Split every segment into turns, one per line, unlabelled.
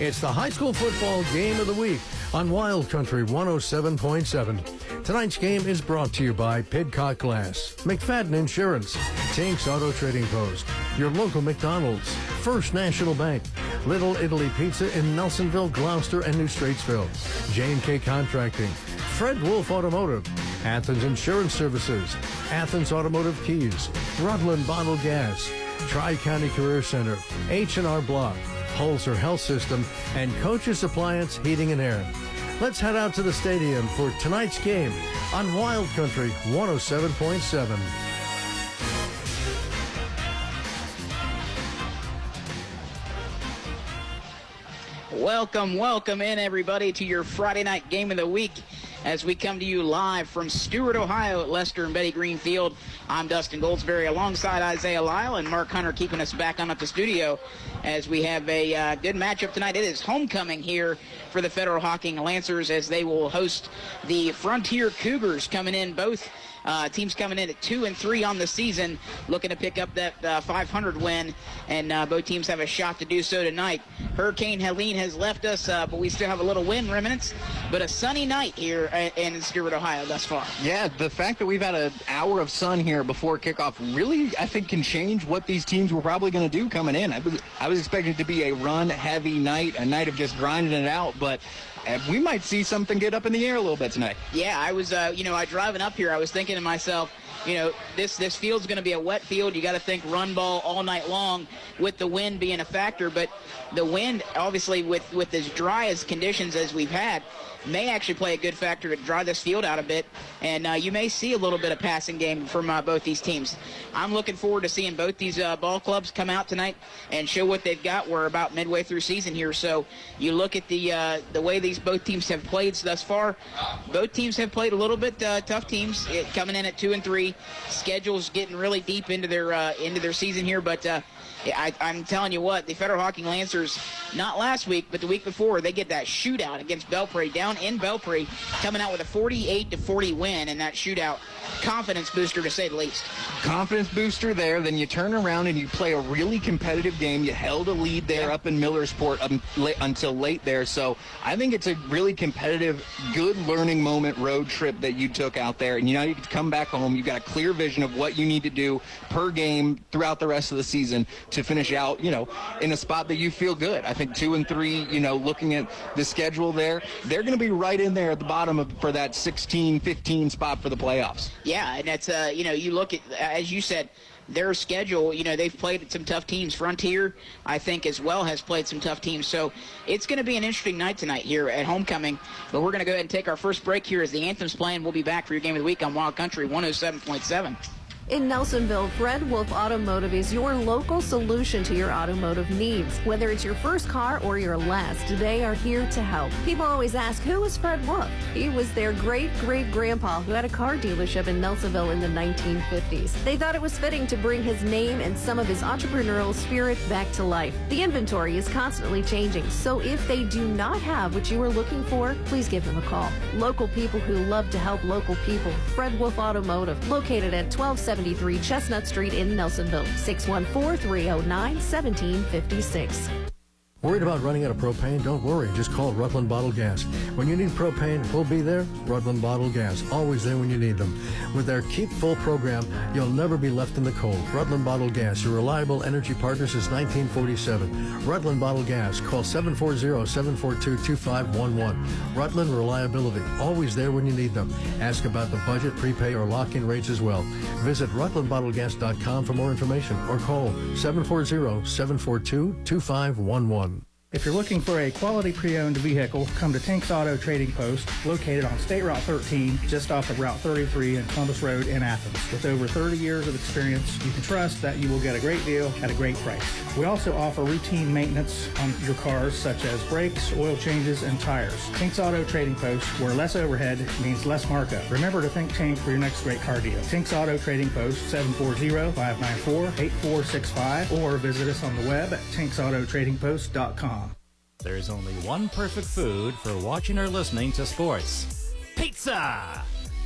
It's the high school football game of the week on Wild Country 107.7. Tonight's game is brought to you by Pidcock Glass, McFadden Insurance, Tinks Auto Trading Post, your local McDonald's, First National Bank, Little Italy Pizza in Nelsonville, Gloucester, and New Straitsville, J&K Contracting, Fred Wolf Automotive, Athens Insurance Services, Athens Automotive Keys, Rutland Bottled Gas, Tri-County Career Center, H&R Block, Holzer Health System, and Coach's Appliance Heating and Air. Let's head out to the stadium for tonight's game on Wild Country 107.7.
Welcome in, everybody, to your Friday night game of the week as we come to you live from Stuart, Ohio at Lester and Betty Green Field. I'm Dustin Goldsberry alongside Isaiah Lyle and Mark Hunter keeping us back on at the studio as we have a good matchup tonight. It is homecoming here for the Federal Hocking Lancers as they will host the Frontier Cougars coming in. Both teams coming in at 2-3 on the season, looking to pick up that 500 win, and both teams have a shot to do so tonight. Hurricane Helene has left us, but we still have a little wind remnants, but a sunny night here in Stuart, Ohio thus far.
Yeah, the fact that we've had an hour of sun here before kickoff really, I think, can change what these teams were probably going to do coming in. I was expecting it to be a run-heavy night, a night of just grinding it out, but we might see something get up in the air a little bit tonight.
Yeah, I was, driving up here, I was thinking to myself, this field's going to be a wet field. You got to think run ball all night long with the wind being a factor. But the wind, obviously, with as dry as conditions as we've had, may actually play a good factor to dry this field out a bit. And you may see a little bit of passing game from both these teams. I'm looking forward to seeing both these ball clubs come out tonight and show what they've got. We're about midway through season here. So you look at the way both teams have played thus far. Both teams have played a little bit tough teams, coming in at 2-3. Schedule's getting really deep into their season here, but I'm telling you what, the Federal Hocking Lancers, not last week, but the week before, they get that shootout against Belpre down in Belpre, coming out with a 48-40 win in that shootout. Confidence booster, to say the least.
Confidence booster there. Then you turn around and you play a really competitive game. You held a lead there up in Millersport until late there. So I think it's a really competitive, good learning moment road trip that you took out there. And you can come back home. You've got a clear vision of what you need to do per game throughout the rest of the season to finish out, in a spot that you feel good. I think 2-3, looking at the schedule there, they're going to be right in there at the bottom for that 16-15 spot for the playoffs.
Yeah, and that's, you look at, as you said, their schedule, they've played some tough teams. Frontier, I think, as well, has played some tough teams. So it's going to be an interesting night tonight here at homecoming. But we're going to go ahead and take our first break here as the anthem's playing. We'll be back for your game of the week on Wild Country 107.7.
In Nelsonville, Fred Wolf Automotive is your local solution to your automotive needs. Whether it's your first car or your last, they are here to help. People always ask, who is Fred Wolf? He was their great-great-grandpa who had a car dealership in Nelsonville in the 1950s. They thought it was fitting to bring his name and some of his entrepreneurial spirit back to life. The inventory is constantly changing, so if they do not have what you are looking for, please give them a call. Local people who love to help local people. Fred Wolf Automotive, located at 1273 Chestnut Street in Nelsonville, 614-309-1756.
Worried about running out of propane? Don't worry. Just call Rutland Bottled Gas. When you need propane, we'll be there. Rutland Bottled Gas. Always there when you need them. With their Keep Full program, you'll never be left in the cold. Rutland Bottled Gas, your reliable energy partner since 1947. Rutland Bottled Gas. Call 740-742-2511. Rutland Reliability. Always there when you need them. Ask about the budget, prepay, or lock-in rates as well. Visit RutlandBottledGas.com for more information or call 740-742-2511.
If you're looking for a quality pre-owned vehicle, come to Tinks Auto Trading Post, located on State Route 13, just off of Route 33 and Columbus Road in Athens. With over 30 years of experience, you can trust that you will get a great deal at a great price. We also offer routine maintenance on your cars, such as brakes, oil changes, and tires. Tinks Auto Trading Post, where less overhead means less markup. Remember to think Tink for your next great car deal. Tinks Auto Trading Post, 740-594-8465, or visit us on the web at tinksautotradingpost.com.
There's only one perfect food for watching or listening to sports. Pizza!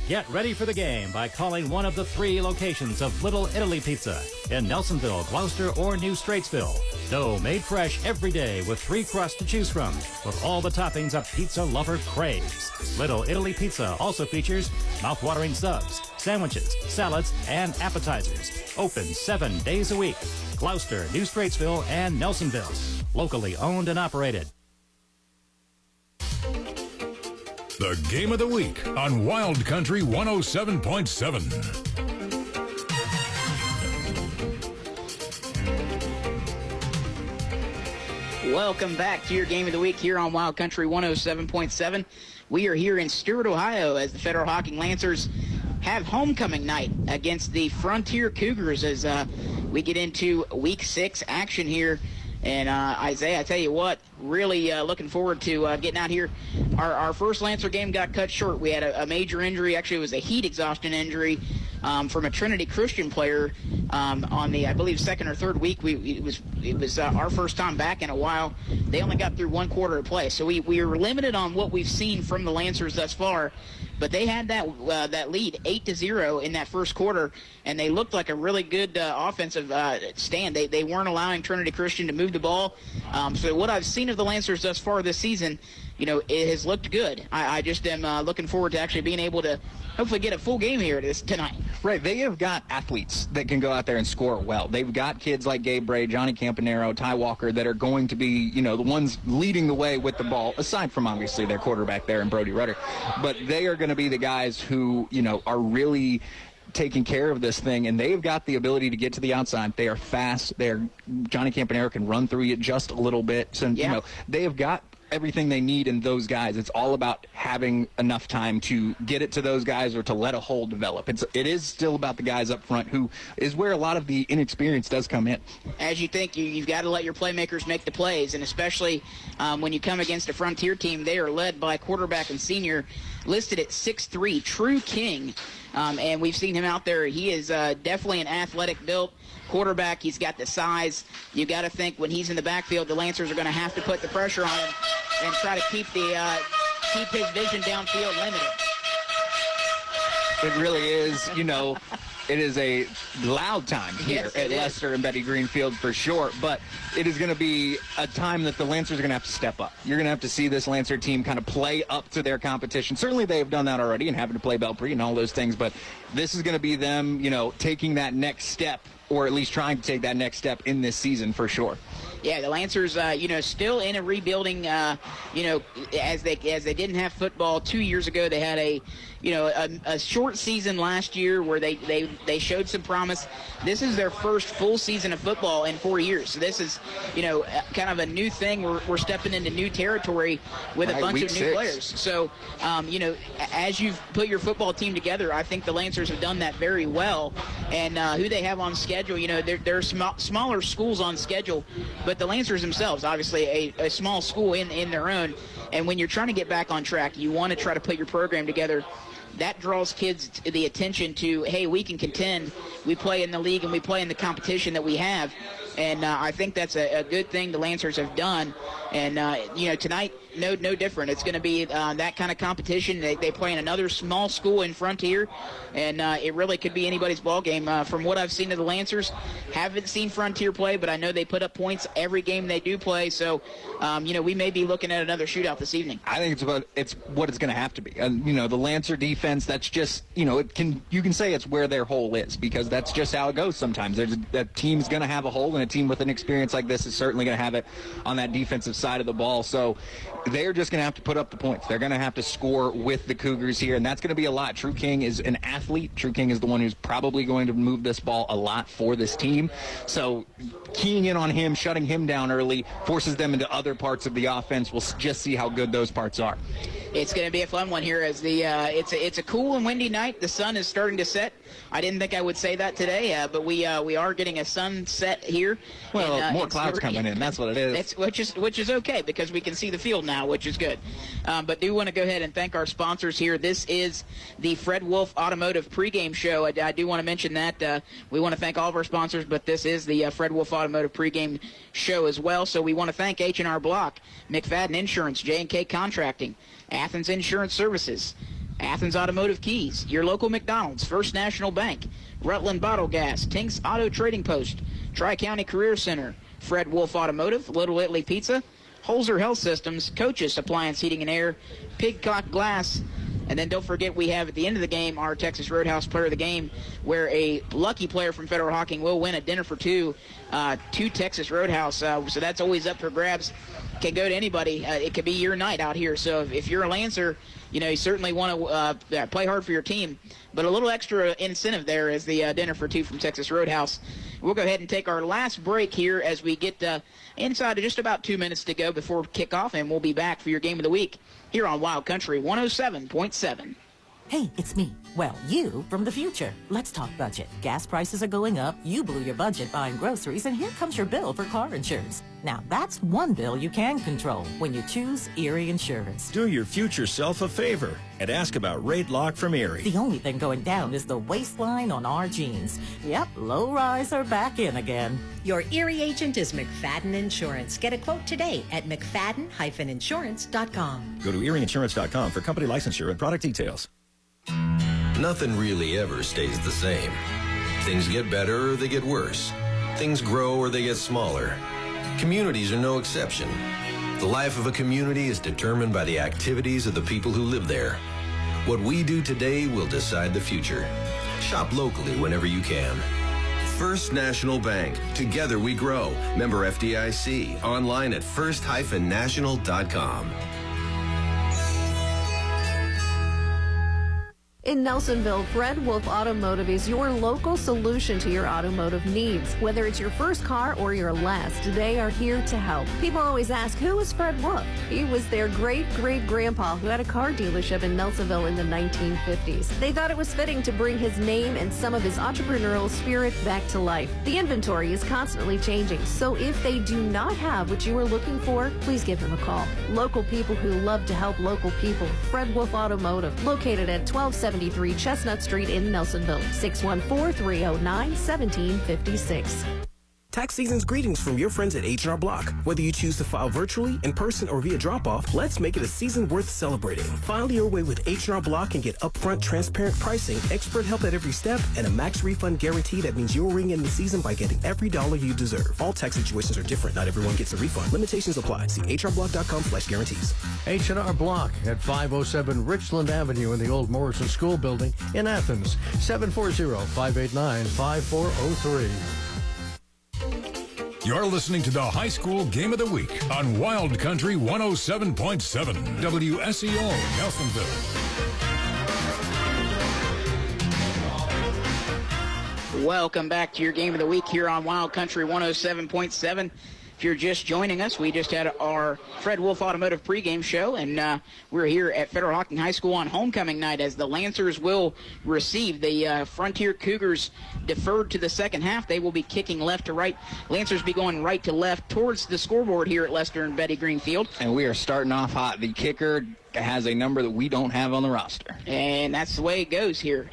Get ready for the game by calling one of the 3 locations of Little Italy Pizza in Nelsonville, Gloucester, or New Straitsville. Dough made fresh every day with 3 crusts to choose from, with all the toppings a pizza lover craves. Little Italy Pizza also features mouth-watering subs, sandwiches, salads, and appetizers. Open 7 days a week. Gloucester, New Straitsville, and Nelsonville. Locally owned and operated.
The Game of the Week on Wild Country 107.7.
Welcome back to your Game of the Week here on Wild Country 107.7. We are here in Stewart, Ohio, as the Federal Hocking Lancers have homecoming night against the Frontier Cougars as we get into Week 6 action here. And Isaiah, I tell you what, really looking forward to getting out here. Our first Lancer game got cut short. We had a major injury. Actually, it was a heat exhaustion injury from a Trinity Christian player on the, I believe, second or third week. It was our first time back in a while. They only got through 1 quarter of play, so we were limited on what we've seen from the Lancers thus far. But they had that lead 8-0 in that first quarter, and they looked like a really good offensive stand. They weren't allowing Trinity Christian to move the ball. So what I've seen of the Lancers thus far this season, you know, it has looked good. I just am looking forward to actually being able to hopefully get a full game here tonight.
Right, they have got athletes that can go out there and score well. They've got kids like Gabe Bray, Johnny Campanero, Ty Walker that are going to be, you know, the ones leading the way with the ball, aside from obviously their quarterback there and Brody Rudder. But they are going to be the guys who, you know, are really taking care of this thing, and they've got the ability to get to the outside. They are fast. Johnny Campanero can run through you just a little bit. And, you know, they have got everything they need in those guys. It's all about having enough time to get it to those guys or to let a hole develop. It is still about the guys up front, who is where a lot of the inexperience does come in.
As you think, you've got to let your playmakers make the plays, and especially when you come against a Frontier team, they are led by quarterback and senior listed at 6'3", True King. And we've seen him out there. He is definitely an athletic built quarterback. He's got the size. You got to think when he's in the backfield, the Lancers are going to have to put the pressure on him and try to keep his vision downfield limited.
It really is, you know, it is a loud time here at Lester and Betty Greenfield for sure, but it is going to be a time that the Lancers are going to have to step up. You're going to have to see this Lancer team kind of play up to their competition. Certainly they have done that already and having to play Belpre and all those things, but this is going to be them, you know, taking that next step, or at least trying to take that next step in this season for sure.
Yeah, the Lancers, you know, still in a rebuilding, you know, as they didn't have football 2 years ago. They had a short season last year where they showed some promise. This is their first full season of football in 4 years. So this is, you know, kind of a new thing. We're stepping into new territory with a bunch of new players. So, you know, as you've put your football team together, I think the Lancers have done that very well. And who they have on schedule, you know, there are smaller schools on schedule, but the Lancers themselves, obviously a small school in their own. And when you're trying to get back on track, you want to try to put your program together. That draws kids the attention to, hey, we can contend. We play in the league and we play in the competition that we have. And I think that's a good thing the Lancers have done. And, you know, tonight, no different. It's going to be that kind of competition. They play in another small school in Frontier, and it really could be anybody's ball game. From what I've seen of the Lancers, haven't seen Frontier play, but I know they put up points every game they do play. So, you know, we may be looking at another shootout this evening.
I think it's what it's going to have to be. You know, the Lancer defense, that's just, you know, you can say it's where their hole is, because that's just how it goes sometimes. That team's going to have a hole, and a team with an experience like this is certainly going to have it on that defensive side of the ball. So they're just going to have to put up the points. They're going to have to score with the Cougars here, and that's going to be a lot. True King is an athlete. True King is the one who's probably going to move this ball a lot for this team. So keying in on him, shutting him down early, forces them into other parts of the offense. We'll just see how good those parts are.
It's going to be a fun one here as it's a cool and windy night. The sun is starting to set. I didn't think I would say that today, but we are getting a sunset here.
Well, and, more clouds coming in. That's what it is.
Which is okay, because we can see the field now, which is good. But do want to go ahead and thank our sponsors here. This is the Fred Wolf Automotive pregame show. I do want to mention that we want to thank all of our sponsors, but this is the Fred Wolf Automotive pregame show as well. So we want to thank H&R Block, McFadden Insurance, J&K Contracting, Athens Insurance Services, Athens Automotive Keys, your local McDonald's, First National Bank, Rutland Bottle Gas, Tinks Auto Trading Post, Tri-County Career Center, Fred Wolf Automotive, Little Italy Pizza, Holzer Health Systems, Coaches Appliance Heating and Air, Pidcock Glass, and then don't forget we have at the end of the game our Texas Roadhouse Player of the Game, where a lucky player from Federal Hocking will win a dinner for two to Texas Roadhouse. So that's always up for grabs. Can go to anybody. It could be your night out here. So if you're a Lancer, you certainly want to play hard for your team. But a little extra incentive there is the dinner for two from Texas Roadhouse. We'll go ahead and take our last break here as we get inside of just about 2 minutes to go before kickoff, and we'll be back for your game of the week here on Wild Country 107.7.
Hey, it's me. Well, you from the future. Let's talk budget. Gas prices are going up. You blew your budget buying groceries, and here comes your bill for car insurance. Now, that's one bill you can control when you choose Erie Insurance.
Do your future self a favor and ask about Rate Lock from Erie.
The only thing going down is the waistline on our jeans. Yep, low rise are back in again.
Your Erie agent is McFadden Insurance. Get a quote today at mcfadden-insurance.com.
Go to erieinsurance.com for company licensure and product details.
Nothing really ever stays the same. Things get better or they get worse. Things grow or they get smaller. Communities are no exception. The life of a community is determined by the activities of the people who live there. What we do today will decide the future. Shop locally whenever you can. First National Bank. Together we grow. Member FDIC. Online at first-national.com.
In Nelsonville, Fred Wolf Automotive is your local solution to your automotive needs. Whether it's your first car or your last, they are here to help. People always ask, who is Fred Wolf? He was their great-great-grandpa who had a car dealership in Nelsonville in the 1950s. They thought it was fitting to bring his name and some of his entrepreneurial spirit back to life. The inventory is constantly changing, so if they do not have what you are looking for, please give them a call. Local people who love to help local people. Fred Wolf Automotive, located at 1273 Chestnut Street in Nelsonville, 614-309-1756.
Tax season's greetings from your friends at H&R Block. Whether you choose to file virtually, in person, or via drop-off, let's make it a season worth celebrating. File your way with H&R Block and get upfront, transparent pricing, expert help at every step, and a max refund guarantee that means you'll ring in the season by getting every dollar you deserve. All tax situations are different. Not everyone gets a refund. Limitations apply. See hrblock.com/guarantees.
H&R Block at 507 Richland Avenue in the old Morrison School Building in Athens. 740-589-5403.
You're listening to the High School Game of the Week on Wild Country 107.7 WSEO Nelsonville.
Welcome back to your Game of the Week here on Wild Country 107.7. If you're just joining us, we just had our Fred Wolf Automotive pregame show, and we're here at Federal Hocking High School on homecoming night as the Lancers will receive the Frontier Cougars deferred to the second half. They will be kicking left to right. Lancers be going right to left towards the scoreboard here at Lester and Betty Greenfield.
And we are starting off hot. The kicker has a number that we don't have on the roster.
And that's the way it goes here.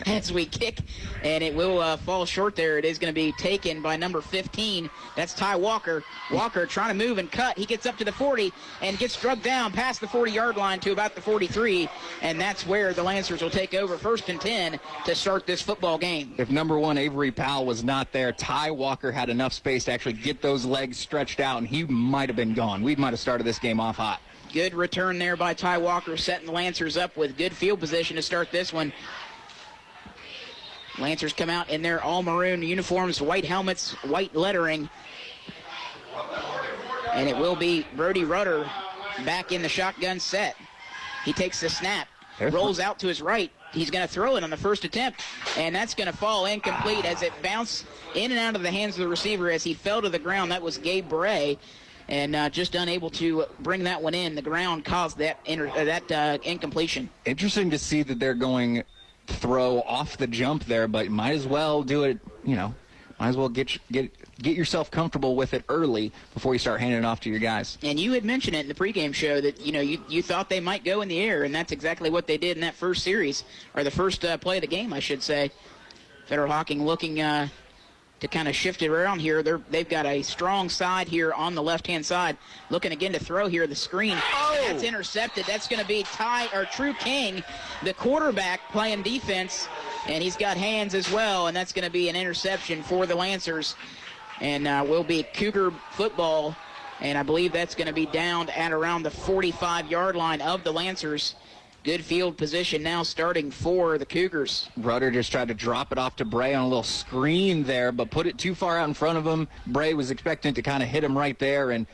As we kick, and it will fall short there. It is going to be taken by number 15. That's Ty Walker. Walker trying to move and cut. He gets up to the 40 and gets drugged down past the 40-yard line to about the 43, and that's where the Lancers will take over 1st and 10 to start this football game.
If number 1 Avery Powell was not there, Ty Walker had enough space to actually get those legs stretched out, and he might have been gone. We might have started this game off hot.
Good return there by Ty Walker, setting the Lancers up with good field position to start this one. Lancers come out in their all-maroon uniforms, white helmets, white lettering. And it will be Brody Rudder back in the shotgun set. He takes the snap, rolls out to his right. He's going to throw it on the first attempt, and that's going to fall incomplete as it bounced in and out of the hands of the receiver as he fell to the ground. That was Gabe Bray, and just unable to bring that one in. The ground caused that incompletion.
Interesting to see that they're going throw off the jump there, but might as well do it, might as well get yourself comfortable with it early before you start handing it off to your guys.
And you had mentioned it in the pregame show that, you thought they might go in the air, and that's exactly what they did in that first series, or the first play of the game, I should say. Federal Hocking looking to kind of shift it around here. They've got a strong side here on the left-hand side. Looking again to throw here, the screen. Oh! That's intercepted. That's going to be True King, the quarterback, playing defense, and he's got hands as well, and that's going to be an interception for the Lancers, and will be Cougar football, and I believe that's going to be down at around the 45-yard line of the Lancers. Good field position now starting for the Cougars.
Rudder just tried to drop it off to Bray on a little screen there, but put it too far out in front of him. Bray was expecting to kind of hit him right there, and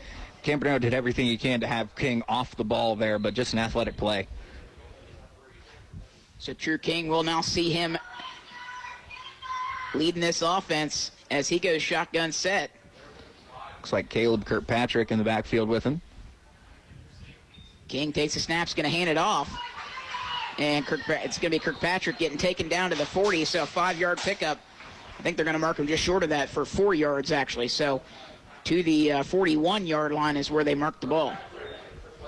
Campanaro did everything he can to have King off the ball there, but just an athletic play.
So True King will now see him leading this offense as he goes shotgun set.
Looks like Caleb Kirkpatrick in the backfield with him.
King takes a snap, going to hand it off. And it's going to be Kirkpatrick getting taken down to the 40, so a 5-yard pickup. I think they're going to mark him just short of that for 4 yards, actually. So to the 41-yard line is where they marked the ball.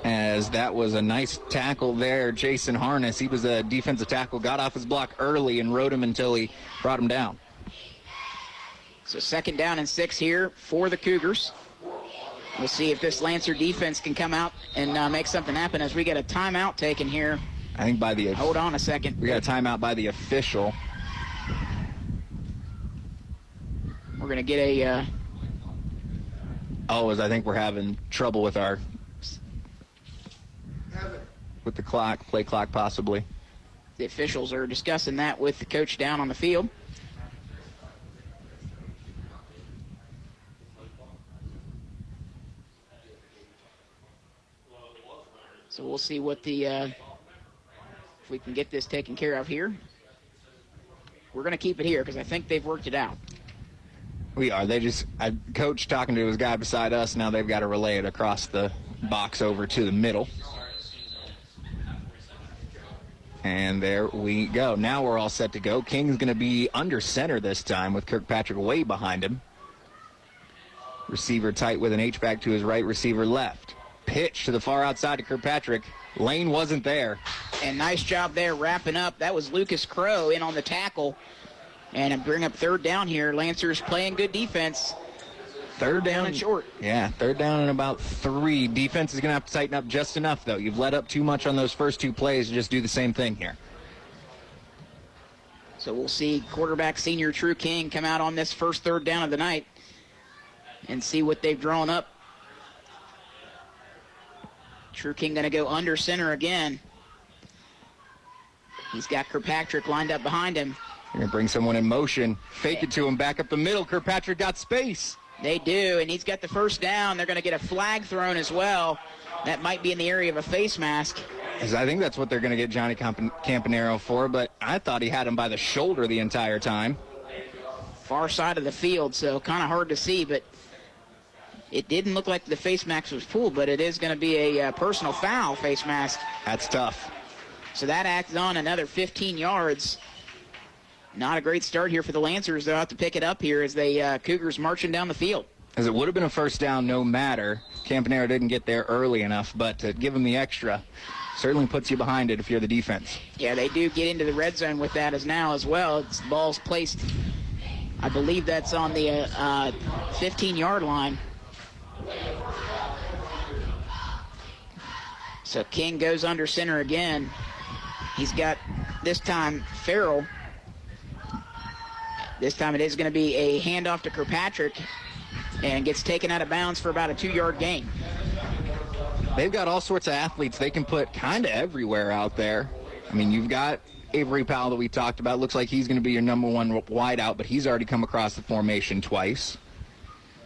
As that was a nice tackle there. Jason Harness, he was a defensive tackle, got off his block early and rode him until he brought him down.
So 2nd down and 6 here for the Cougars. We'll see if this Lancer defense can come out and make something happen as we get a timeout taken here.
I think by the...
Hold on a second.
We got a timeout by the official.
We're going to get a...
I think we're having trouble with our... with the clock, play clock possibly.
The officials are discussing that with the coach down on the field. So we'll see what if we can get this taken care of here. We're going to keep it here because I think they've worked it out.
We are. Coach talking to his guy beside us, now they've got to relay it across the box over to the middle. And there we go. Now we're all set to go. King's going to be under center this time with Kirkpatrick way behind him. Receiver tight with an H-back to his right, receiver left. Pitch to the far outside to Kirkpatrick. Lane wasn't there.
And nice job there wrapping up. That was Lucas Crow in on the tackle. And bring up 3rd down here. Lancers playing good defense.
3rd down
and short.
Yeah, 3rd down and about 3. Defense is going to have to tighten up just enough, though. You've let up too much on those first 2 plays. Just do the same thing here.
So we'll see quarterback senior True King come out on this first 3rd down of the night and see what they've drawn up. True King going to go under center again. He's got Kirkpatrick lined up behind him.
You're going to bring someone in motion. Fake it to him back up the middle. Kirkpatrick got space.
They do, and he's got the 1st down. They're going to get a flag thrown as well. That might be in the area of a face mask.
I think that's what they're going to get Johnny Campanaro for, but I thought he had him by the shoulder the entire time.
Far side of the field, so kind of hard to see, but it didn't look like the face mask was pulled, but it is going to be a personal foul face mask.
That's tough.
So that acts on another 15 yards. Not a great start here for the Lancers. They'll have to pick it up here as they Cougars marching down the field.
As it would have been a 1st down no matter. Campanaro didn't get there early enough, but to give him the extra certainly puts you behind it if you're the defense.
Yeah, they do get into the red zone with that as well. The ball's placed, I believe that's on the 15-yard line. So King goes under center again. He's got, this time, Farrell. This time it is going to be a handoff to Kirkpatrick and gets taken out of bounds for about a 2-yard gain.
They've got all sorts of athletes they can put kind of everywhere out there. I mean, you've got Avery Powell that we talked about. Looks like he's going to be your number 1 wideout, but he's already come across the formation twice.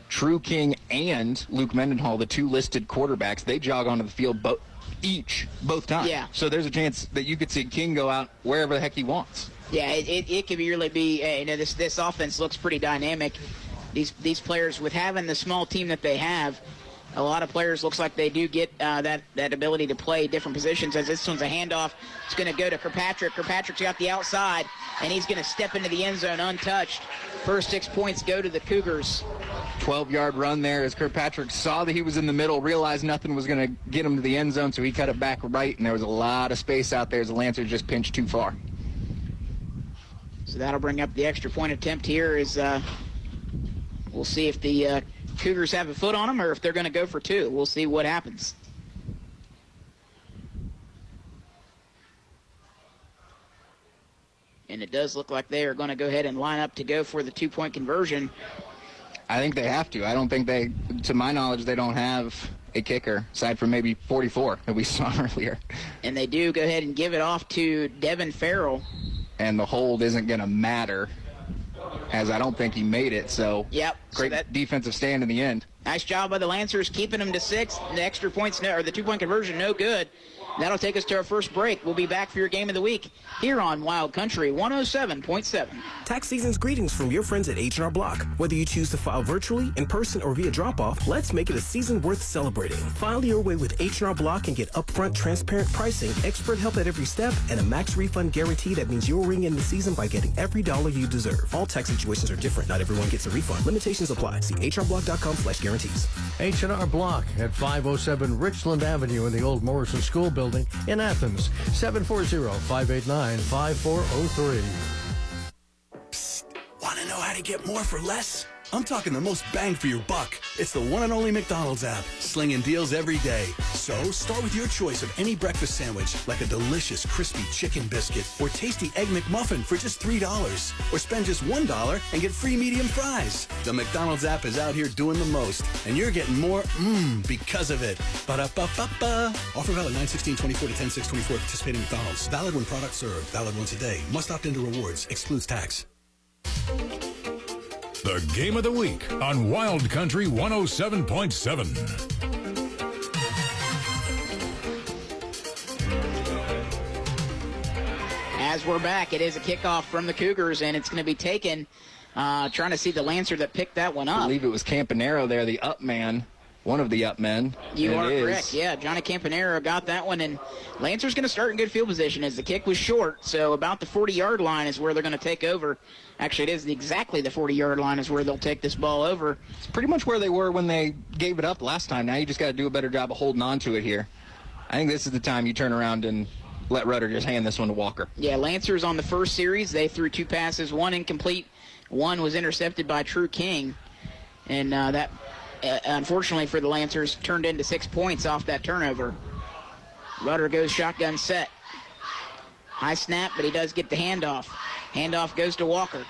True King and Luke Mendenhall, the 2 listed quarterbacks, they jog onto the field both times.
Yeah.
So there's a chance that you could see King go out wherever the heck he wants.
Yeah, it could really be, this offense looks pretty dynamic. These players, with having the small team that they have, a lot of players looks like they do get that ability to play different positions. As this one's a handoff, it's going to go to Kirkpatrick. Kirkpatrick's got the outside, and he's going to step into the end zone untouched. First 6 points go to the Cougars.
12-yard run there as Kirkpatrick saw that he was in the middle, realized nothing was going to get him to the end zone, so he cut it back right, and there was a lot of space out there as the Lancers just pinched too far.
So that'll bring up the extra point attempt here as We'll see if the Cougars have a foot on them or if they're going to go for two. We'll see what happens. And it does look like they are going to go ahead and line up to go for the two-point conversion.
I think they have to. I don't think to my knowledge, they don't have a kicker, aside from maybe 44 that we saw earlier.
And they do go ahead and give it off to Devin Farrell.
And the hold isn't going to matter, as I don't think he made it. So,
yep.
Great defensive stand in the end.
Nice job by the Lancers keeping them to 6. The extra points, or the two-point conversion, no good. That'll take us to our first break. We'll be back for your game of the week here on Wild Country 107.7.
Tax season's greetings from your friends at H&R Block. Whether you choose to file virtually, in person, or via drop-off, let's make it a season worth celebrating. File your way with H&R Block and get upfront, transparent pricing, expert help at every step, and a max refund guarantee that means you'll ring in the season by getting every dollar you deserve. All tax situations are different. Not everyone gets a refund. Limitations apply. See hrblock.com/guarantees.
H&R Block at 507 Richland Avenue in the old Morrison School Building in Athens. 740-589-5403.
Psst. Want to know how to get more for less? I'm talking the most bang for your buck. It's the one and only McDonald's app, slinging deals every day. So start with your choice of any breakfast sandwich, like a delicious crispy chicken biscuit or tasty Egg McMuffin for just $3. Or spend just $1 and get free medium fries. The McDonald's app is out here doing the most, and you're getting more because of it. Ba-da-ba-ba-ba. Offer valid 9/16/24 to 10/6/24. Participating McDonald's. Valid when product served. Valid once a day. Must opt into rewards. Excludes tax.
The Game of the Week on Wild Country 107.7.
As we're back, it is a kickoff from the Cougars, and it's going to be taken, trying to see the Lancer that picked that one up.
I believe it was Campanaro there, the up man. One of the up men.
You are correct. Yeah, Johnny Campanaro got that one, and Lancer's going to start in good field position as the kick was short, so about the 40-yard line is where they're going to take over. Actually, it is exactly the 40-yard line is where they'll take this ball over.
It's pretty much where they were when they gave it up last time. Now you just got to do a better job of holding on to it here. I think this is the time you turn around and let Rudder just hand this one to Walker.
Yeah, Lancers on the first series, they threw 2 passes, 1 incomplete, 1 was intercepted by True King, and that unfortunately for the Lancers, turned into 6 points off that turnover. Rudder goes shotgun set. High snap, but he does get the handoff. Handoff goes to Walker.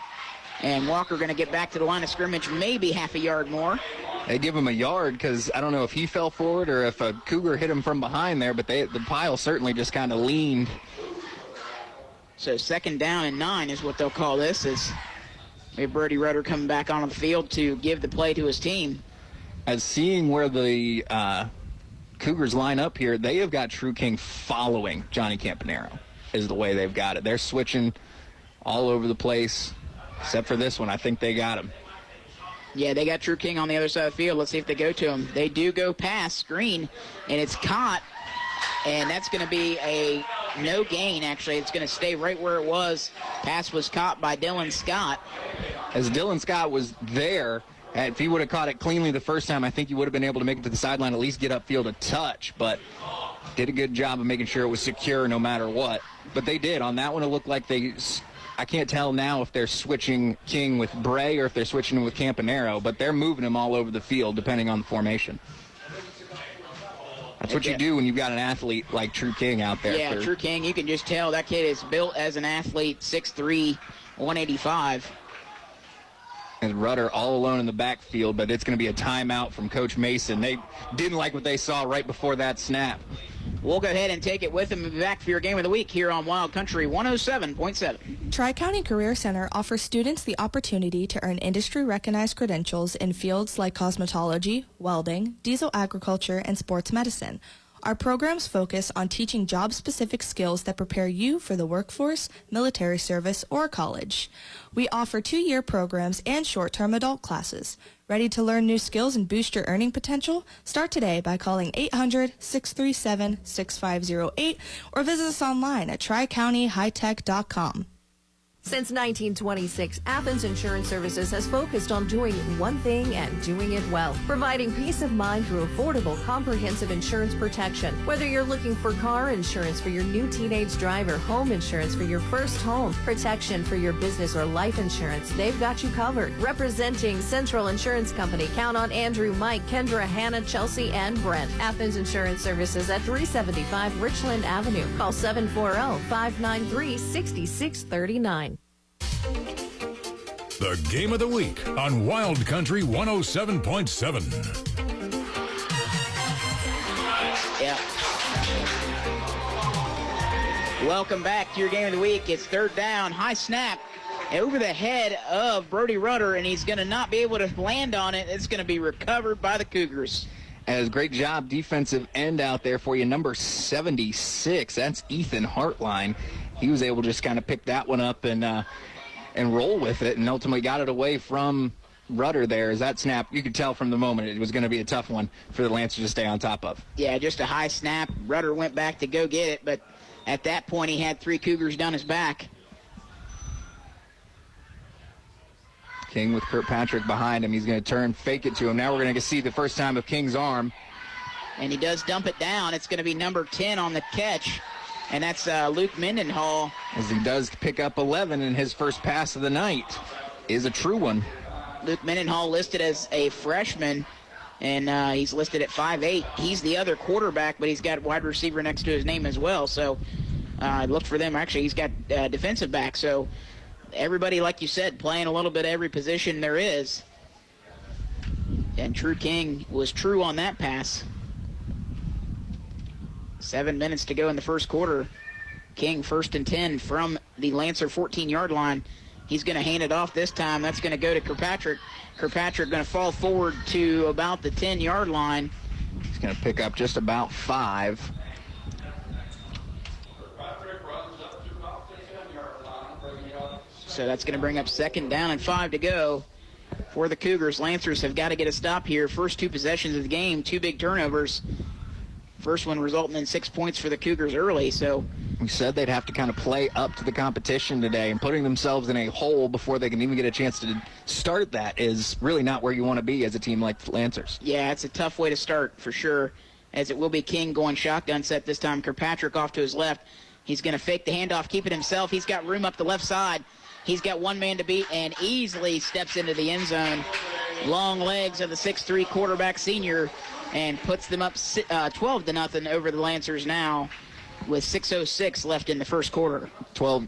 And Walker going to get back to the line of scrimmage, maybe half a yard more.
They give him a yard because I don't know if he fell forward or if a Cougar hit him from behind there, but the pile certainly just kind of leaned.
So 2nd down and 9 is what they'll call this, as we have Brody Rudder coming back onto the field to give the play to his team.
As seeing where the Cougars line up here, they have got True King following Johnny Campanaro, is the way they've got it. They're switching all over the place, except for this one. I think they got him.
Yeah, they got True King on the other side of the field. Let's see if they go to him. They do go past screen, and it's caught, and that's going to be a no gain, actually. It's going to stay right where it was. Pass was caught by Dylan Scott.
As Dylan Scott was there, if he would have caught it cleanly the first time, I think he would have been able to make it to the sideline, at least get upfield a touch, but did a good job of making sure it was secure no matter what. But they did. On that one, it looked like I can't tell now if they're switching King with Bray or if they're switching him with Campanaro, but they're moving him all over the field depending on the formation. That's what you do when you've got an athlete like True King out there.
Yeah, True King, you can just tell that kid is built as an athlete, 6'3", 185.
And Rudder all alone in the backfield, but it's going to be a timeout from Coach Mason. They didn't like what they saw right before that snap.
We'll go ahead and take it with them and be back for your game of the week here on Wild Country 107.7.
Tri-County Career Center offers students the opportunity to earn industry-recognized credentials in fields like cosmetology, welding, diesel agriculture, and sports medicine. Our programs focus on teaching job-specific skills that prepare you for the workforce, military service, or college. We offer 2-year programs and short-term adult classes. Ready to learn new skills and boost your earning potential? Start today by calling 800-637-6508 or visit us online at tricountyhightech.com.
Since 1926, Athens Insurance Services has focused on doing one thing and doing it well, providing peace of mind through affordable, comprehensive insurance protection. Whether you're looking for car insurance for your new teenage driver, home insurance for your first home, protection for your business or life insurance, they've got you covered. Representing Central Insurance Company, count on Andrew, Mike, Kendra, Hannah, Chelsea, and Brent. Athens Insurance Services at 375 Richland Avenue. Call 740-593-6639.
The Game of the Week on Wild Country 107.7.
Yeah. Welcome back to your Game of the Week. It's third down, high snap over the head of Brody Rudder, and he's going to not be able to land on it. It's going to be recovered by the Cougars.
As great job defensive end out there for you, number 76. That's Ethan Hartline. He was able to just kind of pick that one up and roll with it, and ultimately got it away from Rudder there. As that snap, you could tell from the moment it was going to be a tough one for the Lancers to stay on top of.
Yeah, just a high snap. Rudder went back to go get it, but at that point he had three Cougars down his back.
King with Kirkpatrick behind him. He's going to turn, fake it to him. Now we're going to see the first time of King's arm.
And he does dump it down. It's going to be number 10 on the catch, and that's Luke Mendenhall.
As he does pick up 11, and his first pass of the night is a true one.
Luke Mendenhall listed as a freshman, and he's listed at 5'8". He's the other quarterback, but he's got wide receiver next to his name as well. So look for them. Actually, he's got defensive back. So everybody, like you said, playing a little bit of every position there is. And True King was true on that pass. 7 minutes to go in the first quarter. King 1st and 10 from the Lancer 14-yard line. He's going to hand it off this time. That's going to go to Kirkpatrick. Kirkpatrick going to fall forward to about the 10-yard line.
He's going to pick up just about 5.
So that's going to bring up 2nd down and 5 to go for the Cougars. Lancers have got to get a stop here. First 2 possessions of the game, 2 big turnovers. First one resulting in 6 points for the Cougars early. So
we said they'd have to kind of play up to the competition today, and putting themselves in a hole before they can even get a chance to start that is really not where you want to be as a team like the Lancers.
Yeah, it's a tough way to start for sure, as it will be King going shotgun set this time. Kirkpatrick off to his left. He's going to fake the handoff, keep it himself. He's got room up the left side. He's got one man to beat and easily steps into the end zone. Long legs of the 6'3" quarterback senior, and puts them up 12-0 over the Lancers now with 6:06 left in the first quarter.
10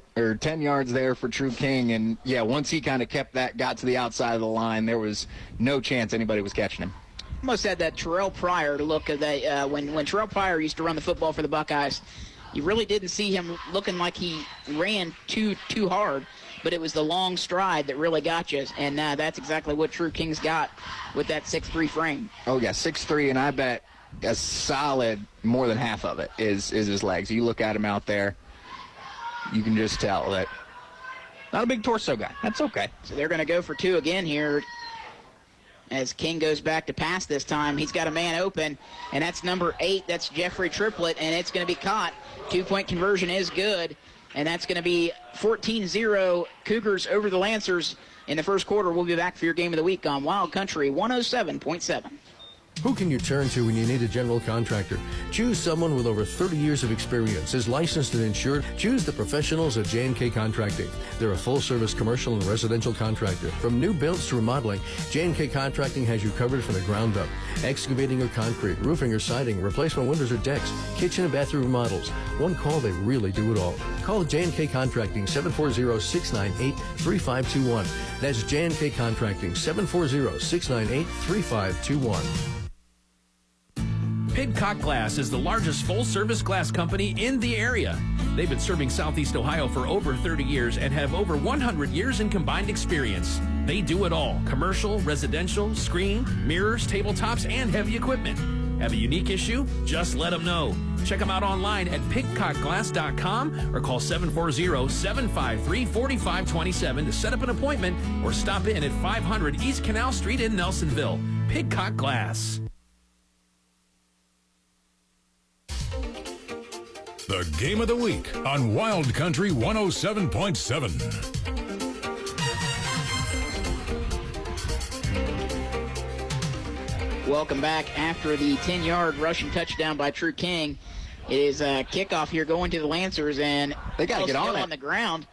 yards there for True King, and yeah, once he kind of kept that, got to the outside of the line, there was no chance anybody was catching him.
Almost had that Terrell Pryor look of that when Terrell Pryor used to run the football for the Buckeyes. You really didn't see him looking like he ran too hard, but it was the long stride that really got you, and that's exactly what True King's got with that 6'3" frame.
Oh, yeah, 6'3", and I bet a solid more than half of it is his legs. You look at him out there, you can just tell that not a big torso guy. That's okay.
So they're going to go for 2 again here as King goes back to pass this time. He's got a man open, and that's number 8. That's Jeffrey Triplett, and it's going to be caught. 2-point conversion is good, and that's going to be 14-0 Cougars over the Lancers in the first quarter. We'll be back for your Game of the Week on Wild Country 107.7.
Who can you turn to when you need a general contractor? Choose someone with over 30 years of experience, is licensed and insured. Choose the professionals at J&K Contracting. They're a full-service commercial and residential contractor. From new builds to remodeling, J&K Contracting has you covered from the ground up. Excavating or concrete, roofing or siding, replacement windows or decks, kitchen and bathroom remodels. One call, they really do it all. Call J&K Contracting, 740-698-3521. That's J&K Contracting, 740-698-3521.
Pidcock Glass is the largest full-service glass company in the area. They've been serving Southeast Ohio for over 30 years and have over 100 years in combined experience. They do it all: commercial, residential, screen, mirrors, tabletops, and heavy equipment. Have a unique issue? Just let them know. Check them out online at pidcockglass.com or call 740-753-4527 to set up an appointment, or stop in at 500 East Canal Street in Nelsonville. Pidcock Glass.
The Game of the Week on Wild Country 107.7.
Welcome back after the 10-yard rushing touchdown by True King. It is a kickoff here going to the Lancers, and
they got to get on it.
On the ground.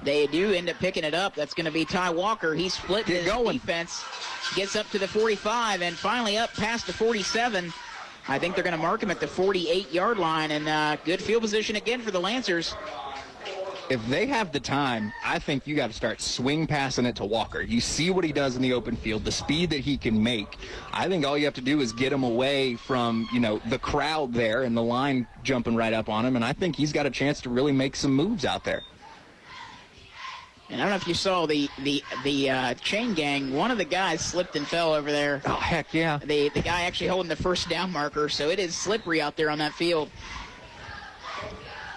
They do end up picking it up. That's going to be Ty Walker. He's split his defense, gets up to the 45, and finally up past the 47. I think they're going to mark him at the 48-yard line, and good field position again for the Lancers.
If they have the time, I think you got to start swing passing it to Walker. You see what he does in the open field, the speed that he can make. I think all you have to do is get him away from, the crowd there and the line jumping right up on him, and I think he's got a chance to really make some moves out there.
And I don't know if you saw the chain gang. One of the guys slipped and fell over there.
Oh, heck yeah.
The guy actually holding the first down marker, so it is slippery out there on that field.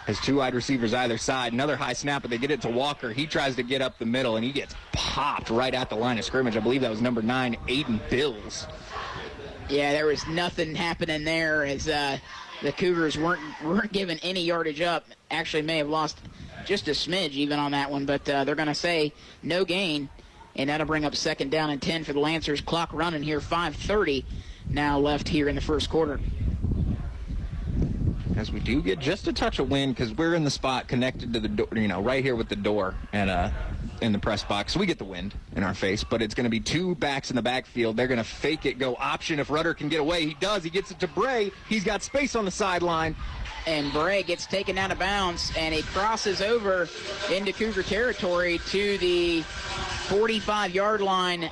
Has two wide receivers either side. Another high snap, but they get it to Walker. He tries to get up the middle, and he gets popped right at the line of scrimmage. I believe that was number 9, Aiden Bills.
Yeah, there was nothing happening there as the Cougars weren't giving any yardage up. Actually may have lost just a smidge even on that one, but they're going to say no gain, and that'll bring up 2nd down and 10 for the Lancers. Clock running here, 5:30 now left here in the first quarter.
As we do get just a touch of wind because we're in the spot connected to the door, right here with the door and in the press box. So we get the wind in our face, but it's going to be two backs in the backfield. They're going to fake it, go option. If Rudder can get away, he does. He gets it to Bray. He's got space on the sideline.
And Bray gets taken out of bounds, and he crosses over into Cougar territory to the 45-yard line.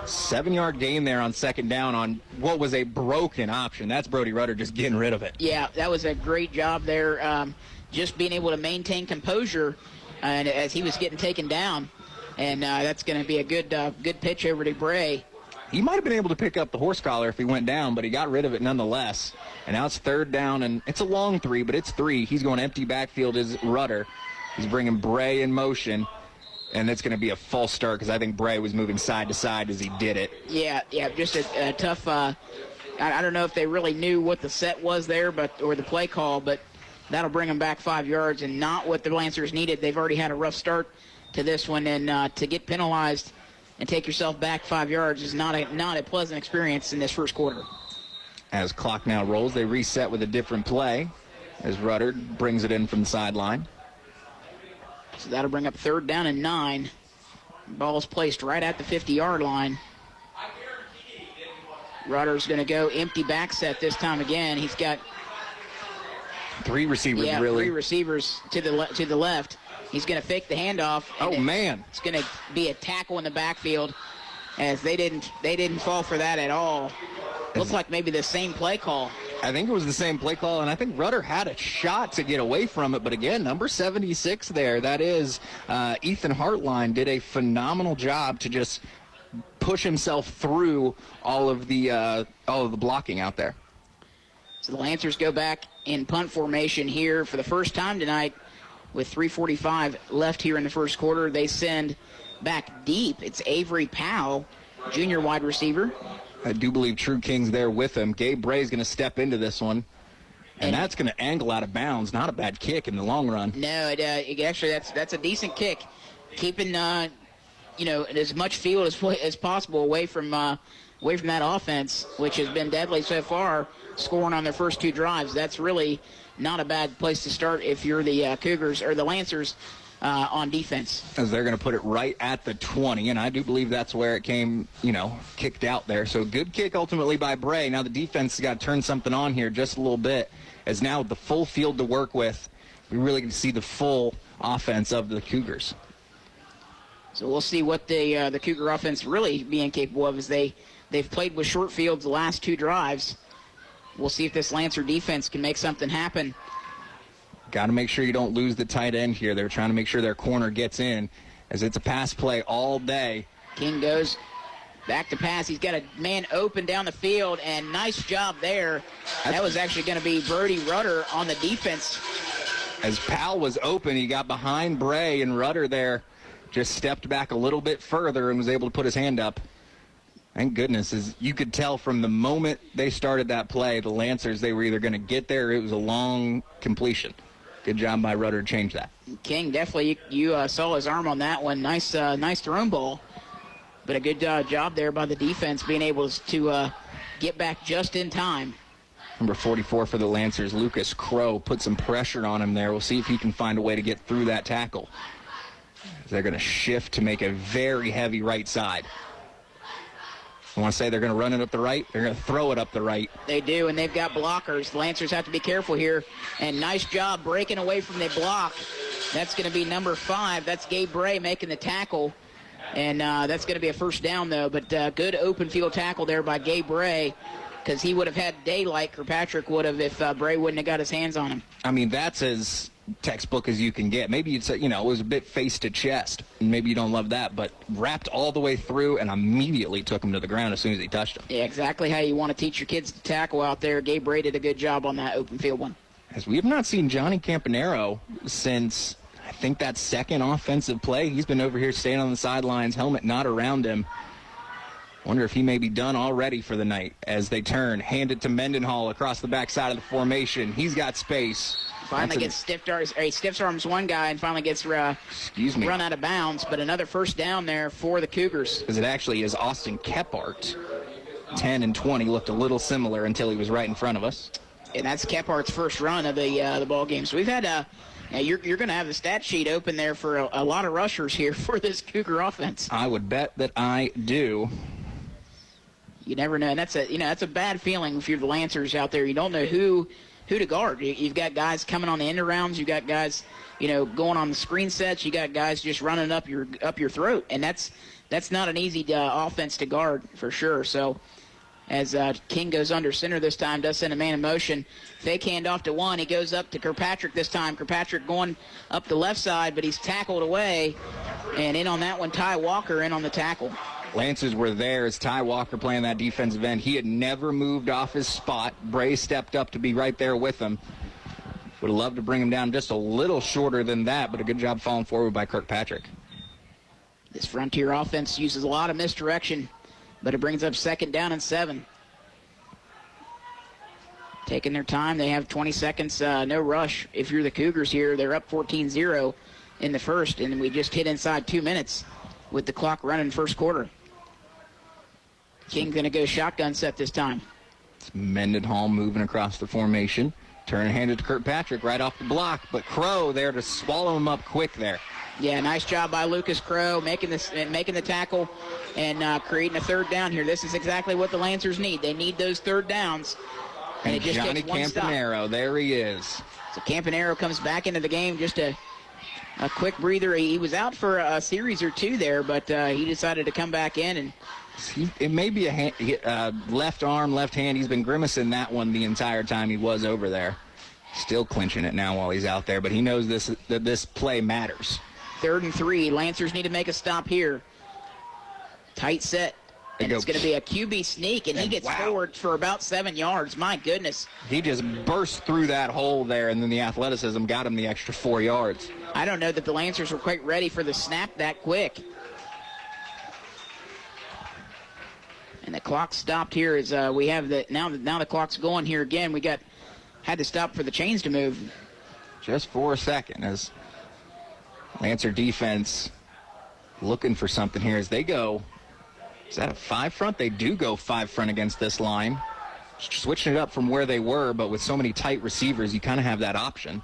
7-yard gain there on 2nd down on what was a broken option. That's Brody Rudder just getting rid of it.
Yeah, that was a great job there, just being able to maintain composure and as he was getting taken down. And that's going to be a good pitch over to Bray.
He might have been able to pick up the horse collar if he went down, but he got rid of it nonetheless. And now it's 3rd down, and it's a long 3, but it's 3. He's going empty backfield is Rudder. He's bringing Bray in motion. And it's going to be a false start because I think Bray was moving side to side as he did it.
Yeah, just a tough I don't know if they really knew what the set was there or the play call, but that'll bring them back 5 yards and not what the Lancers needed. They've already had a rough start to this one, and to get penalized and take yourself back 5 yards is not a pleasant experience in this first quarter.
As clock now rolls, they reset with a different play as Rudder brings it in from the sideline.
So that'll bring up 3rd down and 9. Ball's placed right at the 50-yard line. Rudder's going to go empty back set this time again. He's got
3 receivers,
really.
3
receivers to the left. He's going to fake the handoff.
Oh, man.
It's going to be a tackle in the backfield as they didn't fall for that at all. Looks like maybe the same play call.
I think it was the same play call, and I think Rudder had a shot to get away from it. But again, number 76 there, that is Ethan Hartline, did a phenomenal job to just push himself through all of the blocking out there.
So the Lancers go back in punt formation here for the first time tonight with 3:45 left here in the first quarter. They send back deep. It's Avery Powell, junior wide receiver.
I do believe True King's there with him. Gabe Bray's going to step into this one, and that's going to angle out of bounds. Not a bad kick in the long run.
No, actually that's a decent kick, keeping as much field as possible away from that offense, which has been deadly so far, scoring on their first 2 drives. That's really not a bad place to start if you're the Cougars or the Lancers on defense.
As they're going to put it right at the 20, and I do believe that's where it came, kicked out there. So good kick ultimately by Bray. Now the defense has got to turn something on here just a little bit, as now the full field to work with, we really can see the full offense of the Cougars.
So we'll see what the Cougar offense really being capable of as they've played with short fields the last 2 drives. We'll see if this Lancer defense can make something happen.
Got to make sure you don't lose the tight end here. They're trying to make sure their corner gets in, as it's a pass play all day.
King goes back to pass. He's got a man open down the field, and nice job there. That was actually going to be Brody Rudder on the defense.
As Powell was open, he got behind Bray, and Rudder there just stepped back a little bit further and was able to put his hand up. Thank goodness, as you could tell from the moment they started that play, the Lancers, they were either going to get there or it was a long completion. Good job by Rudder to change that.
King, definitely, you saw his arm on that one. Nice thrown ball. But a good job there by the defense being able to get back just in time.
Number 44 for the Lancers, Lucas Crow, put some pressure on him there. We'll see if he can find a way to get through that tackle. They're going to shift to make a very heavy right side. I want to say they're going to run it up the right. They're going to throw it up the right.
They do, and they've got blockers. The Lancers have to be careful here. And nice job breaking away from the block. That's going to be number 5. That's Gabe Bray making the tackle. And that's going to be a first down, though. But good open field tackle there by Gabe Bray, because he would have had daylight, Kirkpatrick would have, if Bray wouldn't have got his hands on him.
I mean, that's as textbook as you can get. Maybe it's, it was a bit face to chest, and maybe you don't love that, but wrapped all the way through and immediately took him to the ground as soon as he touched him.
Yeah, exactly how you want to teach your kids to tackle out there. Gabe Bray did a good job on that open field one.
As we have not seen Johnny Campanero since, I think, that second offensive play. He's been over here staying on the sidelines, helmet not around him. Wonder if he may be done already for the night as they turn, hand it to Mendenhall across the backside of the formation. He's got space.
Finally gets stiff arms one guy and finally gets run out of bounds, but another first down there for the Cougars.
Because it actually is Austin Kephart. 10 and 20 looked a little similar until he was right in front of us.
And that's Kephart's first run of the ball game. So we've had you're going to have the stat sheet open there for a lot of rushers here for this Cougar offense.
I would bet that I do.
You never know, and that's a bad feeling if you're the Lancers out there. You don't know who to guard. You've got guys coming on the end arounds. You've got guys, going on the screen sets. You got guys just running up your throat, and that's not an easy offense to guard for sure. So as King goes under center this time, does send a man in motion. Fake handoff to one. He goes up to Kirkpatrick this time. Kirkpatrick going up the left side, but he's tackled away, and in on that one, Ty Walker in on the tackle.
Lancers were there as Ty Walker playing that defensive end. He had never moved off his spot. Bray stepped up to be right there with him. Would have loved to bring him down just a little shorter than that, but a good job falling forward by Kirkpatrick.
This Frontier offense uses a lot of misdirection, but it brings up 2nd down and 7. Taking their time. They have 20 seconds, no rush. If you're the Cougars here, they're up 14-0 in the first, and we just hit inside 2 minutes with the clock running first quarter. King's going to go shotgun set this time.
It's Mendenhall moving across the formation. Turn handed to Kirkpatrick right off the block, but Crow there to swallow him up quick there.
Yeah, nice job by Lucas Crow making the tackle and creating a 3rd down here. This is exactly what the Lancers need. They need those 3rd downs.
And it just Johnny Campanero, there he is.
So Campanero comes back into the game, just a quick breather. He was out for a series or 2 there, but he decided to come back in. And
it may be a left arm, left hand. He's been grimacing that one the entire time he was over there. Still clinching it now while he's out there, but he knows that this play matters.
3rd and 3. Lancers need to make a stop here. Tight set. And it's going to be a QB sneak, and he gets forward for about 7 yards. My goodness.
He just burst through that hole there, and then the athleticism got him the extra 4 yards.
I don't know that the Lancers were quite ready for the snap that quick. And the clock stopped here as we have now the clock's going here again. Had to stop for the chains to move.
Just for a second as Lancer defense looking for something here as they go. Is that a 5 front? They do go 5 front against this line. Switching it up from where they were, but with so many tight receivers, you kind of have that option.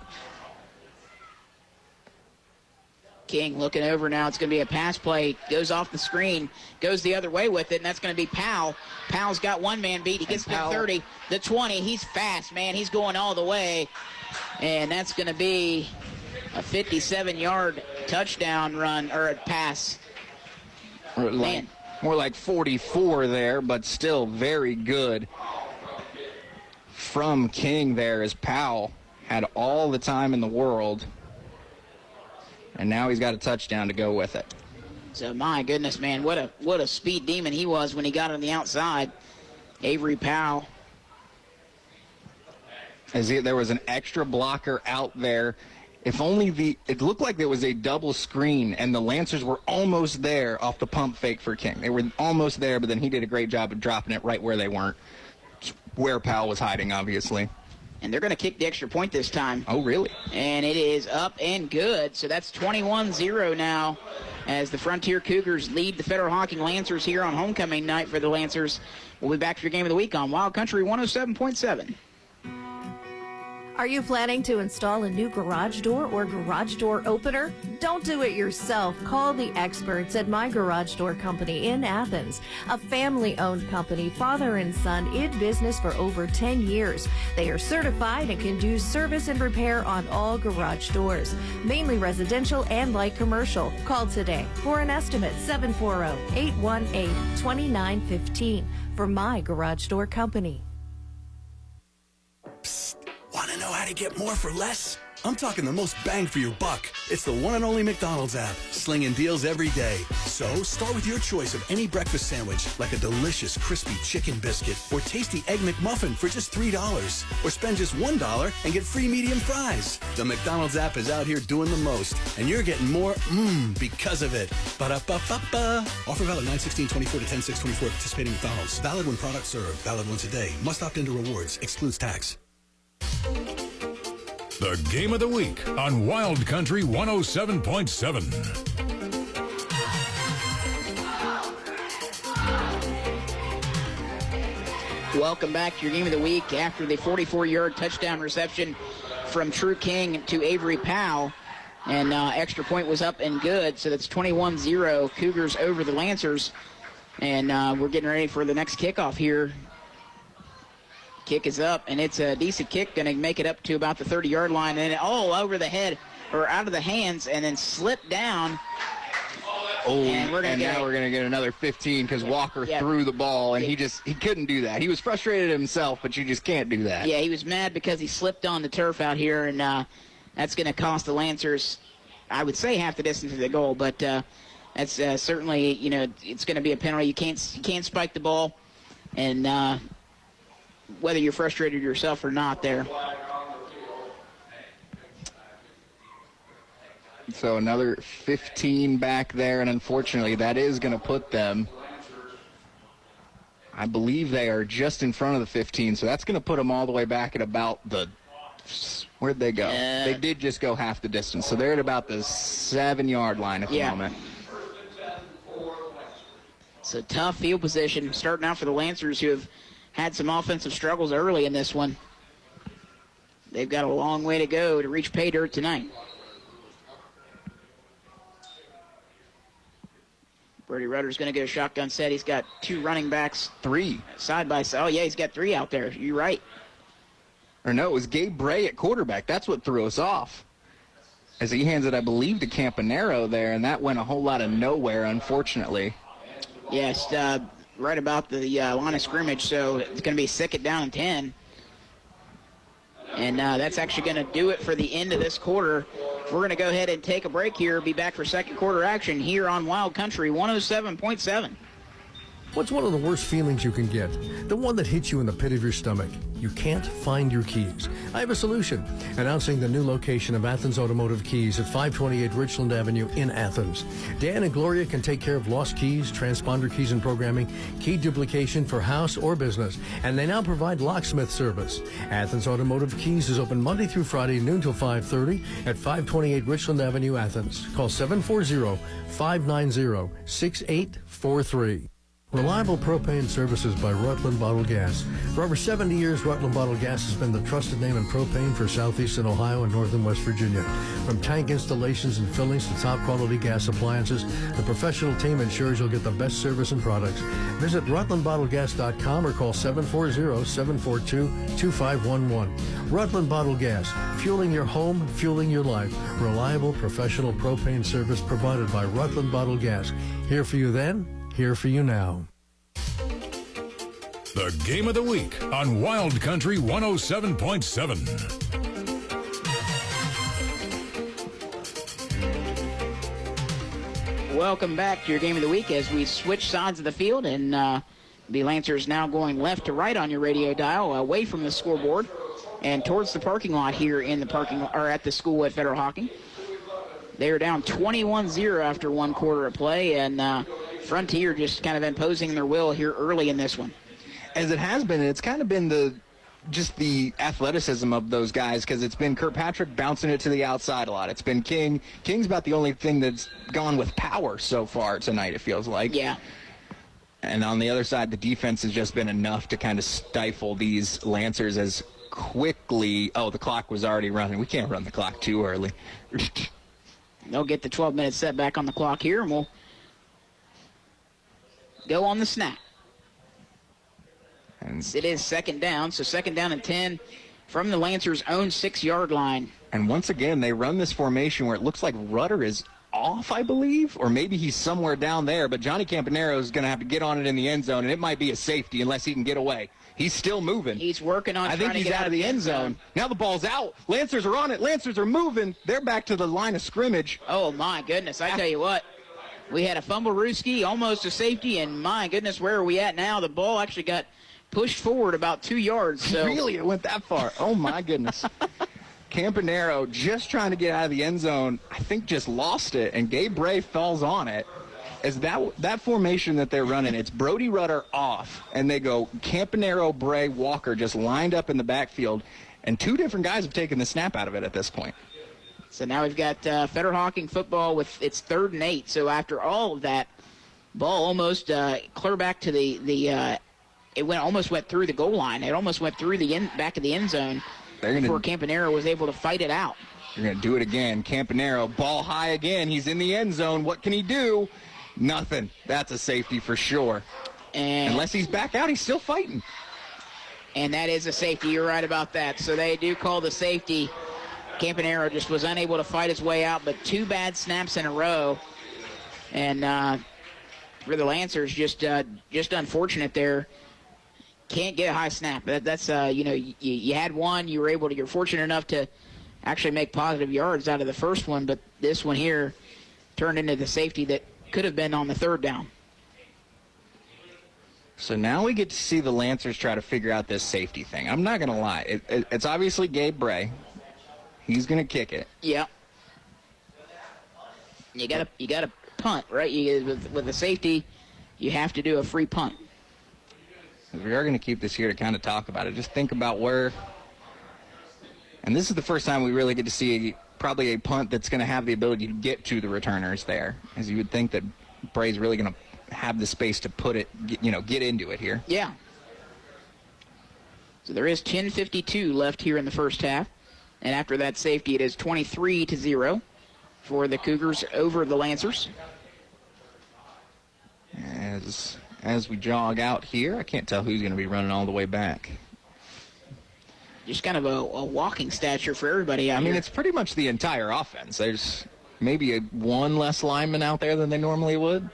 King looking over now. It's going to be a pass play. Goes off the screen. Goes the other way with it, and that's going to be Powell. Powell's got one man beat. He gets to the 30, the 20. He's fast, man. He's going all the way. And that's going to be a 57-yard touchdown run, or a pass.
Man. More like 44 there, but still very good from King there as Powell had all the time in the world. And now he's got a touchdown to go with it.
So, my goodness, man, what a speed demon he was when he got on the outside. Avery Powell.
There was an extra blocker out there. If only it looked like there was a double screen, and the Lancers were almost there off the pump fake for King. They were almost there, but then he did a great job of dropping it right where they weren't, where Powell was hiding, obviously.
And they're going to kick the extra point this time.
Oh, really?
And it is up and good. So that's 21-0 now as the Frontier Cougars lead the Federal Hocking Lancers here on homecoming night for the Lancers. We'll be back for your Game of the Week on Wild Country 107.7.
Are you planning to install a new garage door or garage door opener? Don't do it yourself. Call the experts at My Garage Door Company in Athens, a family-owned company, father and son, in business for over 10 years. They are certified and can do service and repair on all garage doors, mainly residential and light commercial. Call today for an estimate, 740-818-2915 for My Garage Door Company.
Want to know how to get more for less? I'm talking the most bang for your buck. It's the one and only McDonald's app, slinging deals every day. So start with your choice of any breakfast sandwich, like a delicious crispy chicken biscuit or tasty Egg McMuffin for just $3. Or spend just $1 and get free medium fries. The McDonald's app is out here doing the most, and you're getting more because of it. Ba-da-ba-ba-ba. Offer valid 9/16/24 to 10/6/24 at participating McDonald's. Valid when product served. Valid once a day. Must opt into rewards. Excludes tax.
The Game of the Week on Wild Country 107.7.
Welcome back to your Game of the Week after the 44-yard touchdown reception from True King to Avery Powell. And extra point was up and good, so that's 21-0 Cougars over the Lancers. And we're getting ready for the next kickoff here. Kick is up, and it's a decent kick, going to make it up to about the 30-yard line, and all over the head, or out of the hands, and then slip down.
And we're going to get another 15 because Walker threw the ball, and he couldn't do that. He was frustrated himself, but you just can't do that.
Yeah, he was mad because he slipped on the turf out here, and that's going to cost the Lancers, I would say, half the distance to the goal, but that's certainly, it's going to be a penalty. You can't spike the ball, and whether you're frustrated yourself or not there.
So another 15 back there, and unfortunately that is going to put them, I believe they are just in front of the 15, so that's going to put them all the way back at about where'd they go? They did just go half the distance, so they're at about the 7-yard line at the moment.
It's a tough field position starting out for the Lancers, who have had some offensive struggles early in this one. They've got a long way to go to reach pay dirt tonight. Brady Rudder's going to go shotgun set. He's got two running backs.
Three.
Side by side. Oh, yeah, he's got three out there. You're right.
Or no, it was Gabe Bray at quarterback. That's what threw us off. As he hands it, I believe, to Campanero there, and that went a whole lot of nowhere, unfortunately.
Yes, right about the line of scrimmage, so it's going to be second down and 10. And that's actually going to do it for the end of this quarter. We're going to go ahead and take a break here. Be back for second quarter action here on Wild Country 107.7.
What's one of the worst feelings you can get? The one that hits you in the pit of your stomach. You can't find your keys. I have a solution. Announcing the new location of Athens Automotive Keys at 528 Richland Avenue in Athens. Dan and Gloria can take care of lost keys, transponder keys and programming, key duplication for house or business, and they now provide locksmith service. Athens Automotive Keys is open Monday through Friday, noon till 5:30 at 528 Richland Avenue, Athens. Call 740-590-6843. Reliable propane services by Rutland Bottled Gas. For over 70 years, Rutland Bottled Gas has been the trusted name in propane for southeastern Ohio and northern West Virginia. From tank installations and fillings to top-quality gas appliances, the professional team ensures you'll get the best service and products. Visit RutlandBottledGas.com or call 740-742-2511. Rutland Bottled Gas, fueling your home, fueling your life. Reliable, professional propane service provided by Rutland Bottled Gas. Here for you then, here for you now.
The Game of the Week on Wild Country 107.7.
Welcome back to your Game of the Week as we switch sides of the field, and the Lancers now going left to right on your radio dial, away from the scoreboard and towards the parking lot here in the at the school at Federal Hocking. They are down 21-0 after one quarter of play, and Frontier just kind of imposing their will here early in this one.
As it has been, it's kind of been the just the athleticism of those guys, because it's been Kirkpatrick bouncing it to the outside a lot. It's been King. King's about the only thing that's gone with power so far tonight, it feels like.
Yeah.
And on the other side, the defense has just been enough to kind of stifle these Lancers as quickly. Oh, the clock was already running. We can't run the clock too early.
They'll get the 12-minute set back on the clock here, and we'll go on the snap. And it is second down, so second down and 10 from the Lancers' own 6-yard line.
And once again, they run this formation where it looks like Rudder is off, I believe, or maybe he's somewhere down there, but Johnny Campanero is going to have to get on it in the end zone, and it might be a safety unless he can get away. He's still moving.
He's working on
I think he's out of the end zone. Now the ball's out. Lancers are on it. Lancers are moving. They're back to the line of scrimmage.
Oh, my goodness. I tell you what, we had a fumble Ruski, almost a safety, and my goodness, where are we at now? The ball actually got pushed forward about 2 yards. So.
Really? It went that far? Oh, my goodness. Campanero just trying to get out of the end zone, I think just lost it, and Gabe Bray falls on it. As that formation that they're running, it's Brody Rudder off, and they go Campanero, Bray, Walker just lined up in the backfield, and 2 different guys have taken the snap out of it at this point.
So now we've got Federal Hocking football with its 3rd and 8. So after all of that, ball almost clear back to it almost went through the goal line. It almost went through the back of the end zone before Campanero was able to fight it out.
You're going to do it again. Campanero, ball high again. He's in the end zone. What can he do? Nothing. That's a safety for sure.
And
unless he's back out, he's still fighting.
And that is a safety. You're right about that. So they do call the safety. Campanero just was unable to fight his way out, but 2 bad snaps in a row. And for the Lancers, just unfortunate there. Can't get a high snap. That's you had one. You're fortunate enough to actually make positive yards out of the first one, but this one here turned into the safety that could have been on the 3rd down.
So now we get to see the Lancers try to figure out this safety thing. I'm not going to lie. It's obviously Gabe Bray. He's going to kick it.
Yeah. You got to punt, right? With the safety, you have to do a free punt.
We are going to keep this here to kind of talk about it. Just think about where, and this is the first time we really get to see probably a punt that's going to have the ability to get to the returners there, as you would think that Bray's really going to have the space to put it, get into it here.
Yeah. So there is 10:52 left here in the first half, and after that safety, it is 23-0 for the Cougars over the Lancers.
As we jog out here, I can't tell who's going to be running all the way back.
Just kind of a walking stature for everybody out here.
I mean, it's pretty much the entire offense. There's maybe one less lineman out there than they normally would.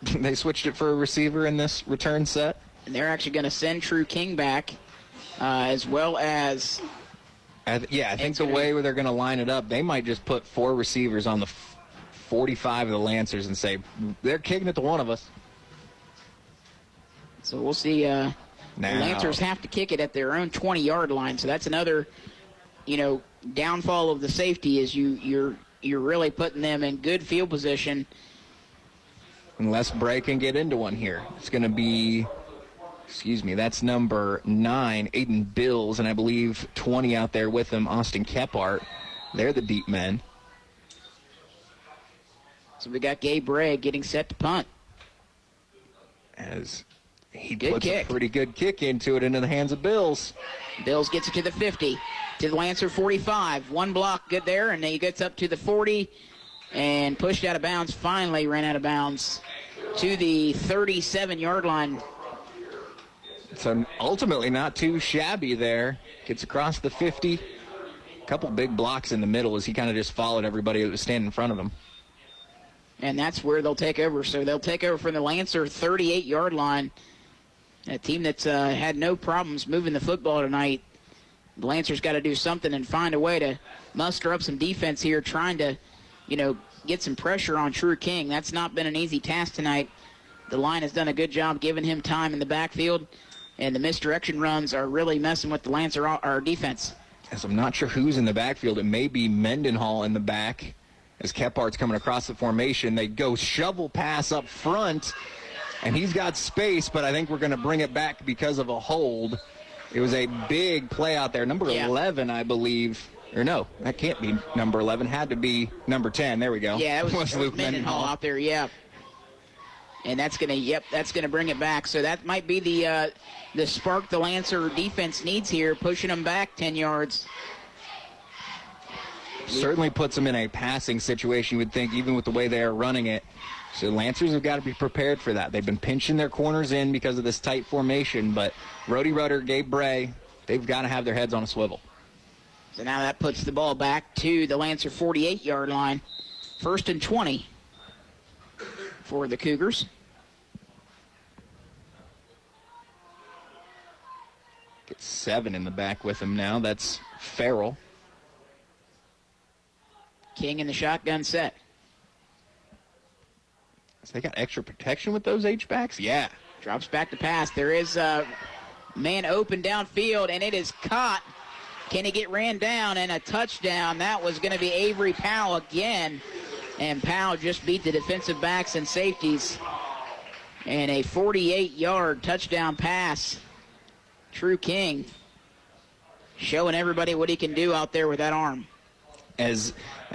They switched it for a receiver in this return set.
And they're actually going to send True King back, as well as...
I think the way they're going to line it up, they might just put 4 receivers on the 45 of the Lancers and say, they're kicking it to one of us.
So we'll see. The Lancers have to kick it at their own 20-yard line. So that's another, downfall of the safety is you're really putting them in good field position.
Unless Bray can get into one here. It's going to be, that's number 9, Aiden Bills, and I believe 20 out there with him, Austin Kephart. They're the deep men.
So we got Gabe Bray getting set to punt.
As he puts a pretty good kick into the hands of Bills.
Bills gets it to the 50, to the Lancer 45. One block good there, and then he gets up to the 40 and pushed out of bounds. Finally ran out of bounds to the 37-yard line.
So ultimately not too shabby there. Gets across the 50. A couple big blocks in the middle as he kind of just followed everybody that was standing in front of him.
And that's where they'll take over. So they'll take over from the Lancer 38-yard line. A team that's had no problems moving the football tonight. The Lancers got to do something and find a way to muster up some defense here, trying to, get some pressure on True King. That's not been an easy task tonight. The line has done a good job giving him time in the backfield, and the misdirection runs are really messing with the Lancer our defense.
As I'm not sure who's in the backfield. It may be Mendenhall in the back. As Kephart's coming across the formation, they go shovel pass up front, and he's got space, but I think we're going to bring it back because of a hold. It was a big play out there. Number 11, I believe. Or no, that can't be number 11. Had to be number 10. There we go.
Yeah, it was
Luke
Mendenhall out there, yeah. And that's gonna bring it back. So that might be the spark the Lancer defense needs here, pushing them back 10 yards.
Certainly puts them in a passing situation, you would think, even with the way they are running it. So Lancers have got to be prepared for that. They've been pinching their corners in because of this tight formation, but Rhodey Rudder, Gabe Bray, they've got to have their heads on a swivel.
So now that puts the ball back to the Lancer 48-yard line. 1st and 20 for the Cougars.
Get 7 in the back with them now. That's Farrell.
King in the shotgun set.
So they got extra protection with those H-backs? Yeah.
Drops back to pass. There is a man open downfield, and it is caught. Can he get ran down and a touchdown? That was going to be Avery Powell again. And Powell just beat the defensive backs and safeties. And a 48-yard touchdown pass. True King showing everybody what he can do out there with that arm.
As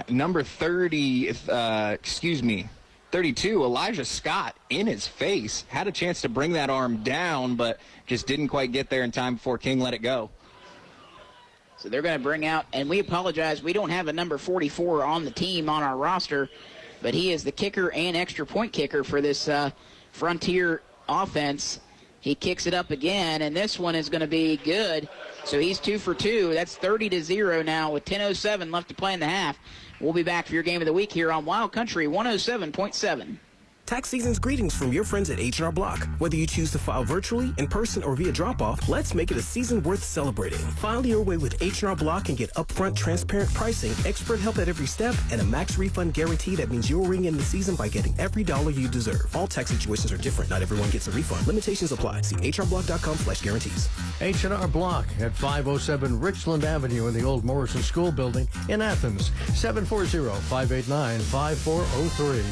number 32, Elijah Scott in his face. Had a chance to bring that arm down, but just didn't quite get there in time before King let it go.
So they're going to bring out, and we apologize, we don't have a number 44 on the team on our roster, but he is the kicker and extra point kicker for this Frontier offense. He kicks it up again, and this one is going to be good. So he's 2 for 2. That's 30-0 now with 10:07 left to play in the half. We'll be back for your game of the week here on Wild Country 107.7.
Tax season's greetings from your friends at H&R Block. Whether you choose to file virtually, in person, or via drop-off, let's make it a season worth celebrating. File your way with H&R Block and get upfront, transparent pricing, expert help at every step, and a max refund guarantee that means you'll ring in the season by getting every dollar you deserve. All tax situations are different. Not everyone gets a refund. Limitations apply. See hrblock.com/guarantees.
H&R Block at 507 Richland Avenue in the old Morrison School Building in Athens. 740-589-5403.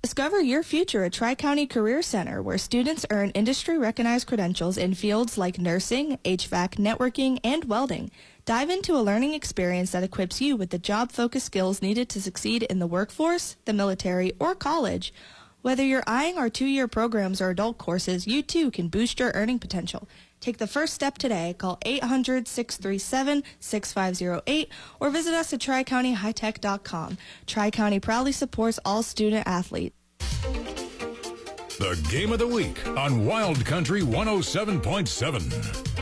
Discover your future at Tri-County Career Center, where students earn industry-recognized credentials in fields like nursing, HVAC, networking, and welding. Dive into a learning experience that equips you with the job-focused skills needed to succeed in the workforce, the military, or college. Whether you're eyeing our 2-year programs or adult courses, you too can boost your earning potential. Take the first step today. Call 800-637-6508 or visit us at tricountyhightech.com. Tri-County proudly supports all student athletes.
The Game of the Week on Wild Country 107.7.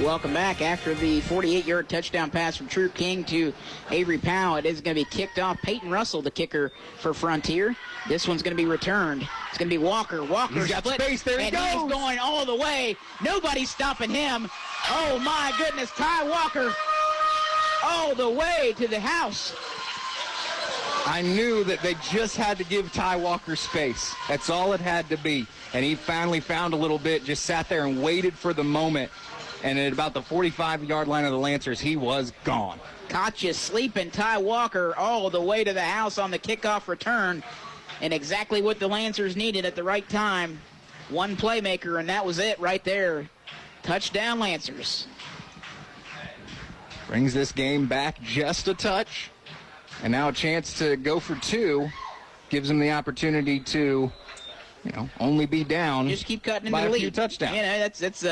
Welcome back. After the 48-yard touchdown pass from True King to Avery Powell, it is going to be kicked off. Peyton Russell, the kicker for Frontier. This one's going to be returned. It's going to be Walker. Walker's got space. There he goes. He's going all the way. Nobody's stopping him. Oh, my goodness. Ty Walker all the way to the house.
I knew that they just had to give Ty Walker space. That's all it had to be. And he finally found a little bit, just sat there and waited for the moment. And at about the 45-yard line of the Lancers, he was gone.
Caught you sleeping, Ty Walker, all the way to the house on the kickoff return. And exactly what the Lancers needed at the right time. One playmaker, and that was it right there. Touchdown, Lancers.
Brings this game back just a touch. And now a chance to go for 2. Gives them the opportunity to, only be down.
Just keep cutting into
by
the
a
lead.
few touchdowns.
That's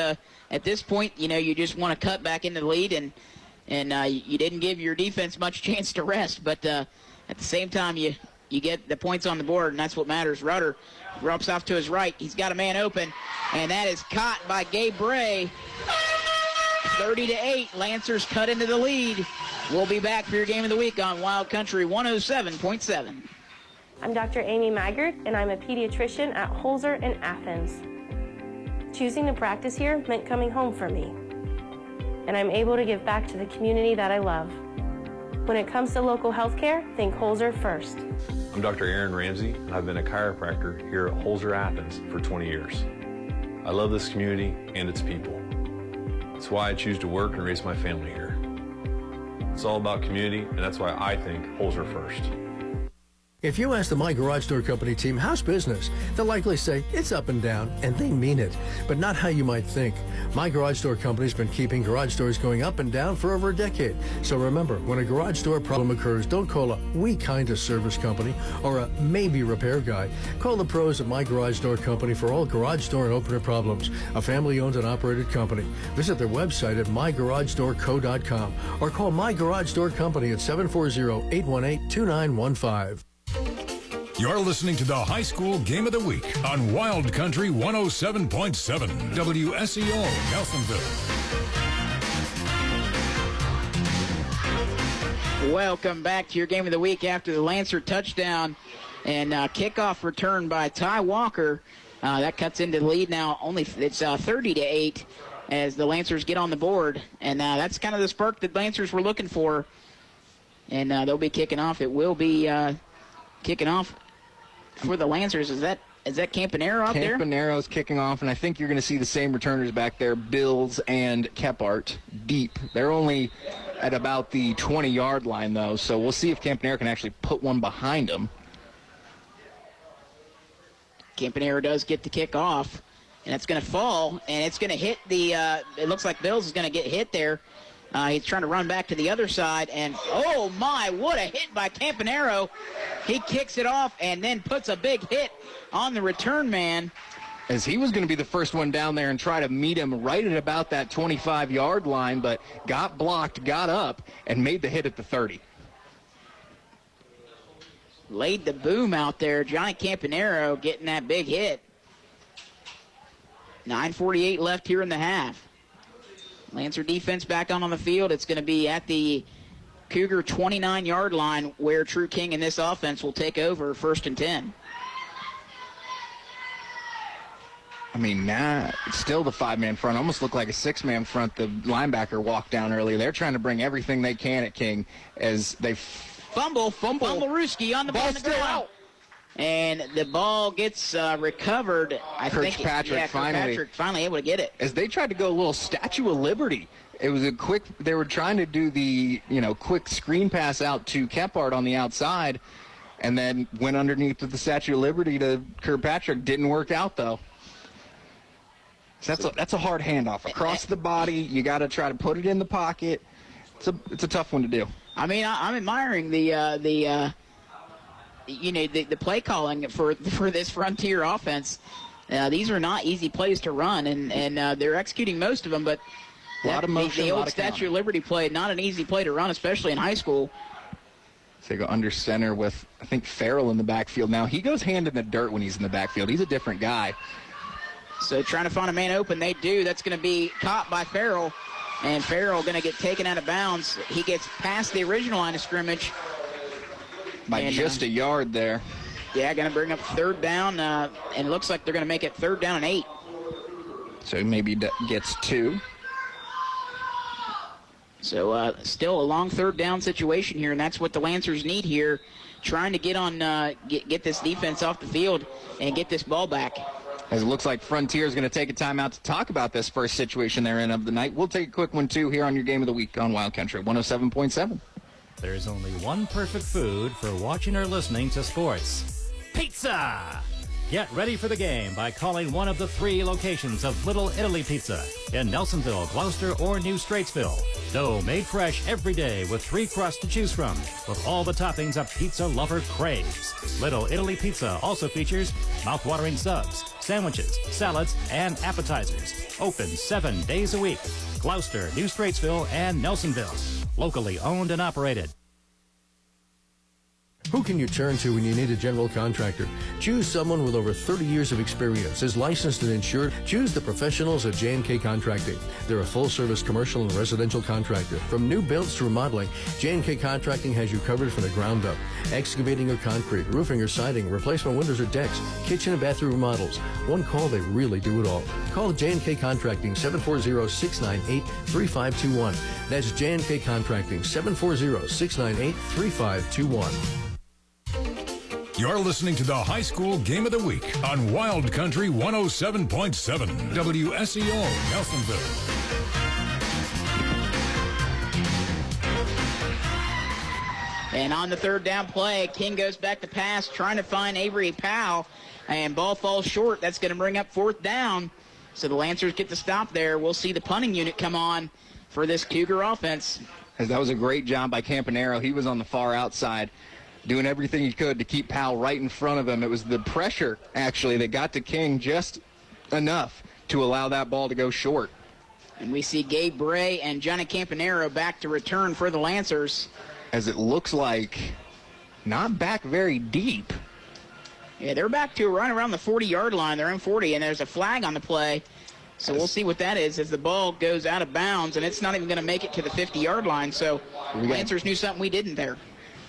at this point, you just want to cut back into the lead, and you didn't give your defense much chance to rest. But at the same time, you get the points on the board, and that's what matters. Rudder drops off to his right. He's got a man open, and that is caught by Gabe Bray. 30-8, Lancers cut into the lead. We'll be back for your game of the week on Wild Country 107.7.
I'm Dr. Amy Maggard, and I'm a pediatrician at Holzer in Athens. Choosing to practice here meant coming home for me, and I'm able to give back to the community that I love. When it comes to local health care, think Holzer first.
I'm Dr. Aaron Ramsey, and I've been a chiropractor here at Holzer Athens for 20 years. I love this community and its people. It's why I choose to work and raise my family here. It's all about community, and that's why I think Holzer first.
If you ask the My Garage Door Company team, how's business? They'll likely say, it's up and down, and they mean it, but not how you might think. My Garage Door Company's been keeping garage doors going up and down for over a decade. So remember, when a garage door problem occurs, don't call a "we kind of" service company or a "maybe" repair guy. Call the pros at My Garage Door Company for all garage door and opener problems. A family-owned and operated company. Visit their website at mygaragedoorco.com or call My Garage Door Company at 740-818-2915.
You're listening to the High School Game of the Week on Wild Country 107.7 WSEO Nelsonville.
Welcome back to your Game of the Week after the Lancer touchdown and kickoff return by Ty Walker. That cuts into the lead now. It's 30-8 as the Lancers get on the board. And that's kind of the spark that Lancers were looking for. And they'll be kicking off. It will be kicking off for the Lancers. Is that Campanaro out there?
Campanero's kicking off, and I think you're going to see the same returners back there, Bills and Kephart, deep. They're only at about the 20-yard line, though, so we'll see if Campanaro can actually put one behind him.
Campanaro does get the kick off, and it's going to fall, and it's going to hit the it looks like Bills is going to get hit there. He's trying to run back to the other side, and oh my, what a hit by Campanaro. He kicks it off and then puts a big hit on the return man.
As he was going to be the first one down there and try to meet him right at about that 25-yard line, but got blocked, got up, and made the hit at the 30.
Laid the boom out there. Johnny Campanaro getting that big hit. 9:48 left here in the half. Lancer defense back on the field. It's going to be at the Cougar 29-yard line where True King in this offense will take over 1st and 10.
I mean, now it's still the 5-man front. Almost looked like a 6-man front. The linebacker walked down earlier. They're trying to bring everything they can at King as they
fumble Ruski on the ball
still out.
And the ball gets recovered.
Kirkpatrick
finally able to get it.
As they tried to go a little Statue of Liberty. It was they were trying to do the, quick screen pass out to Kephart on the outside and then went underneath with the Statue of Liberty to Kirkpatrick. Didn't work out, though. So that's a hard handoff. Across the body, you got to try to put it in the pocket. It's a tough one to do.
I mean, I'm admiring the play calling for this Frontier offense. These are not easy plays to run, and they're executing most of them, but
a lot of motion,
the old Statue of Liberty play, not an easy play to run, especially in high school.
So they go under center with, I think, Farrell in the backfield. Now, he goes hand in the dirt when he's in the backfield. He's a different guy.
So trying to find a man open, they do. That's going to be caught by Farrell, and Farrell going to get taken out of bounds. He gets past the original line of scrimmage.
By just a yard there.
Yeah, going to bring up 3rd down, and it looks like they're going to make it 3rd down and 8.
So maybe gets 2.
So still a long 3rd down situation here, and that's what the Lancers need here, trying to get get this defense off the field and get this ball back.
As it looks like Frontier is going to take a timeout to talk about this first situation they're in of the night. We'll take a quick one, too, here on your Game of the Week on Wild Country 107.7.
There's only one perfect food for watching or listening to sports. Pizza! Get ready for the game by calling one of the 3 locations of Little Italy Pizza in Nelsonville, Gloucester, or New Straitsville. Dough made fresh every day with 3 crusts to choose from, with all the toppings a pizza lover craves. Little Italy Pizza also features mouth-watering subs, sandwiches, salads, and appetizers. Open 7 days a week. Gloucester, New Straitsville, and Nelsonville. Locally owned and operated.
Who can you turn to when you need a general contractor? Choose someone with over 30 years of experience, is licensed and insured. Choose the professionals at J&K Contracting. They're a full-service commercial and residential contractor. From new builds to remodeling, J&K Contracting has you covered from the ground up. Excavating or concrete, roofing or siding, replacement windows or decks, kitchen and bathroom remodels. One call, they really do it all. Call J&K Contracting, 740-698-3521. That's J&K Contracting, 740-698-3521.
You're listening to the High School Game of the Week on Wild Country 107.7 WSEO Nelsonville.
And on the third down play, King goes back to pass, trying to find Avery Powell, and ball falls short. That's going to bring up fourth down. So the Lancers get the stop there. We'll see the punting unit come on for this Cougar offense.
That was a great job by Campanaro. He was on the far outside, doing everything he could to keep Powell right in front of him. It was the pressure, actually, that got to King just enough to allow that ball to go short.
And we see Gabe Bray and Johnny Campanaro back to return for the Lancers.
As it looks like not back very deep.
Yeah, they're back to right around the 40-yard line. They're in 40, and there's a flag on the play. So we'll see what that is as the ball goes out of bounds, and it's not even going to make it to the 50-yard line. So Lancers knew something we didn't there.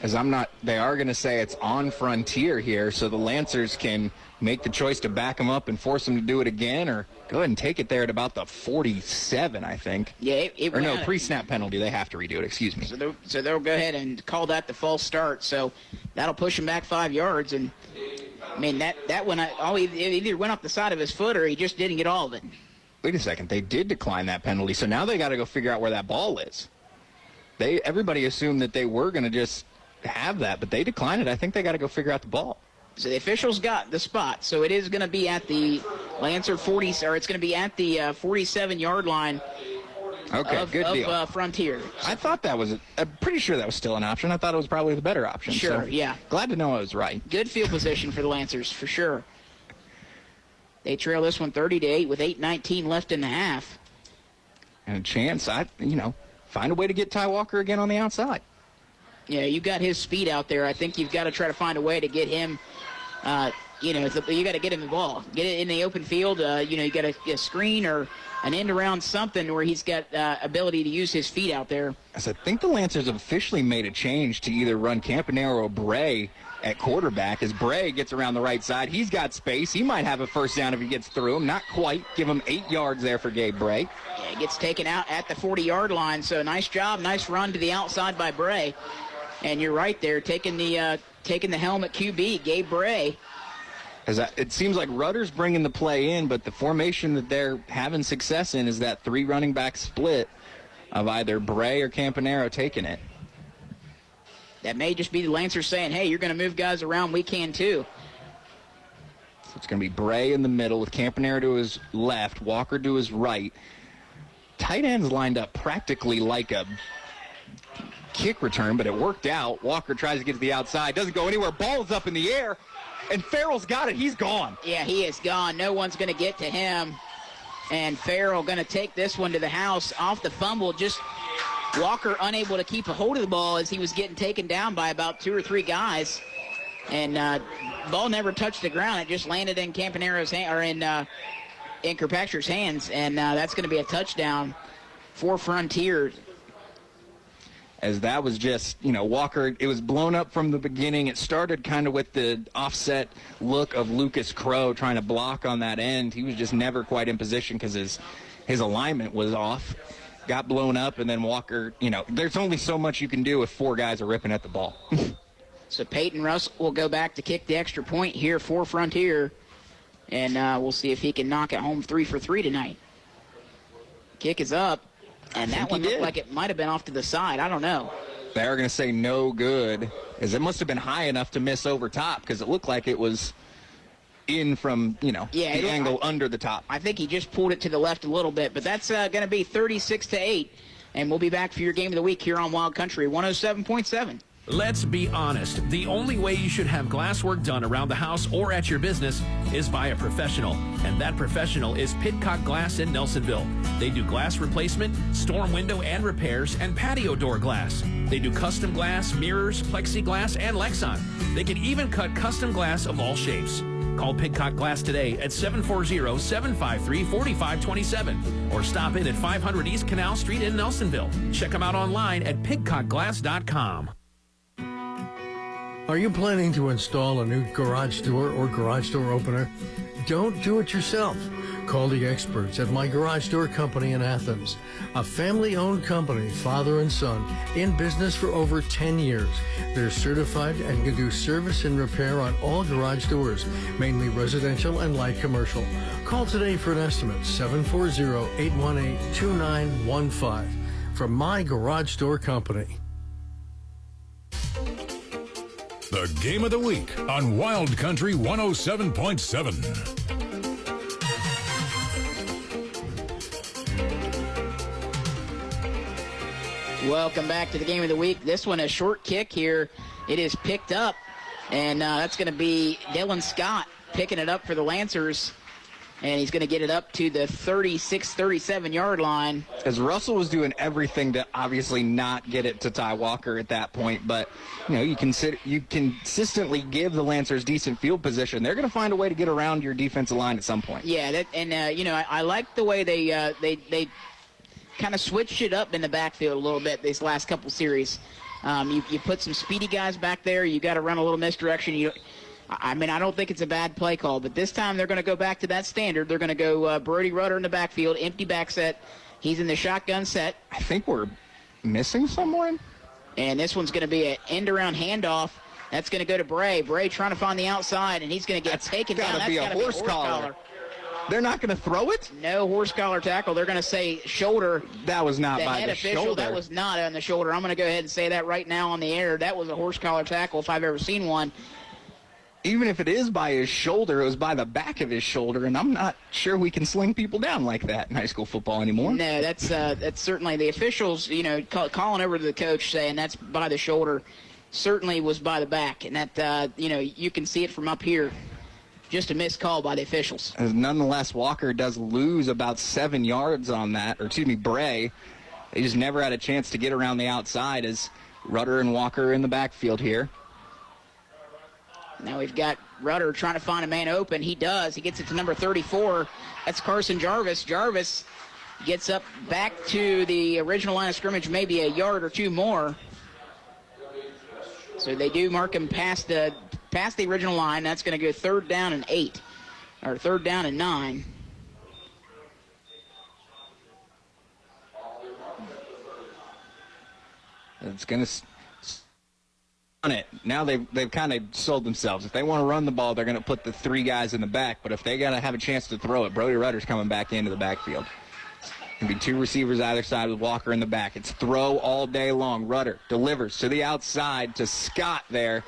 They are going to say it's on Frontier here, so the Lancers can make the choice to back them up and force them to do it again, or go ahead and take it there at about the 47, I think.
Yeah,
pre-snap penalty. They have to redo it, excuse me.
So they'll go ahead and call that the false start. So that'll push him back 5 yards. And, I mean, that one, it either went off the side of his foot or he just didn't get all of it.
Wait a second. They did decline that penalty, so now they got to go figure out where that ball is. Everybody assumed that they were going to just have that, but they declined it. I think they got to go figure out the ball.
So the officials got the spot. So it is going to be at the Lancer 40, or it's going to be at the 47-yard line.
Okay, good deal.
Frontier.
I thought I'm pretty sure that was still an option. I thought it was probably the better option.
Sure,
so
yeah.
Glad to know I was right.
Good field position for the Lancers, for sure. They trail this one 30-8 with 8:19 left in the half.
And a chance, find a way to get Ty Walker again on the outside.
Yeah, you got his speed out there. I think you've got to try to find a way to get him, you got to get him the ball. Get it in the open field. You got a screen or an end around something where he's got ability to use his feet out there.
As I think the Lancers have officially made a change to either run Campanaro or Bray at quarterback. As Bray gets around the right side, he's got space. He might have a first down if he gets through him. Not quite. Give him 8 yards there for Gabe Bray.
Yeah, he gets taken out at the 40-yard line. So nice job, nice run to the outside by Bray. And you're right there, taking the helmet QB, Gabe Bray.
It seems like Rudder's bringing the play in, but the formation that they're having success in is that 3 running back split of either Bray or Campanaro taking it.
That may just be the Lancers saying, hey, you're going to move guys around. We can too.
So it's going to be Bray in the middle with Campanaro to his left, Walker to his right. Tight ends lined up practically like a kick return, but it worked out. Walker tries to get to the outside, doesn't go anywhere. Ball's up in the air, and Farrell's got it. He's gone.
Yeah, he is gone. No one's going to get to him. And Farrell going to take this one to the house off the fumble. Just Walker unable to keep a hold of the ball as he was getting taken down by about 2 or 3 guys. And ball never touched the ground. It just landed in Campanaro's hand, or in Kirkpatrick's hands. And that's going to be a touchdown for Frontier.
As that was just, Walker, it was blown up from the beginning. It started kind of with the offset look of Lucas Crow trying to block on that end. He was just never quite in position because his alignment was off. Got blown up, and then Walker, there's only so much you can do if 4 guys are ripping at the ball.
So Peyton Russell will go back to kick the extra point here for Frontier, and we'll see if he can knock it home 3 for 3 tonight. Kick is up. And that one looked like it might have been off to the side. I don't know.
They're going to say no good, as it must have been high enough to miss over top, because it looked like it was in from, the angle under the top.
I think he just pulled it to the left a little bit, but that's going to be 36-8. And we'll be back for your game of the week here on Wild Country 107.7.
Let's be honest. The only way you should have glass work done around the house or at your business is by a professional. And that professional is Pidcock Glass in Nelsonville. They do glass replacement, storm window and repairs, and patio door glass. They do custom glass, mirrors, plexiglass, and Lexan. They can even cut custom glass of all shapes. Call Pidcock Glass today at 740-753-4527 or stop in at 500 East Canal Street in Nelsonville. Check them out online at pidcockglass.com.
Are you planning to install a new garage door or garage door opener? Don't do it yourself. Call the experts at My Garage Door Company in Athens, a family-owned company, father and son, in business for over 10 years. They're certified and can do service and repair on all garage doors, mainly residential and light commercial. Call today for an estimate, 740-818-2915, from My Garage Door Company.
The Game of the Week on Wild Country 107.7.
Welcome back to the Game of the Week. This one, a short kick here. It is picked up, and that's going to be Dylan Scott picking it up for the Lancers. And he's going to get it up to the 36, 37-yard line.
As Russell was doing everything to obviously not get it to Ty Walker at that point, but you consistently give the Lancers decent field position. They're going to find a way to get around your defensive line at some point.
Yeah, I like the way they kind of switched it up in the backfield a little bit these last couple series. You put some speedy guys back there. You got to run a little misdirection. I don't think it's a bad play call, but this time they're going to go back to that standard. They're going to go Brody Rudder in the backfield, empty back set. He's in the shotgun set.
I think we're missing someone.
And this one's going to be an end-around handoff. That's going to go to Bray. Bray trying to find the outside, and he's going to get taken down.
That's got to be a horse collar. They're not going to throw it?
No horse collar tackle. They're going to say shoulder.
That was not by the shoulder.
That was not on the shoulder. I'm going to go ahead and say that right now on the air. That was a horse collar tackle if I've ever seen one.
Even if it is by his shoulder, it was by the back of his shoulder, and I'm not sure we can sling people down like that in high school football anymore.
No, that's certainly the officials, calling over to the coach saying that's by the shoulder, certainly was by the back, and that, you can see it from up here. Just a missed call by the officials.
Nonetheless, Walker does lose about 7 yards on that, Bray. They just never had a chance to get around the outside as Rudder and Walker in the backfield here.
Now we've got Rudder trying to find a man open. He does. He gets it to number 34. That's Carson Jarvis. Jarvis gets up back to the original line of scrimmage, maybe a yard or two more. So they do mark him past the original line. That's going to go 3rd down and 8, or 3rd down and 9.
It's going to on it. Now they've kind of sold themselves. If they want to run the ball, they're going to put the 3 guys in the back. But if they got to have a chance to throw it, Brody Rudder's coming back into the backfield. Going to be 2 receivers either side with Walker in the back. It's throw all day long. Rudder delivers to the outside to Scott there,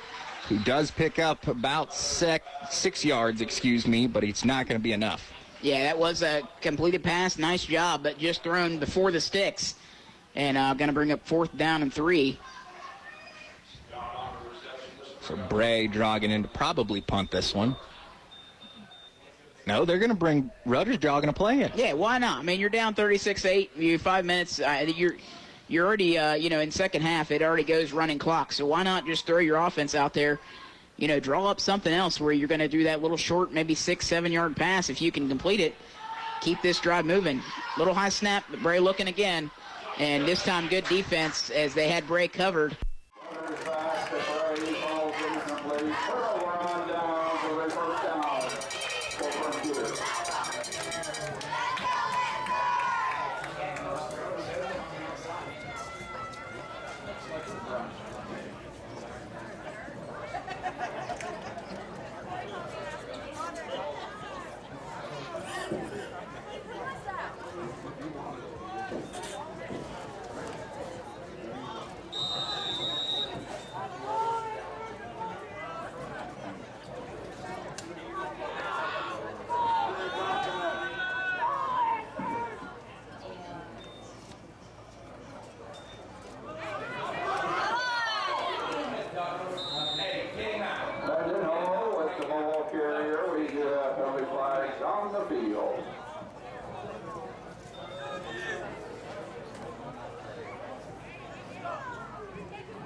who does pick up about 6 yards, but it's not going to be enough.
Yeah, that was a completed pass. Nice job, but just thrown before the sticks. And going to bring up 4th down and 3.
So Bray jogging in to probably punt this one. No, they're going to bring Rudder's jogging to play it.
Yeah, why not? You're down 36-8. You 5 minutes. You're already, in second half. It already goes running clock. So why not just throw your offense out there? Draw up something else where you're going to do that little short, maybe 6-7 yard pass. If you can complete it, keep this drive moving. Little high snap, but Bray looking again. And this time good defense as they had Bray covered.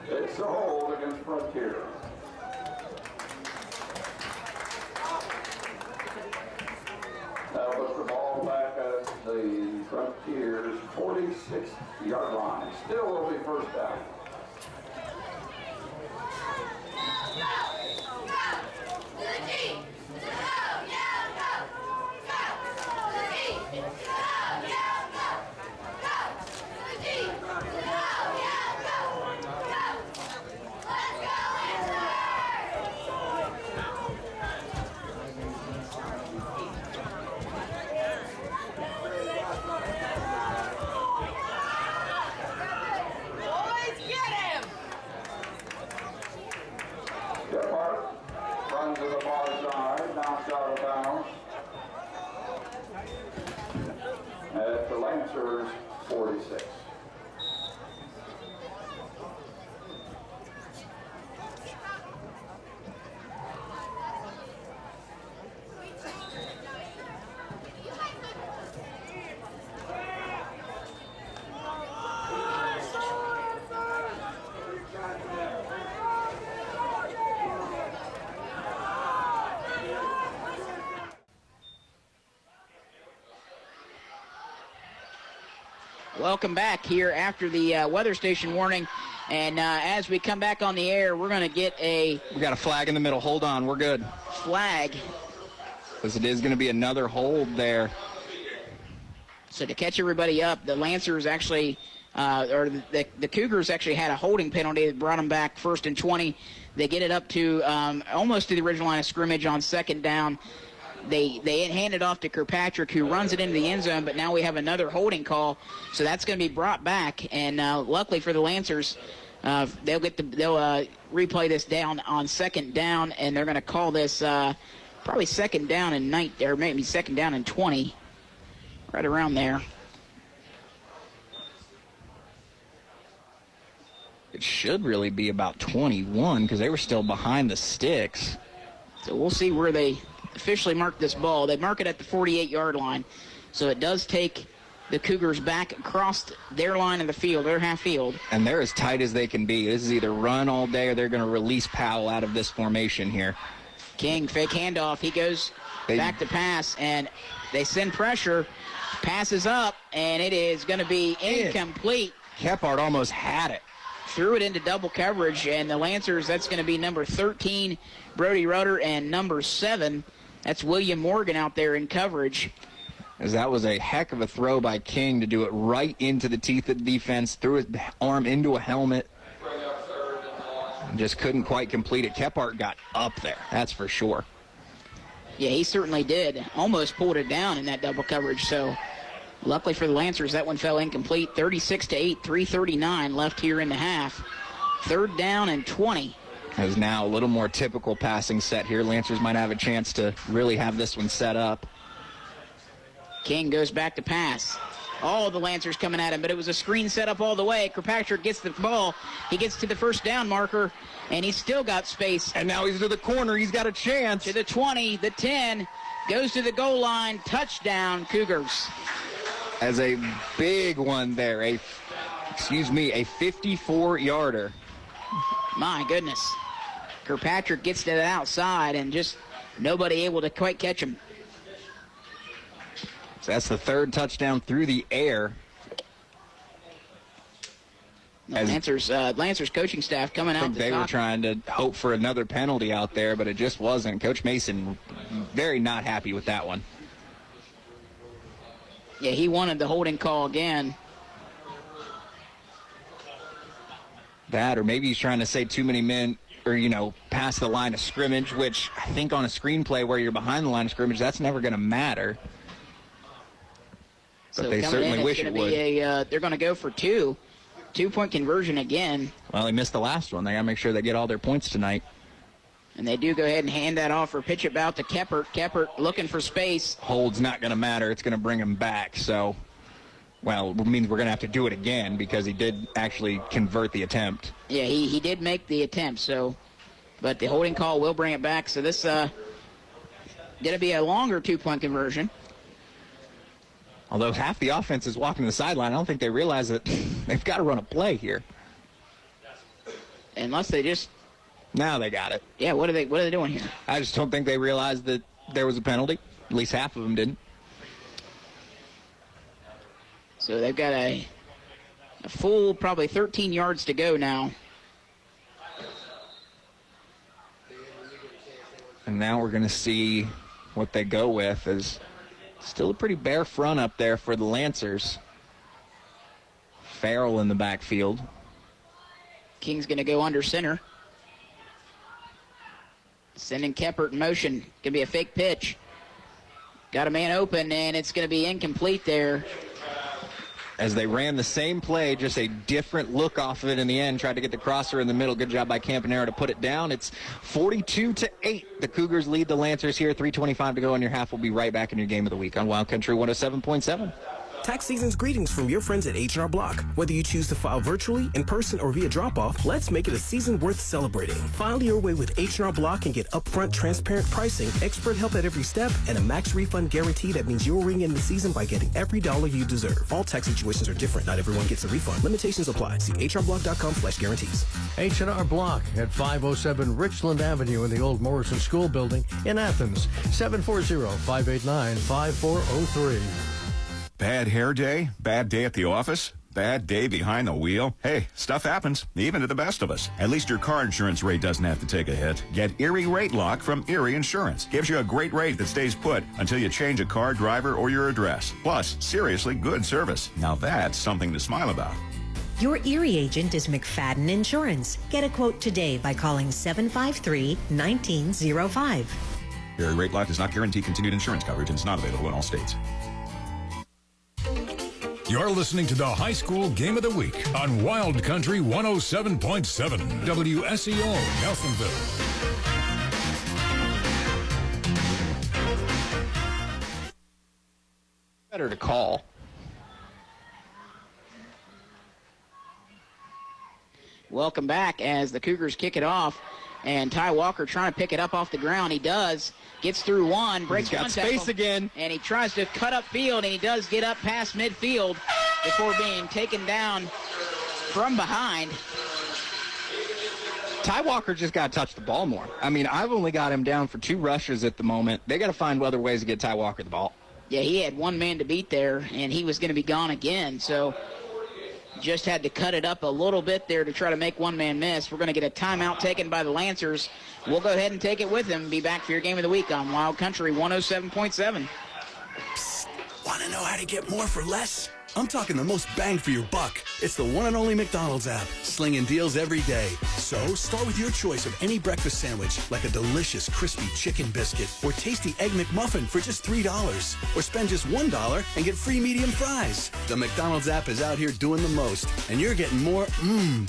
It's a hold against Frontier. That was the ball back at the Frontier's 46-yard line. Still will be 1st down. Lancers 46.
Welcome back here after the weather station warning. And as we come back on the air, we're going to get
We got a flag in the middle. Hold on. We're good.
flag.
Because it is going to be another hold there.
So to catch everybody up, the Lancers actually, or the Cougars actually had a holding penalty that brought them back 1st and 20. They get it up to almost to the original line of scrimmage on 2nd down. They hand it off to Kirkpatrick, who runs it into the end zone, but now we have another holding call, so that's going to be brought back. And luckily for the Lancers, they'll replay this down on 2nd down, and they're going to call this probably 2nd down and 19, or maybe 2nd down and 20, right around there.
It should really be about 21 because they were still behind the sticks.
So we'll see where they officially mark this ball. They mark it at the 48-yard line. So it does take the Cougars back across their line of the field, their half field.
And they're as tight as they can be. This is either run all day or they're going to release Powell out of this formation here.
King, fake handoff. He goes back to pass, and they send pressure. Passes up, and it is going to be incomplete.
Kephart almost had it.
Threw it into double coverage, and the Lancers, that's going to be number 13, Brody Rudder, and number 7, that's William Morgan out there in coverage.
As that was a heck of a throw by King to do it right into the teeth of the defense, threw his arm into a helmet, and just couldn't quite complete it. Kephart got up there, that's for sure.
Yeah, he certainly did. Almost pulled it down in that double coverage, so luckily for the Lancers, that one fell incomplete. 36-8, 3:39 left here in the half. 3rd down and 20.
As now a little more typical passing set here. Lancers might have a chance to really have this one set up.
King goes back to pass. All the Lancers coming at him, but it was a screen set up all the way. Kirkpatrick gets the ball. He gets to the 1st down marker, and he's still got space.
And now he's to the corner. He's got a chance.
To the 20, the 10, goes to the goal line. Touchdown, Cougars.
As a big one there, a 54-yarder.
My goodness. Kirkpatrick gets to the outside and just nobody able to quite catch him.
So that's the 3rd touchdown through the air.
Lancers coaching staff coming out.
They were trying to hope for another penalty out there, but it just wasn't. Coach Mason very not happy with that one.
Yeah, he wanted the holding call again.
That, or maybe he's trying to say too many men, or, past the line of scrimmage, which I think on a screenplay where you're behind the line of scrimmage, that's never going to matter. But
So
they certainly wish it would.
They're going to go for 2. 2-point conversion again.
Well, they missed the last one. They got to make sure they get all their points tonight.
And they do go ahead and hand that off or pitch it out to Kephart. Kephart looking for space.
Hold's not going to matter. It's going to bring him back. So, well, it means we're going to have to do it again because he did actually convert the attempt.
Yeah, he did make the attempt. So, but the holding call will bring it back. So this going to be a longer 2-point conversion.
Although half the offense is walking the sideline, I don't think they realize that they've got to run a play here.
Unless they just...
Now they got it.
Yeah, what are they doing here?
I just don't think they realized that there was a penalty. At least half of them didn't.
So they've got a full probably 13 yards to go now.
And now we're going to see what they go with. Is still a pretty bare front up there for the Lancers. Farrell in the backfield.
King's going to go under center. Sending Kephart in motion. Going to be a fake pitch. Got a man open, and it's going to be incomplete there.
As they ran the same play, just a different look off of it in the end. Tried to get the crosser in the middle. Good job by Campanaro to put it down. It's 42-8. The Cougars lead the Lancers here. 3:25 to go in your half. We'll be right back in your game of the week on Wild Country 107.7.
Tax season's greetings from your friends at H&R Block. Whether you choose to file virtually, in person, or via drop-off, let's make it a season worth celebrating. File your way with H&R Block and get upfront, transparent pricing, expert help at every step, and a max refund guarantee that means you'll ring in the season by getting every dollar you deserve. All tax situations are different. Not everyone gets a refund. Limitations apply. See hrblock.com/guarantees.
H&R Block at 507 Richland Avenue in the old Morrison School Building in Athens. 740-589-5403.
Bad hair day? Bad day at the office? Bad day behind the wheel? Hey, stuff happens, even to the best of us. At least your car insurance rate doesn't have to take a hit. Get Erie Rate Lock from Erie Insurance. Gives you a great rate that stays put until you change a car, driver, or your address. Plus, seriously good service. Now that's something to smile about.
Your Erie agent is McFadden Insurance. Get a quote today by calling 753-1905.
Erie Rate Lock does not guarantee continued insurance coverage and is not available in all states.
You're listening to the High School Game of the Week on Wild Country 107.7 WSEO Nelsonville.
Better to call.
Welcome back as the Cougars kick it off. And Ty Walker trying to pick it up off the ground. He does. Gets through one. Breaks
He's got space again.
And he tries to cut up field, and he does get up past midfield before being taken down from behind.
Ty Walker just got to touch the ball more. I mean, I've only got him down for 2 rushes at the moment. They got to find other ways to get Ty Walker the ball.
Yeah, he had one man to beat there, and he was going to be gone again. So just had to cut it up a little bit there to try to make one man miss. We're going to get a timeout taken by the Lancers. We'll go ahead and take it with them. Be back for your game of the week on Wild Country 107.7.
Psst. Want to know how to get more for less? I'm talking the most bang for your buck. It's the one and only McDonald's app, slinging deals every day. So start with your choice of any breakfast sandwich, like a delicious crispy chicken biscuit or tasty Egg McMuffin for just $3. Or spend just $1 and get free medium fries. The McDonald's app is out here doing the most, and you're getting more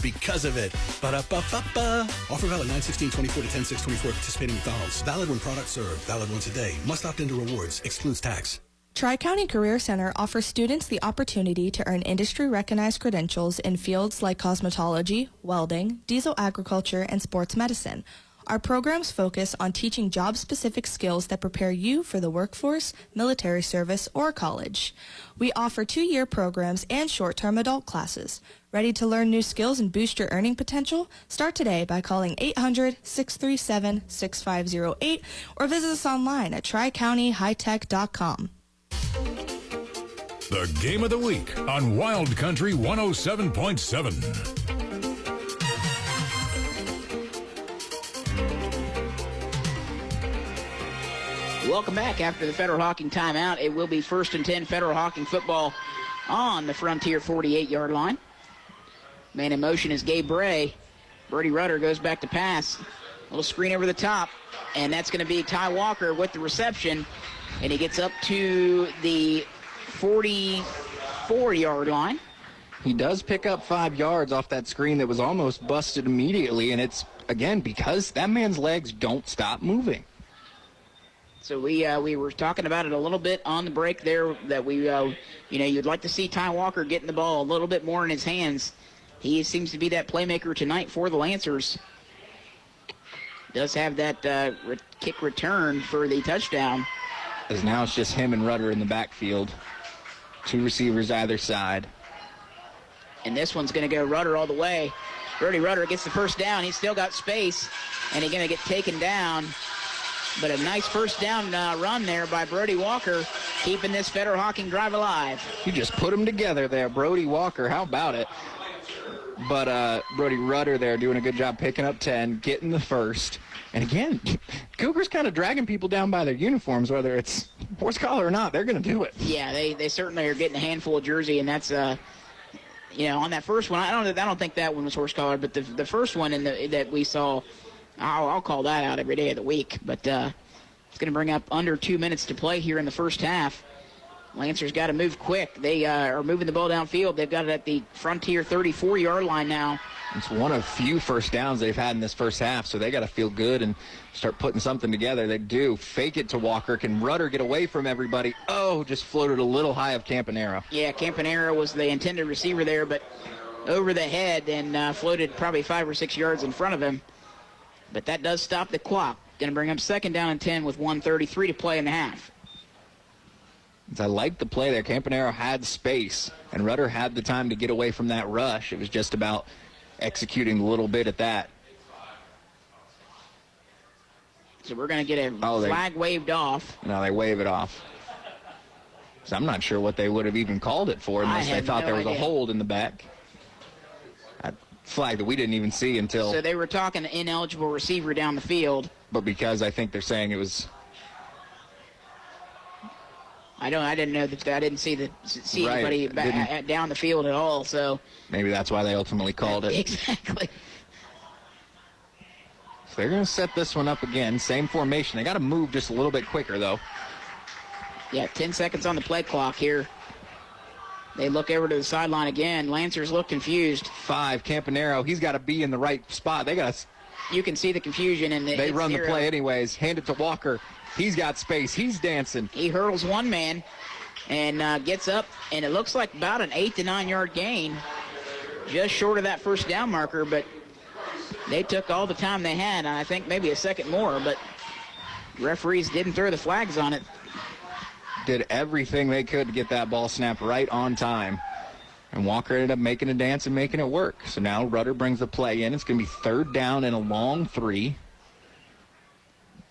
because of it. Ba-da-ba-ba-ba. Offer valid 9/16/24 to 10/6/24. Participating McDonald's. Valid when product served. Valid once a day. Must opt into rewards. Excludes tax.
Tri-County Career Center offers students the opportunity to earn industry-recognized credentials in fields like cosmetology, welding, diesel agriculture, and sports medicine. Our programs focus on teaching job-specific skills that prepare you for the workforce, military service, or college. We offer 2-year programs and short-term adult classes. Ready to learn new skills and boost your earning potential? Start today by calling 800-637-6508 or visit us online at tricountyhightech.com.
The Game of the Week on Wild Country 107.7.
Welcome back after the Federal Hocking timeout. It will be 1st and 10 Federal Hocking football on the Frontier 48-yard line. Man in motion is Gabe Bray. Brody Rudder goes back to pass. A little screen over the top, and that's going to be Ty Walker with the reception. And he gets up to the 44-yard line.
He does pick up 5 yards off that screen that was almost busted immediately, and it's, again, because that man's legs don't stop moving.
So we were talking about it a little bit on the break there that you'd like to see Ty Walker getting the ball a little bit more in his hands. He seems to be that playmaker tonight for the Lancers. Does have that kick return for the touchdown.
As now it's just him and Rudder in the backfield. 2 receivers either side.
And this one's going to go Rudder all the way. Brody Rudder gets the first down. He's still got space, and he's going to get taken down. But a nice first down run there by Brody Walker, keeping this Federal Hocking drive alive.
You just put them together there, Brody Walker. How about it? But Brody Rudder there doing a good job picking up 10, getting the first. And again, Cougars kind of dragging people down by their uniforms, whether it's horse collar or not. They're going to do it.
Yeah, they certainly are getting a handful of jersey, and that's on that first one. I don't think that one was horse collar, but the first one that we saw, I'll call that out every day of the week. But it's going to bring up under 2 minutes to play here in the first half. Lancers got to move quick. They are moving the ball downfield. They've got it at the Frontier 34-yard line now.
It's one of few first downs they've had in this first half, so they got to feel good and start putting something together. They do. Fake it to Walker. Can Rudder get away from everybody? Oh, just floated a little high of Campanaro.
Yeah, Campanaro was the intended receiver there, but over the head and floated probably 5 or 6 yards in front of him. But that does stop the clock. Going to bring up 2nd down and 10 with 1:33 to play in the half.
I like the play there. Campanaro had space, and Rudder had the time to get away from that rush. It was just about executing a little bit at that.
So we're going to get a flag waved off.
No, they wave it off. So I'm not sure what they would have even called it for unless they thought there was a hold in the back. A flag that we didn't even see until...
So they were talking ineligible receiver down the field.
But because I think they're saying it was...
I didn't know that. I didn't see anybody down the field at all. So
maybe that's why they ultimately called it.
Exactly.
So they're going to set this one up again. Same formation. They got to move just a little bit quicker, though.
Yeah, 10 seconds on the play clock here. They look over to the sideline again. Lancers look confused.
5, Campanaro. He's got to be in the right spot.
You can see the confusion in the.
They run
0.
the play anyways. Hand it to Walker. He's got space. He's dancing.
He hurdles one man and gets up, and it looks like about an 8 to 9 yard gain, just short of that first down marker. But they took all the time they had, and I think maybe a second more. But referees didn't throw the flags on it.
Did everything they could to get that ball snapped right on time. And Walker ended up making a dance and making it work. So now Rudder brings the play in. It's going to be 3rd down and a long 3.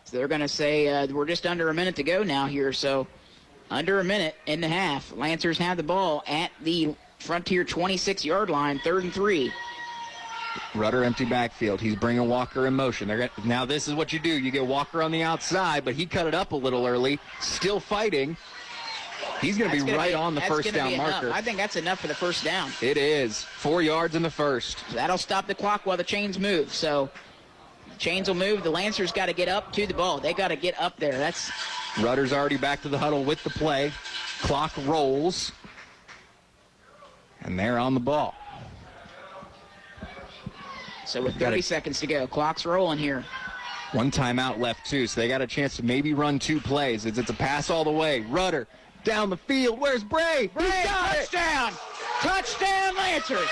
So they're going to say we're just under a minute to go now here. So under a minute and a half. Lancers have the ball at the Frontier 26-yard line, 3rd and 3.
Rudder empty backfield. He's bringing Walker in motion. Now this is what you do. You get Walker on the outside, but he cut it up a little early. Still fighting. He's going to be right on the first down marker.
I think that's enough for the first down.
It is. 4 yards in the first.
So that'll stop the clock while the chains move. So chains will move. The Lancers got to get up to the ball. They got to get up there.
Rudder's already back to the huddle with the play. Clock rolls. And they're on the ball.
So with 30 seconds to go, clock's rolling here.
1 timeout left, too, so they got a chance to maybe run 2 plays. It's a pass all the way. Rudder down the field. Where's Bray?
Bray, touchdown! Touchdown, Lancers!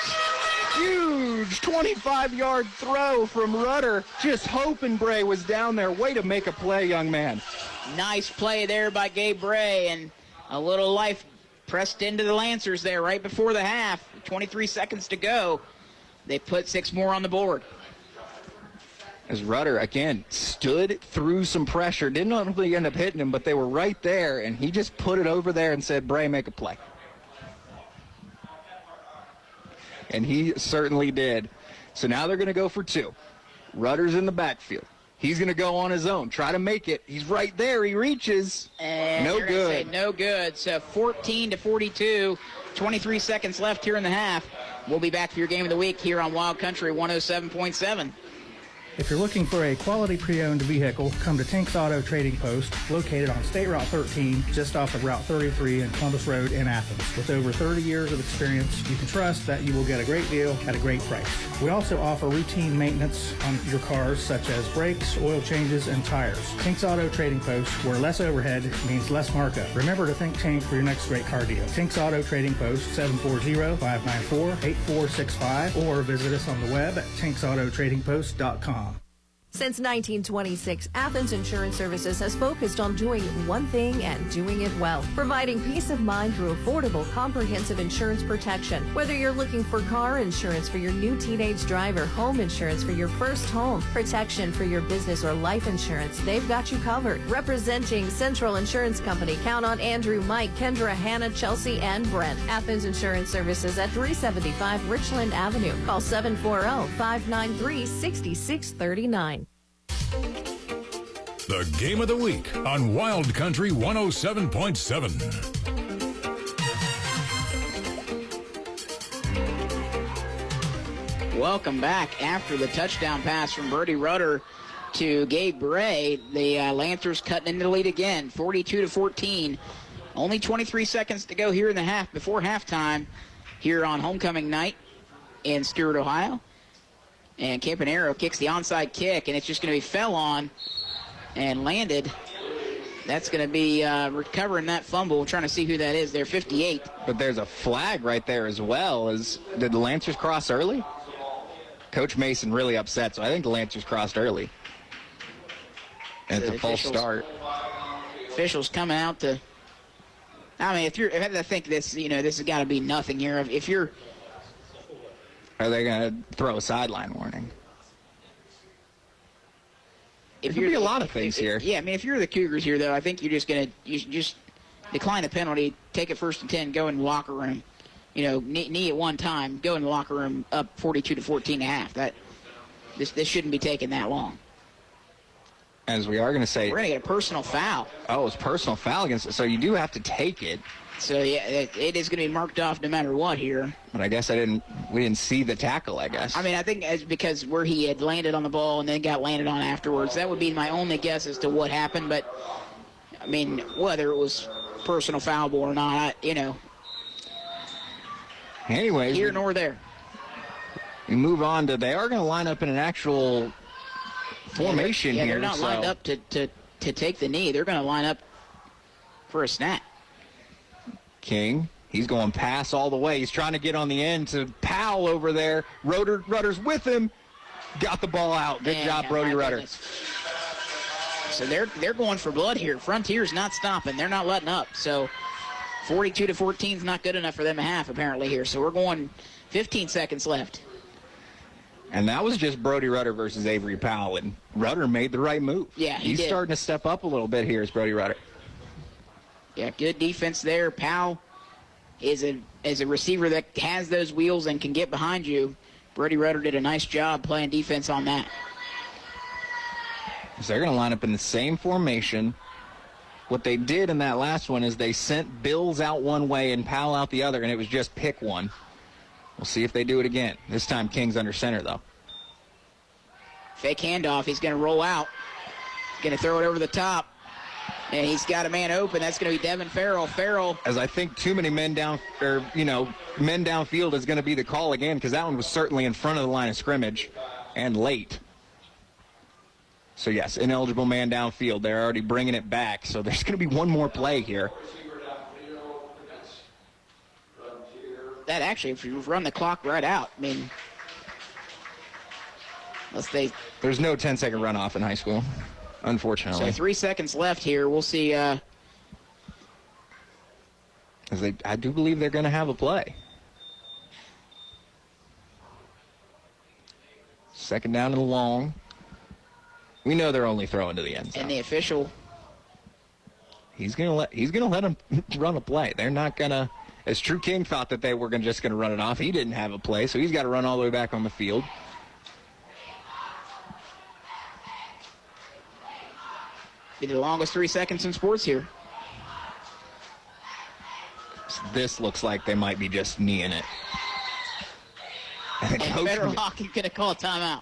Huge 25-yard throw from Rudder. Just hoping Bray was down there. Way to make a play, young man.
Nice play there by Gabe Bray, and a little life pressed into the Lancers there right before the half. 23 seconds to go. They put 6 more on the board.
As Rudder, again, stood through some pressure. Didn't ultimately end up hitting him, but they were right there, and he just put it over there and said, Bray, make a play. And he certainly did. So now they're going to go for 2. Rudder's in the backfield. He's going to go on his own, try to make it. He's right there. He reaches.
And
no good.
No good. So 14-42, 23 seconds left here in the half. We'll be back for your game of the week here on Wild Country 107.7.
If you're looking for a quality pre-owned vehicle, come to Tink's Auto Trading Post, located on State Route 13, just off of Route 33 and Columbus Road in Athens. With over 30 years of experience, you can trust that you will get a great deal at a great price. We also offer routine maintenance on your cars, such as brakes, oil changes, and tires. Tink's Auto Trading Post, where less overhead means less markup. Remember to think Tink for your next great car deal. Tink's Auto Trading Post, 740-594-8465, or visit us on the web at tinksautotradingpost.com.
Since 1926, Athens Insurance Services has focused on doing one thing and doing it well, providing peace of mind through affordable, comprehensive insurance protection. Whether you're looking for car insurance for your new teenage driver, home insurance for your first home, protection for your business, or life insurance, they've got you covered. Representing Central Insurance Company, count on Andrew, Mike, Kendra, Hannah, Chelsea, and Brent. Athens Insurance Services at 375 Richland Avenue. Call 740-593-6639.
The Game of the Week on Wild Country 107.7.
Welcome back. After the touchdown pass from Brody Rudder to Gabe Bray, the Lancers cutting into the lead again, 42-14. Only 23 seconds to go here in the half before halftime here on homecoming night in Stewart, Ohio. And Campanero kicks the onside kick, and it's just going to be fell on and landed. That's going to be recovering that fumble. Trying to see who that is there, 58.
But there's a flag right there as well. Did the Lancers cross early? Coach Mason really upset, so I think the Lancers crossed early. And it's a false start.
Officials coming out to... I mean, I think this, this has got to be nothing here. If you're...
Are they going to throw a sideline warning? There could be a lot of things here.
Yeah, I mean, if you're the Cougars here, though, I think you're just going to just decline the penalty, take it 1st and 10, go in the locker room. Knee at one time, go in the locker room up 42-14.5. This shouldn't be taking that long.
As we are going to say...
We're going to get a personal foul.
Oh, it's personal foul against it, so you do have to take it.
So, yeah, it is going to be marked off no matter what here.
But I guess we didn't see the tackle, I guess.
I mean, I think it's because where he had landed on the ball and then got landed on afterwards. That would be my only guess as to what happened. But, I mean, whether it was personal foul or not,
Anyways.
Here nor there.
We move on to, they are going to line up in an actual formation here.
They're not lined up to take the knee. They're going to line up for a snap.
King, he's going pass all the way. He's trying to get on the end to Powell over there. Rudder's with him. Got the ball out. Good job, Brody Rudder.
Goodness. So they're going for blood here. Frontier's not stopping. They're not letting up. So 42-14 is not good enough for them to have, apparently, here. So we're going 15 seconds left.
And that was just Brody Rudder versus Avery Powell, and Rudder made the right move.
Yeah,
he's starting to step up a little bit here as Brody Rudder.
Yeah, good defense there. Powell is a receiver that has those wheels and can get behind you. Brody Rudder did a nice job playing defense on that.
So they're going to line up in the same formation. What they did in that last one is they sent Bills out one way and Powell out the other, and it was just pick one. We'll see if they do it again. This time King's under center, though.
Fake handoff. He's going to roll out. Going to throw it over the top. And he's got a man open. That's going to be Devin Farrell. Farrell.
As I think too many men downfield is going to be the call again, because that one was certainly in front of the line of scrimmage and late. So, yes, ineligible man downfield. They're already bringing it back. So there's going to be one more play here.
That actually, if you run the clock right out, I mean,
there's no 10-second runoff in high school, unfortunately.
So 3 seconds left here. We'll see.
I do believe they're going to have a play. Second down and long. We know they're only throwing to the end zone.
And the official,
he's gonna let them run a play. They're not gonna. As True King thought that they were just gonna run it off, he didn't have a play, so he's got to run all the way back on the field.
Be the longest 3 seconds in sports here.
This looks like they might be just kneeing it.
And Federal Hocking going to call a timeout.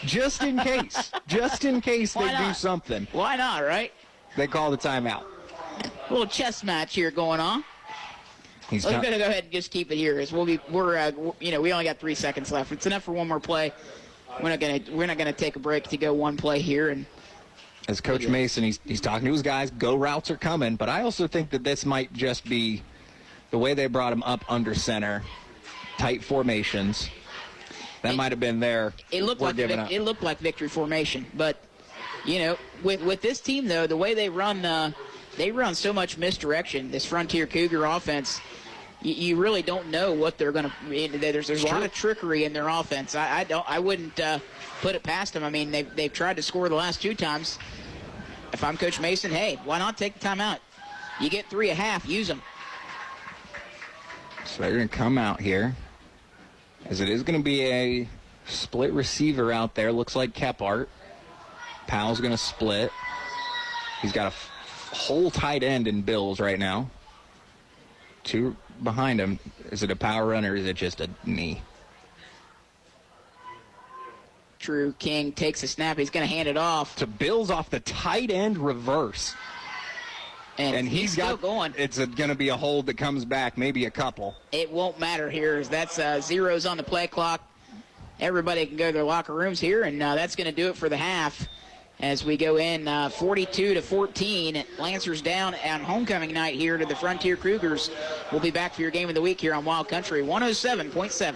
Just in case. Just in case they do something.
Why not, right?
They call the timeout.
A little chess match here going on. We're going to go ahead and just keep it here. We only got 3 seconds left. It's enough for one more play. We're not going to take a break to go one play here. And
as Coach Mason, he's talking to his guys. Go routes are coming. But I also think that this might just be the way they brought him up under center, tight formations. That might have been there.
It looked like victory formation, but with this team though, the way they run so much misdirection. This Frontier Cougar offense, you really don't know what they're going to. There's a lot of trickery in their offense. I wouldn't put it past them. I mean, they've tried to score the last 2 times. If I'm Coach Mason, hey, why not take the timeout? You get 3.5, use them.
So they're going to come out here. As it is going to be a split receiver out there. Looks like Kephart. Powell's going to split. He's got a whole tight end in Bills right now. 2 behind him. Is it a power run or is it just a knee?
True King takes a snap. He's going to hand it off.
To Bills off the tight end reverse. And he's
still going.
It's going to be a hold that comes back, maybe a couple.
It won't matter here. That's zeros on the play clock. everybody can go to their locker rooms here, and that's going to do it for the half as we go in 42-14. Lancers down on homecoming night here to the Frontier Cougars. We'll be back for your game of the week here on Wild Country 107.7.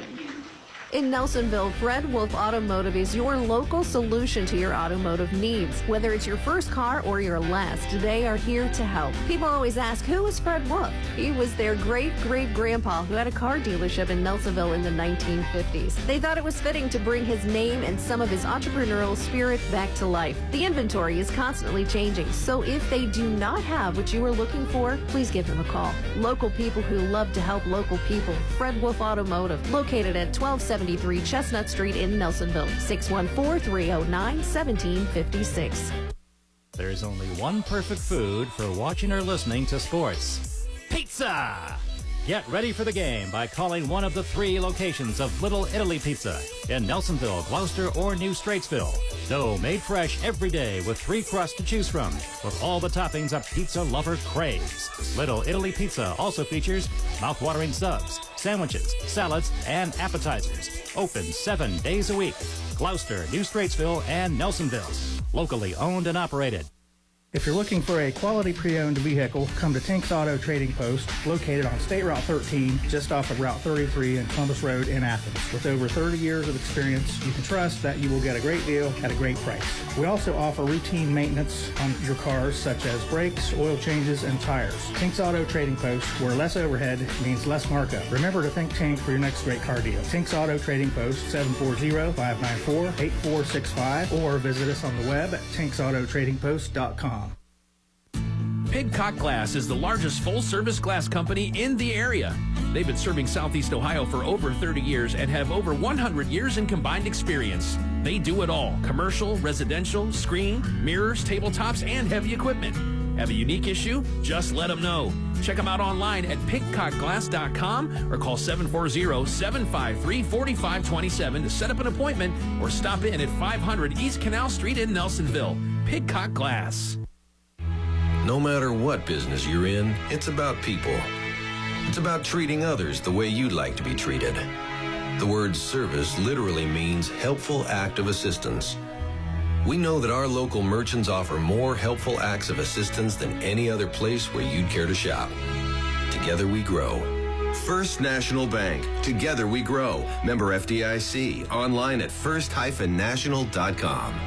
In Nelsonville, Fred Wolf Automotive is your local solution to your automotive needs. Whether it's your first car or your last, they are here to help. People always ask, who is Fred Wolf? He was their great-great-grandpa who had a car dealership in Nelsonville in the 1950s. They thought it was fitting to bring his name and some of his entrepreneurial spirit back to life. The inventory is constantly changing, so if they do not have what you are looking for, please give them a call. Local people who love to help local people. Fred Wolf Automotive, located at 1273 Chestnut Street in Nelsonville, 614-309-1756.
There's only one perfect food for watching or listening to sports. Pizza! Get ready for the game by calling one of the 3 locations of Little Italy Pizza in Nelsonville, Gloucester, or New Straitsville. Dough made fresh every day with 3 crusts to choose from, with all the toppings a pizza lover craves. Little Italy Pizza also features mouth-watering subs, sandwiches, salads, and appetizers. Open 7 days a week. Gloucester, New Straitsville, and Nelsonville. Locally owned and operated.
If you're looking for a quality pre-owned vehicle, come to Tink's Auto Trading Post, located on State Route 13, just off of Route 33 and Columbus Road in Athens. With over 30 years of experience, you can trust that you will get a great deal at a great price. We also offer routine maintenance on your cars, such as brakes, oil changes, and tires. Tink's Auto Trading Post, where less overhead means less markup. Remember to think Tink for your next great car deal. Tink's Auto Trading Post, 740-594-8465, or visit us on the web at tinksautotradingpost.com.
Pidcock Glass is the largest full-service glass company in the area. They've been serving Southeast Ohio for over 30 years and have over 100 years in combined experience. They do it all: commercial, residential, screen, mirrors, tabletops, and heavy equipment. Have a unique issue? Just let them know. Check them out online at pidcockglass.com or call 740-753-4527 to set up an appointment, or stop in at 500 East Canal Street in Nelsonville. Pidcock Glass.
No matter what business you're in, it's about people. It's about treating others the way you'd like to be treated. The word service literally means helpful act of assistance. We know that our local merchants offer more helpful acts of assistance than any other place where you'd care to shop. Together we grow. First National Bank. Together we grow. Member FDIC. Online at first-national.com.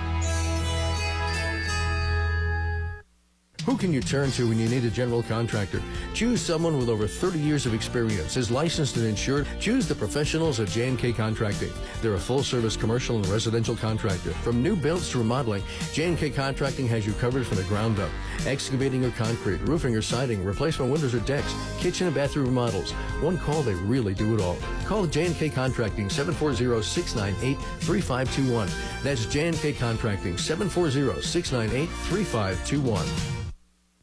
Who can you turn to when you need a general contractor? Choose someone with over 30 years of experience, is licensed and insured. Choose the professionals at J&K Contracting. They're a full-service commercial and residential contractor. From new builds to remodeling, J&K Contracting has you covered from the ground up. Excavating or concrete, roofing or siding, replacement windows or decks, kitchen and bathroom remodels. One call, they really do it all. Call J&K Contracting, 740-698-3521. That's J&K Contracting, 740-698-3521.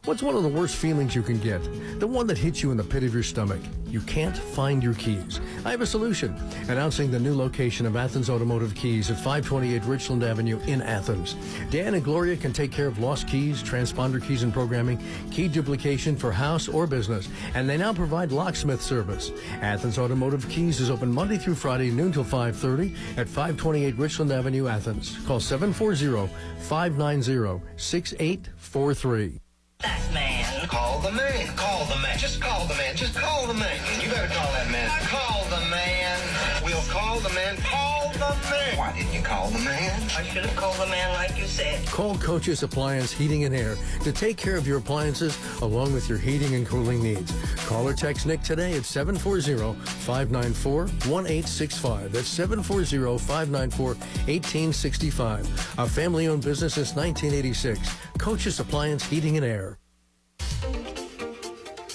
What's one of the worst feelings you can get? The one that hits you in the pit of your stomach. You can't find your keys. I have a solution. Announcing the new location of Athens Automotive Keys at 528 Richland Avenue in Athens. Dan and Gloria can take care of lost keys, transponder keys and programming, key duplication for house or business, and they now provide locksmith service. Athens Automotive Keys is open Monday through Friday, noon till 5:30 at 528 Richland Avenue, Athens. Call 740-590-6843.
That man. Call the man. Call the man. Just call the man. Just call the man. You better call that man. Call the man. We'll call the man. Call the man. Why didn't you call the man? I should have called the man like you said.
Call Coach's Appliance Heating and Air to take care of your appliances along with your heating and cooling needs. Call or text Nick today at 740-594-1865. That's 740-594-1865. A family-owned business since 1986. Coach's Appliance Heating and Air.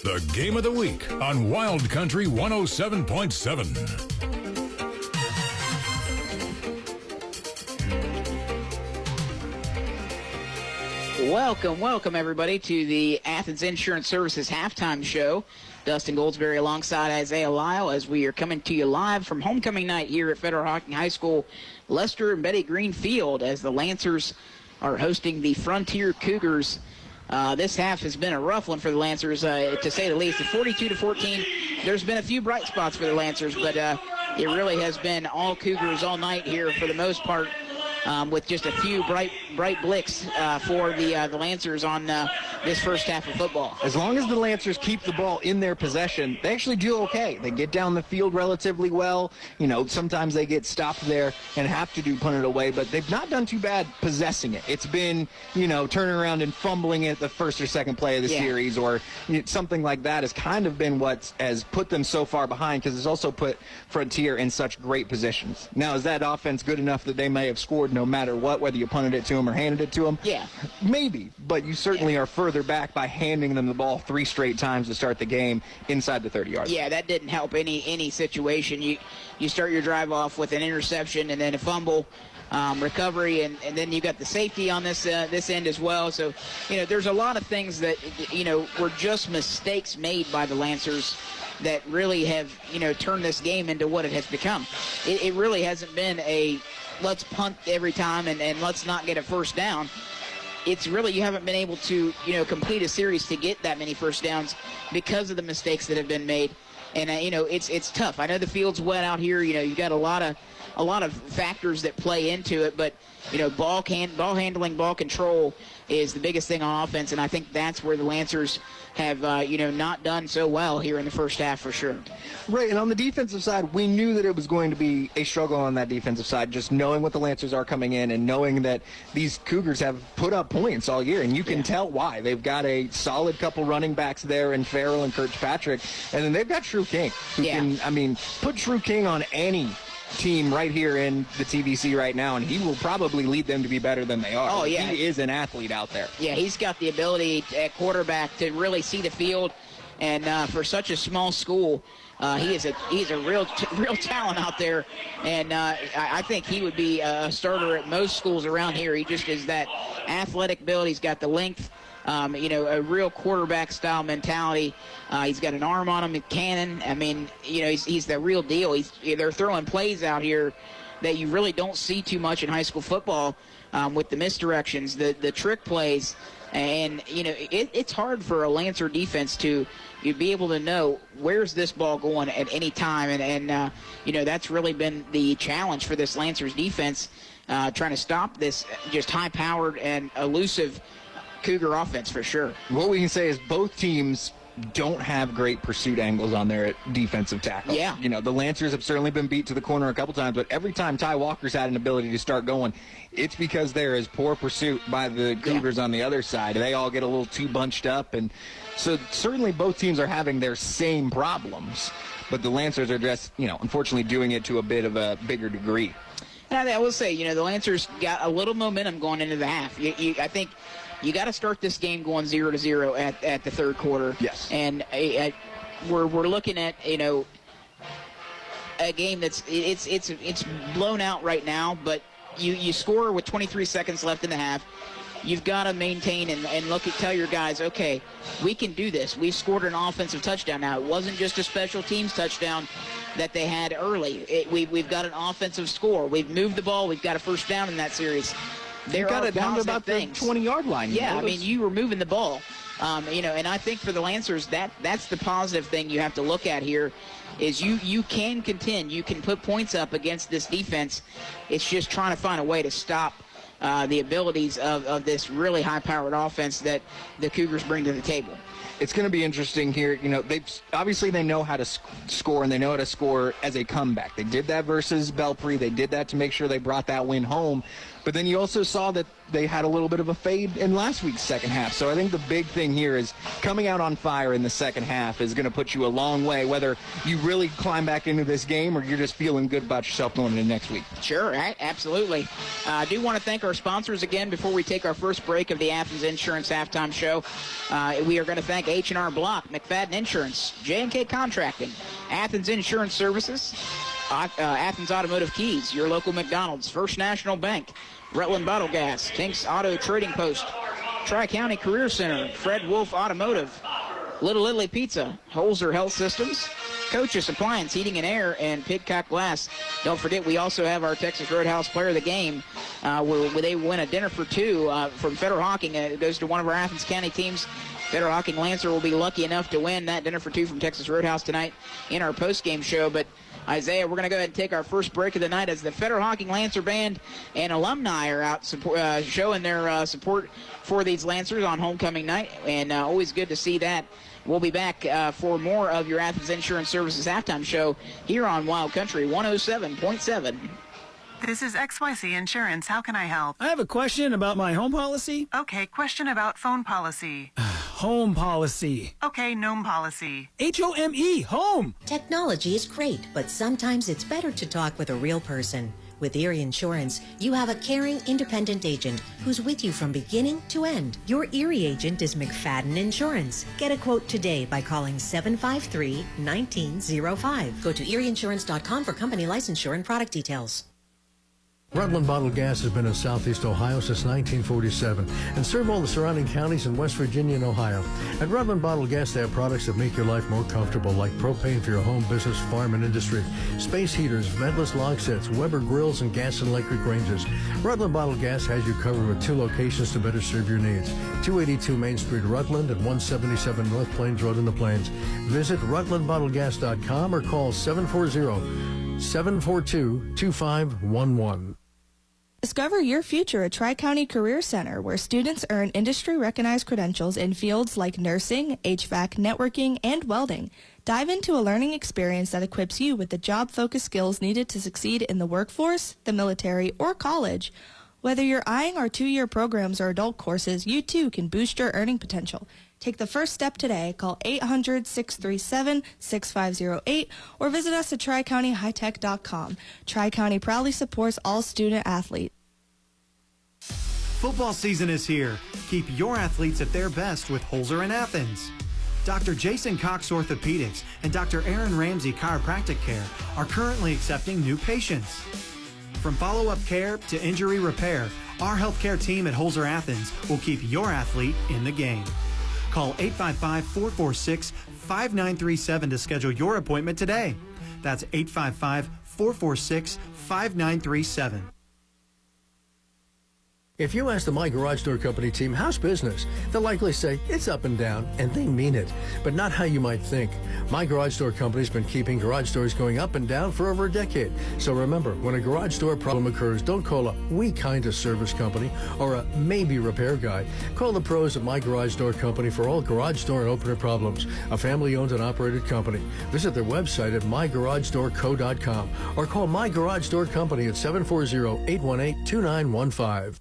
The Game of the Week on Wild Country 107.7.
Welcome everybody to the Athens Insurance Services halftime show. Dustin Goldsberry alongside Isaiah Lyle as we are coming to you live from homecoming night here at Federal Hocking High School, Lester and Betty Green Field, as the Lancers are hosting the Frontier Cougars. This half has been a rough one for the Lancers, to say the least. At 42-14, there's been a few bright spots for the Lancers, but it really has been all Cougars all night here for the most part, with just a few bright blicks for the Lancers on this first half of football.
As long as the Lancers keep the ball in their possession, they actually do okay. They get down the field relatively well. You know, sometimes they get stopped there and have to punt it away, but they've not done too bad possessing it. It's been, you know, turning around and fumbling it the first or second play of the series, or something like that has kind of been what has put them so far behind, because it's also put Frontier in such great positions. Now, is that offense good enough that they may have scored no matter what, whether you punted it to them or handed it to them?
Yeah.
Maybe, but you certainly are further back by handing them the ball 3 straight times to start the game inside the 30-yard line.
Yeah, that didn't help any situation. You start your drive off with an interception and then a fumble, recovery, and then you got the safety on this end as well. So, you know, there's a lot of things that, you know, were just mistakes made by the Lancers that really have, you know, turned this game into what it has become. It really hasn't been a let's punt every time and let's not get a first down. It's really, you haven't been able to, you know, complete a series to get that many first downs because of the mistakes that have been made. And, you know, it's tough. I know the field's wet out here. You know, you've got a lot of factors that play into it. But, you know, ball handling, ball control is the biggest thing on offense. And I think that's where the Lancers have, you know, not done so well here in the first half for sure.
Right, and on the defensive side, we knew that it was going to be a struggle on that defensive side, just knowing what the Lancers are coming in and knowing that these Cougars have put up points all year, and you can tell why. They've got a solid couple running backs there in Farrell and Kirkpatrick, and then they've got True King, who can, I mean, put True King on any team right here in the TVC right now, and he will probably lead them to be better than they are.
Oh, yeah.
He is an athlete out there.
Yeah, he's got the ability at quarterback to really see the field, and for such a small school, he's a real talent out there, and I think he would be a starter at most schools around here. He just is that athletic ability. He's got the length, you know, a real quarterback-style mentality. He's got an arm on him, a cannon. I mean, you know, he's the real deal. They're throwing plays out here that you really don't see too much in high school football, with the misdirections, the trick plays. And, you know, it's hard for a Lancer defense to be able to know where's this ball going at any time. And you know, that's really been the challenge for this Lancers defense, trying to stop this just high-powered and elusive Cougar offense for sure.
What we can say is both teams don't have great pursuit angles on their defensive tackles.
Yeah.
You know, the Lancers have certainly been beat to the corner a couple times, but every time Ty Walker's had an ability to start going, it's because there is poor pursuit by the Cougars on the other side. They all get a little too bunched up, and so certainly both teams are having their same problems, but the Lancers are just, you know, unfortunately doing it to a bit of a bigger degree.
And I will say, you know, the Lancers got a little momentum going into the half. I think you got to start this game going 0-0 at the third quarter.
Yes.
And we're looking at, you know, a game that's it's blown out right now, but you score with 23 seconds left in the half. You've got to maintain and tell your guys, okay, we can do this. We've scored an offensive touchdown now. It wasn't just a special teams touchdown that they had early. We've got an offensive score. We've moved the ball. We've got a first down in that series.
They've got it down to about the 20-yard line.
Yeah, I mean, you were moving the ball. You know, and I think for the Lancers, that's the positive thing you have to look at here is you can contend. You can put points up against this defense. It's just trying to find a way to stop the abilities of this really high-powered offense that the Cougars bring to the table.
It's going to be interesting here. You know, they know how to score, and they know how to score as a comeback. They did that versus Belpre. They did that to make sure they brought that win home. But then you also saw that they had a little bit of a fade in last week's second half. So I think the big thing here is coming out on fire in the second half is going to put you a long way, whether you really climb back into this game or you're just feeling good about yourself going into next week.
Sure, absolutely. I do want to thank our sponsors again before we take our first break of the Athens Insurance Halftime Show. We are going to thank H&R Block, McFadden Insurance, J&K Contracting, Athens Insurance Services, Athens Automotive Keys, your local McDonald's, First National Bank, Rutland Bottle Gas, Tinks Auto Trading Post, Tri-County Career Center, Fred Wolf Automotive, Little Italy Pizza, Holzer Health Systems, Coach's Appliance, Heating and Air, and Pidcock Glass. Don't forget, we also have our Texas Roadhouse Player of the Game, where they win a dinner for two from Federal Hocking. It goes to one of our Athens County teams. Federal Hocking Lancer will be lucky enough to win that dinner for two from Texas Roadhouse tonight in our post-game show. But Isaiah, we're going to go ahead and take our first break of the night as the Federal Hocking Lancer Band and alumni are out showing their support for these Lancers on homecoming night, and always good to see that. We'll be back for more of your Athens Insurance Services halftime show here on Wild Country 107.7.
This is XYZ Insurance. How can I help?
I have a question about my home policy.
Okay, question about phone policy.
Home policy.
Okay, gnome policy.
H-O-M-E, home.
Technology is great, but sometimes it's better to talk with a real person. With Erie Insurance, you have a caring, independent agent who's with you from beginning to end. Your Erie agent is McFadden Insurance. Get a quote today by calling 753-1905. Go to erieinsurance.com for company licensure and product details.
Rutland Bottled Gas has been in Southeast Ohio since 1947 and serve all the surrounding counties in West Virginia and Ohio. At Rutland Bottled Gas, they have products that make your life more comfortable, like propane for your home, business, farm, and industry, space heaters, ventless log sets, Weber grills, and gas and electric ranges. Rutland Bottled Gas has you covered with two locations to better serve your needs: 282 Main Street, Rutland, and 177 North Plains Road in the Plains. Visit rutlandbottledgas.com or call 740-742-2511.
Discover your future at Tri-County Career Center, where students earn industry-recognized credentials in fields like nursing, HVAC, networking, and welding. Dive into a learning experience that equips you with the job-focused skills needed to succeed in the workforce, the military, or college. Whether you're eyeing our 2-year programs or adult courses, you too can boost your earning potential. Take the first step today. Call 800-637-6508 or visit us at tricountyhightech.com. Tri-County proudly supports all student athletes.
Football season is here. Keep your athletes at their best with Holzer in Athens. Dr. Jason Cox Orthopedics and Dr. Aaron Ramsey Chiropractic Care are currently accepting new patients. From follow-up care to injury repair, our healthcare team at Holzer Athens will keep your athlete in the game. Call 855-446-5937 to schedule your appointment today. That's 855-446-5937.
If you ask the My Garage Door Company team, how's business? They'll likely say, it's up and down, and they mean it, but not how you might think. My Garage Door Company's been keeping garage doors going up and down for over a decade. So remember, when a garage door problem occurs, don't call a "we kind of" service company or a "maybe" repair guy. Call the pros at My Garage Door Company for all garage door and opener problems. A family-owned and operated company. Visit their website at mygaragedoorco.com or call My Garage Door Company at 740-818-2915.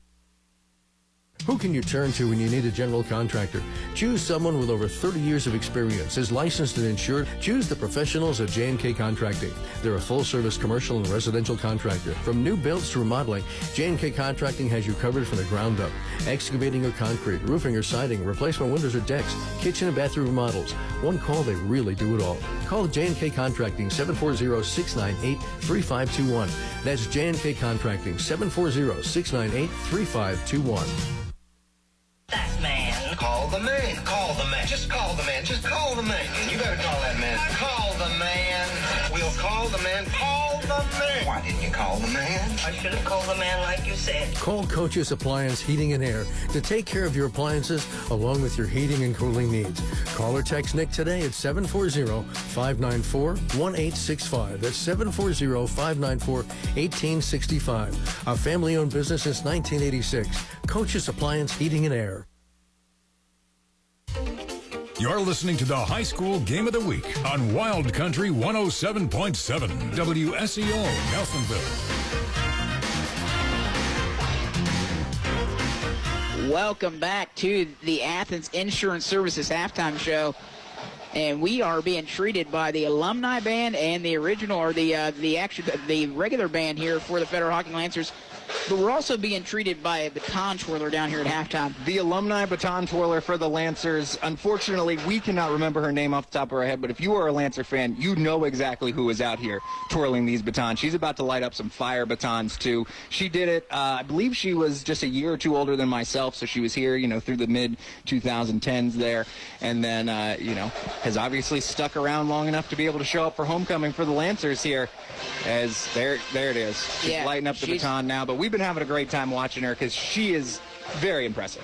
Who can you turn to when you need a general contractor? Choose someone with over 30 years of experience, is licensed and insured. Choose the professionals at J&K Contracting. They're a full-service commercial and residential contractor. From new builds to remodeling, J&K Contracting has you covered from the ground up. Excavating or concrete, roofing or siding, replacement windows or decks, kitchen and bathroom remodels. One call, they really do it all. Call J&K Contracting, 740-698-3521. That's J&K Contracting, 740-698-3521.
That man. Call the man. Call the man. Just call the man. Just call the man. You better call that man. Call the man. We'll call the man. Call the man. Why didn't you call the man? I should have called the man like you said.
Call Coach's Appliance Heating and Air to take care of your appliances along with your heating and cooling needs. Call or text Nick today at 740-594-1865. That's 740-594-1865. A family-owned business since 1986. Coach's Appliance Heating and Air.
You're listening to the High School Game of the Week on Wild Country 107.7 WSEO Nelsonville.
Welcome back to the Athens Insurance Services halftime show. And we are being treated by the alumni band and the original, or the regular band here for the Federal Hocking Lancers. But we're also being treated by a baton twirler down here at halftime.
The alumni baton twirler for the Lancers. Unfortunately, we cannot remember her name off the top of our head, but if you are a Lancer fan, you know exactly who is out here twirling these batons. She's about to light up some fire batons, too. She did it, I believe she was just a year or two older than myself, so she was here, through the mid-2010s there, and then, has obviously stuck around long enough to be able to show up for homecoming for the Lancers here. As there it is. She's lighting up the baton now, but we've been having a great time watching her because she is Very impressive.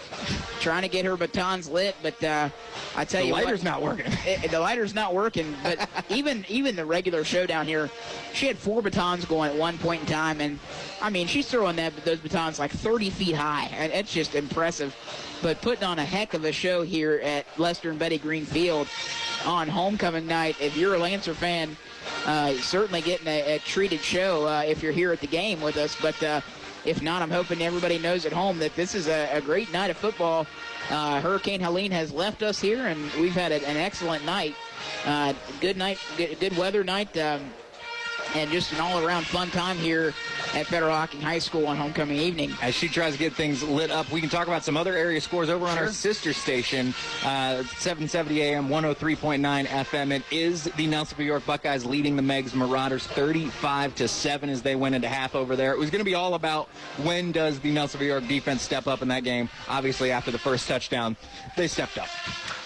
Trying to get her batons lit, but I tell you,
the lighter's not working.
The lighter's not working. But even the regular showdown here, she had 4 batons going at one point in time, and I mean she's throwing those batons like 30 feet high, and it's just impressive. But putting on a heck of a show here at Lester and Betty Green Field on homecoming night. If you're a Lancer fan, certainly getting a treated show if you're here at the game with us. But if not, I'm hoping everybody knows at home that this is a great night of football. Hurricane Helene has left us here, and we've had an excellent night. Good night, good weather night, and just an all-around fun time here at Federal Hocking High School on homecoming evening.
As she tries to get things lit up, we can talk about some other area scores over on our sister station, 770 AM, 103.9 FM. It is the Nelsonville York Buckeyes leading the Megs Marauders 35-7 as they went into half over there. It was going to be all about when does the Nelsonville York defense step up in that game. Obviously, after the first touchdown, they stepped up.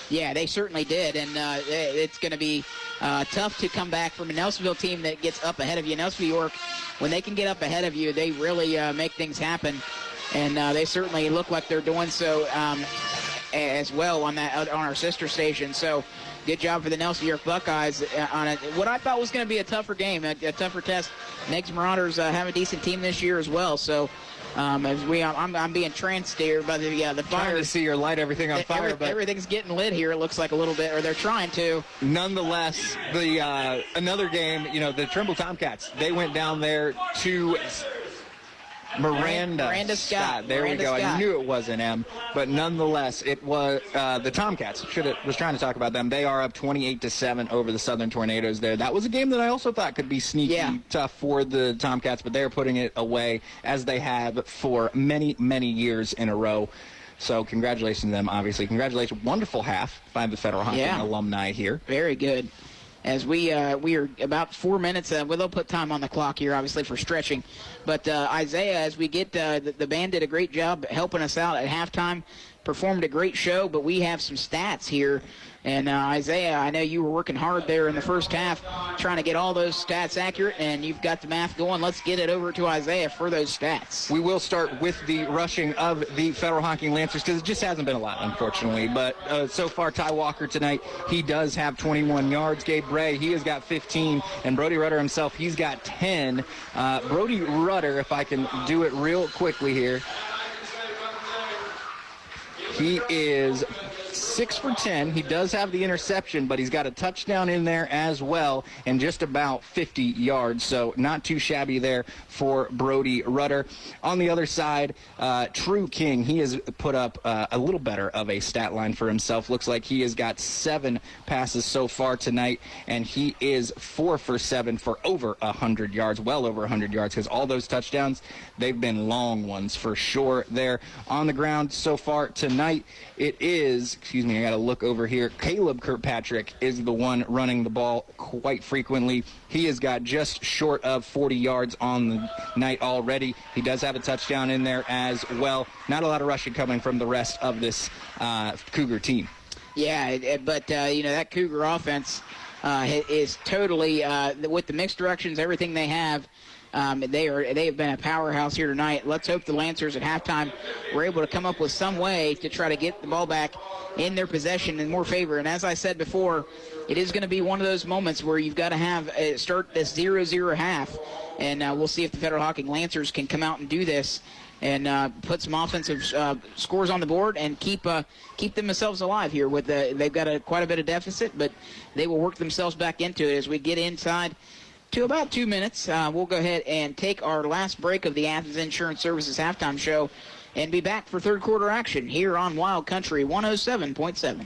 Yeah, they certainly did, and it's going to be tough to come back from a Nelsonville team that gets up ahead of you. Nelsonville York, when they can get up ahead of you, they really make things happen, and they certainly look like they're doing so as well on our sister station. So good job for the Nelsonville York Buckeyes on what I thought was going to be a tougher game, a tougher test. Megs Marauders have a decent team this year as well, so I'm being tranced here by the fire.
Trying to see her light everything on fire, but
everything's getting lit here. It looks like a little bit, or they're trying to.
Nonetheless, the another game. The Trimble Tomcats. They went down there to Miranda Scott. There we go. I knew it was an M, but nonetheless, it was the Tomcats. Was trying to talk about them. They are up 28-7 over the Southern Tornadoes there. That was a game that I also thought could be sneaky tough for the Tomcats, but they're putting it away as they have for many, many years in a row. So congratulations to them, obviously. Congratulations. Wonderful half by the Federal Hocking alumni here.
Very good. As we are about 4 minutes, they'll put time on the clock here, obviously, for stretching. But Isaiah, as we get, the band did a great job helping us out at halftime, performed a great show, but we have some stats here. And Isaiah, I know you were working hard there in the first half trying to get all those stats accurate, and you've got the math going. Let's get it over to Isaiah for those stats.
We will start with the rushing of the Federal Hocking Lancers because it just hasn't been a lot, unfortunately. But so far, Ty Walker tonight, he does have 21 yards. Gabe Bray, he has got 15. And Brody Rudder himself, he's got 10. Brody Rudder, if I can do it real quickly here, he is 6 for 10. He does have the interception, but he's got a touchdown in there as well and just about 50 yards. So not too shabby there for Brody Rudder. On the other side, True King, he has put up a little better of a stat line for himself. Looks like he has got 7 passes so far tonight, and he is 4 for 7 for over 100 yards, well over 100 yards, because all those touchdowns, they've been long ones for sure there. On the ground so far tonight, it is, excuse me, I got to look over here. Caleb Kirkpatrick is the one running the ball quite frequently. He has got just short of 40 yards on the night already. He does have a touchdown in there as well. Not a lot of rushing coming from the rest of this Cougar team.
Yeah, but, that Cougar offense is totally, with the mixed directions, everything they have, they have been a powerhouse here tonight. Let's hope the Lancers at halftime were able to come up with some way to try to get the ball back in their possession in more favor. And as I said before, it is going to be one of those moments where you've got to have start this 0-0 half, and we'll see if the Federal Hocking Lancers can come out and do this and put some offensive scores on the board and keep themselves alive here. They've got quite a bit of deficit, but they will work themselves back into it as we get inside to about 2 minutes. We'll go ahead and take our last break of the Athens Insurance Services halftime show and be back for third quarter action here on Wild Country 107.7.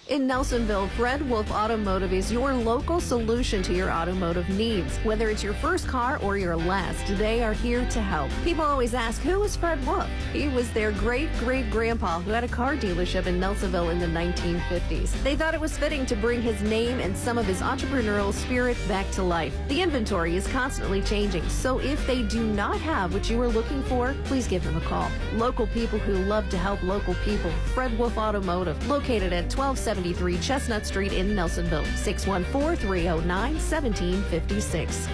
In Nelsonville, Fred Wolf Automotive is your local solution to your automotive needs. Whether it's your first car or your last, they are here to help. People always ask, who is Fred Wolf? He was their great-great-grandpa who had a car dealership in Nelsonville in the 1950s. They thought it was fitting to bring his name and some of his entrepreneurial spirit back to life. The inventory is constantly changing, so if they do not have what you are looking for, please give them a call. Local people who love to help local people. Fred Wolf Automotive, located at 1273 Chestnut Street in Nelsonville, 614-309-1756.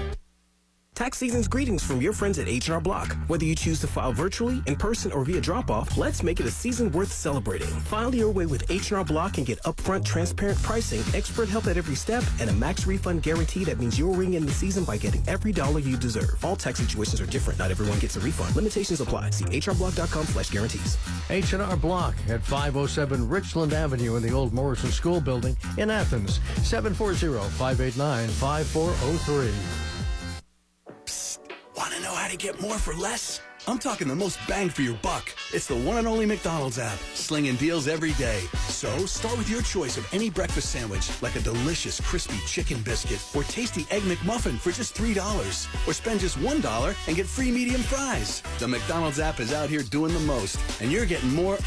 Tax season's greetings from your friends at H&R Block. Whether you choose to file virtually, in person, or via drop-off, let's make it a season worth celebrating. File your way with H&R Block and get upfront, transparent pricing, expert help at every step, and a max refund guarantee that means you'll ring in the season by getting every dollar you deserve. All tax situations are different. Not everyone gets a refund. Limitations apply. See hrblock.com/guarantees.
H&R Block at 507 Richland Avenue in the old Morrison School Building in Athens. 740-589-5403.
Want to know how to get more for less? I'm talking the most bang for your buck. It's the one and only McDonald's app, slinging deals every day. So start with your choice of any breakfast sandwich, like a delicious crispy chicken biscuit or tasty Egg McMuffin for just $3. Or spend just $1 and get free medium fries. The McDonald's app is out here doing the most, and you're getting more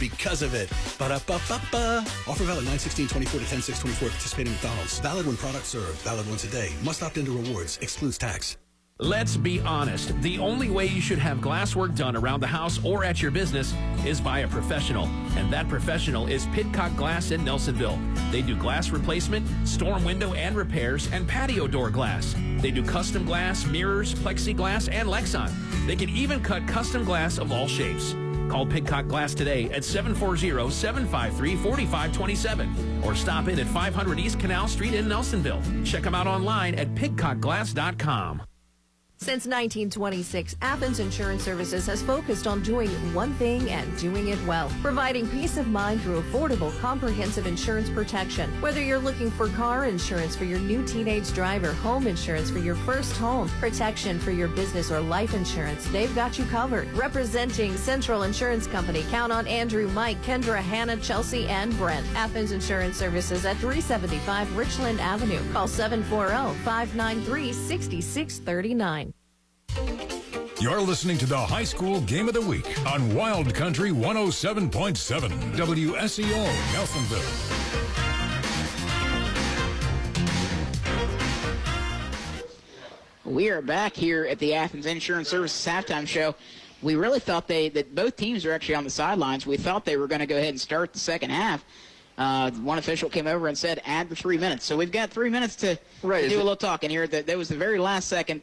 because of it. Ba-da-ba-ba-ba. Offer valid 9/16/24 to 10/6/24. Participating McDonald's. Valid when product served. Valid once a day. Must opt into rewards. Excludes tax.
Let's be honest. The only way you should have glass work done around the house or at your business is by a professional. And that professional is Pidcock Glass in Nelsonville. They do glass replacement, storm window and repairs, and patio door glass. They do custom glass, mirrors, plexiglass, and Lexan. They can even cut custom glass of all shapes. Call Pidcock Glass today at 740-753-4527 or stop in at 500 East Canal Street in Nelsonville. Check them out online at pidcockglass.com.
Since 1926, Athens Insurance Services has focused on doing one thing and doing it well, providing peace of mind through affordable, comprehensive insurance protection. Whether you're looking for car insurance for your new teenage driver, home insurance for your first home, protection for your business or life insurance, they've got you covered. Representing Central Insurance Company, count on Andrew, Mike, Kendra, Hannah, Chelsea, and Brent. Athens Insurance Services at 375 Richland Avenue. Call 740-593-6639.
You're listening to the High School Game of the Week on Wild Country 107.7 WSEO Nelsonville.
We are back here at the Athens Insurance Services halftime show. We really thought that both teams are actually on the sidelines. We thought they were going to go ahead and start the second half. One official came over and said, add the 3 minutes. So we've got 3 minutes to do a little talking here. That was the very last second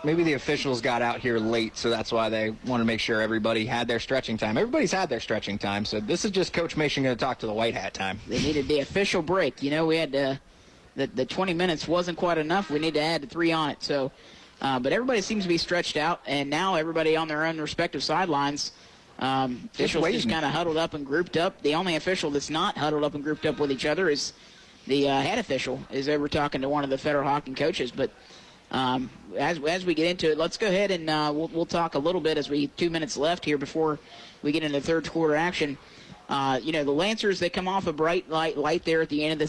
Maybe the officials got out here late, so that's why they want to make sure everybody had their stretching time. Everybody's had their stretching time, so this is just Coach Mason going to talk to the White Hat time.
They needed the official break. You know, we had the 20 minutes wasn't quite enough. We need to add the 3 on it. So, but everybody seems to be stretched out, and now everybody on their own respective sidelines. Officials just kind of huddled up and grouped up. The only official that's not huddled up and grouped up with each other is the head official, as they were talking to one of the Federal Hocking coaches. But as we get into it, let's go ahead and we'll talk a little bit as 2 minutes left here before we get into third quarter action. The Lancers, they come off a bright light there at the end of the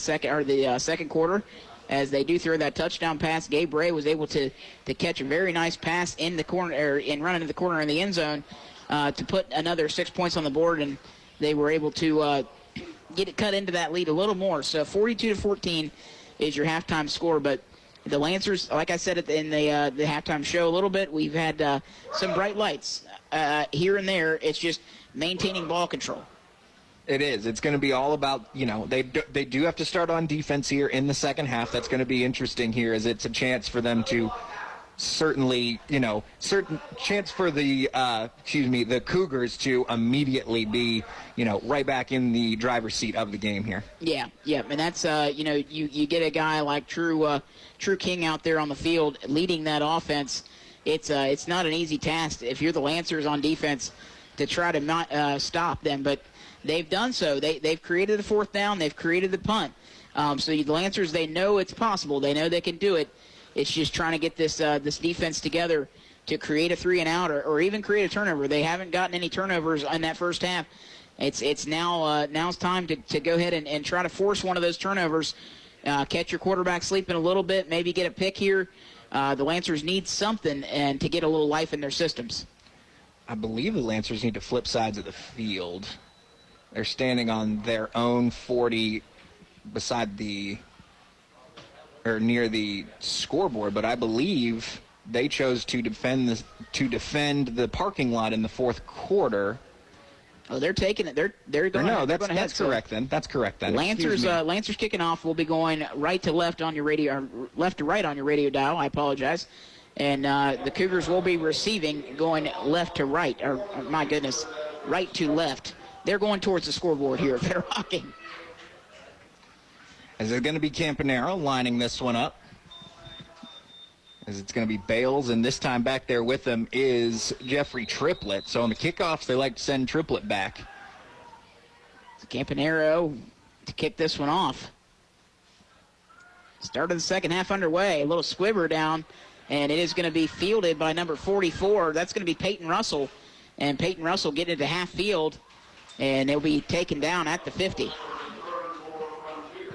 second quarter. As they do throw that touchdown pass, Gabe Ray was able to catch a very nice pass in the corner and run into the corner in the end zone to put another 6 points on the board, and they were able to get it cut into that lead a little more. So 42-14 is your halftime score, but the Lancers, like I said in the halftime show a little bit, we've had some bright lights here and there. It's just maintaining ball control.
It is. It's going to be all about, they do have to start on defense here in the second half. That's going to be interesting here, as it's a chance for them to certainly, certain chance for the Cougars to immediately be, right back in the driver's seat of the game here.
Yeah, and that's, you get a guy like True King out there on the field leading that offense. It's not an easy task if you're the Lancers on defense to try to not stop them, but they've done so. They've created the fourth down. They've created the punt. So the Lancers, they know it's possible. They know they can do it. It's just trying to get this defense together to create a 3-and-out or even create a turnover. They haven't gotten any turnovers in that first half. It's now's time to go ahead and try to force one of those turnovers. Catch your quarterback sleeping a little bit, maybe get a pick here. The Lancers need something and to get a little life in their systems.
I believe the Lancers need to flip sides of the field. They're standing on their own 40 near the scoreboard, but I believe they chose to defend the parking lot in the fourth quarter.
Oh, they're taking it. They're going.
No, that's correct then. That's correct then.
Lancers kicking off will be going right to left on your radio, or left to right on your radio dial. I apologize. And the Cougars will be receiving, going left to right, or my goodness, right to left. They're going towards the scoreboard here at Hocking.
As it's going to be Campanaro lining this one up. As it's going to be Bales, and this time back there with them is Jeffrey Triplett. So on the kickoffs, they like to send Triplett back.
Campanaro to kick this one off. Start of the second half underway. A little squibber down, and it is going to be fielded by number 44. That's going to be Peyton Russell. And Peyton Russell getting into half field, and they'll be taken down at the 50.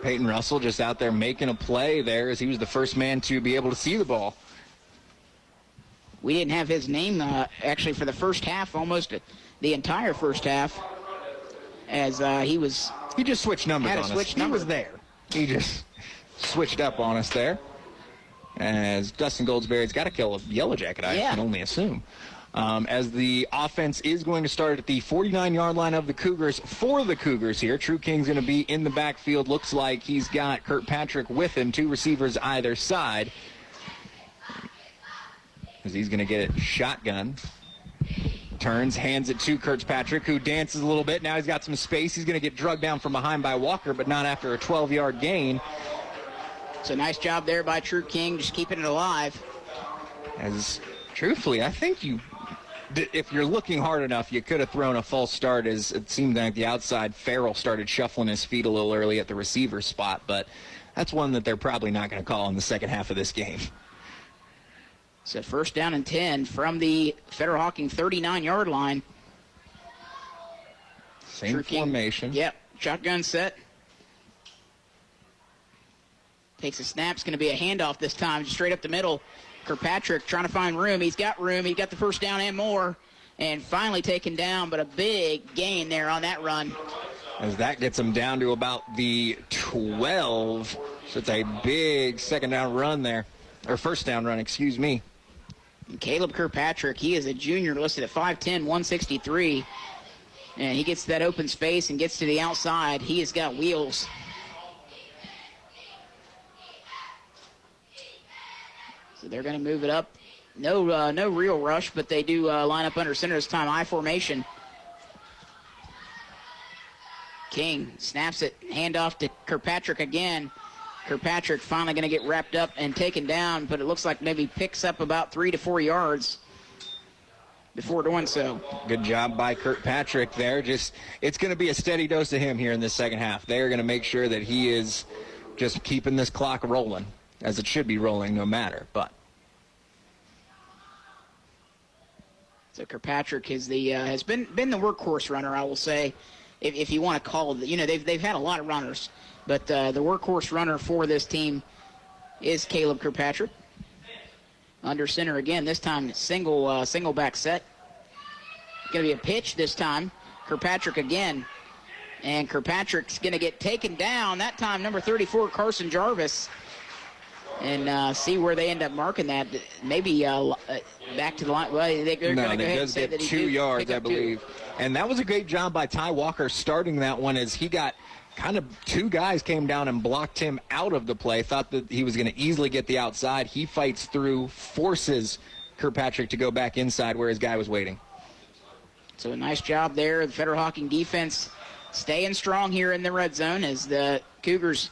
Peyton Russell just out there making a play there as he was the first man to be able to see the ball.
We didn't have his name actually for the first half, almost the entire first half, as he
just switched numbers on us. He was there. He just switched up on us there. As Dustin Goldsberry's got to kill a Yellow Jacket, I can only assume. As the offense is going to start at the 49-yard line of the Cougars for the Cougars here. True King's going to be in the backfield. Looks like he's got Kirkpatrick with him, 2 receivers either side. As he's going to get it shotgun. Turns, hands it to Kirkpatrick, who dances a little bit. Now he's got some space. He's going to get drugged down from behind by Walker, but not after a 12-yard gain.
It's a nice job there by True King, just keeping it alive.
As truthfully, I think if you're looking hard enough, you could have thrown a false start, as it seemed like the outside Farrell started shuffling his feet a little early at the receiver spot, but that's one that they're probably not going to call in the second half of this game.
So first down and 10 from the Federal Hocking 39-yard line.
Same formation.
Yep, shotgun set. Takes a snap. It's going to be a handoff this time, just straight up the middle. Kirkpatrick trying to find room. He's got room. He's got the first down and more. And finally taken down, but a big gain there on that run.
As that gets him down to about the 12. So it's a big second down run there. Or first down run, excuse me.
And Caleb Kirkpatrick, he is a junior listed at 5'10", 163. And he gets to that open space and gets to the outside. He has got wheels. So they're going to move it up. No real rush, but they do line up under center this time. I formation. King snaps it, handoff to Kirkpatrick again. Kirkpatrick finally going to get wrapped up and taken down, but it looks like maybe picks up about 3 to 4 yards before doing so.
Good job by Kirkpatrick there. It's going to be a steady dose of him here in this second half. They're going to make sure that he is just keeping this clock rolling, as it should be rolling no matter. But
so Kirkpatrick is has been the workhorse runner, I will say, if you want to call it. They've had a lot of runners, but the workhorse runner for this team is Caleb Kirkpatrick. Under center again, this time single back set. Going to be a pitch this time. Kirkpatrick again. And Kirkpatrick's going to get taken down. That time, number 34, Carson Jarvis. And see where they end up marking that. Maybe back to the line. Well, they're going to go ahead and say that he
2 yards, I
2.
believe. And that was a great job by Ty Walker starting that one, as he got kind of 2 guys came down and blocked him out of the play. Thought that he was going to easily get the outside. He fights through, forces Kirkpatrick to go back inside where his guy was waiting.
So a nice job there. The Federal Hocking defense staying strong here in the red zone as the Cougars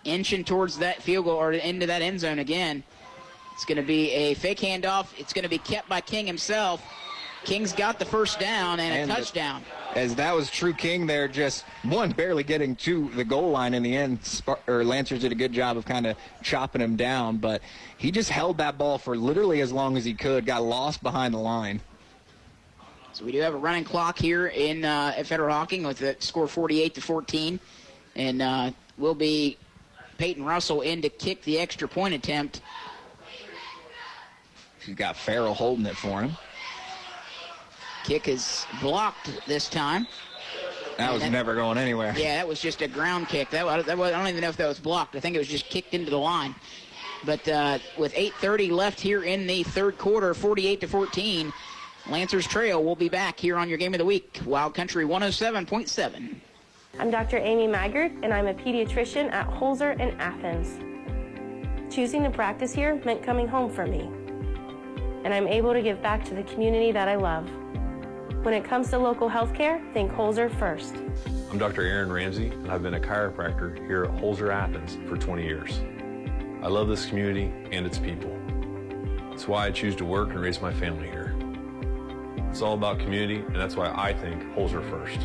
inching towards that field goal or into that end zone again. It's going to be a fake handoff. It's going to be kept by King himself. King's got the first down and a touchdown.
As that was True King there, just barely getting to the goal line in the end. Lancers did a good job of kind of chopping him down, but he just held that ball for literally as long as he could, got lost behind the line.
So we do have a running clock here in at Federal Hocking with the score 48-14, and will be Peyton Russell in to kick the extra point attempt.
He's got Farrell holding it for him.
Kick is blocked this time.
That was never going anywhere.
Yeah, that was just a ground kick. I don't even know if that was blocked. I think it was just kicked into the line. But with 8:30 left here in the third quarter, 48-14, Lancers trail. We'll be back here on your Game of the Week, Wild Country 107.7.
I'm Dr. Amy Maggard, and I'm a pediatrician at Holzer in Athens. Choosing to practice here meant coming home for me. And I'm able to give back to the community that I love. When it comes to local health care, think Holzer first.
I'm Dr. Aaron Ramsey, and I've been a chiropractor here at Holzer, Athens for 20 years. I love this community and its people. It's why I choose to work and raise my family here. It's all about community, and that's why I think Holzer first.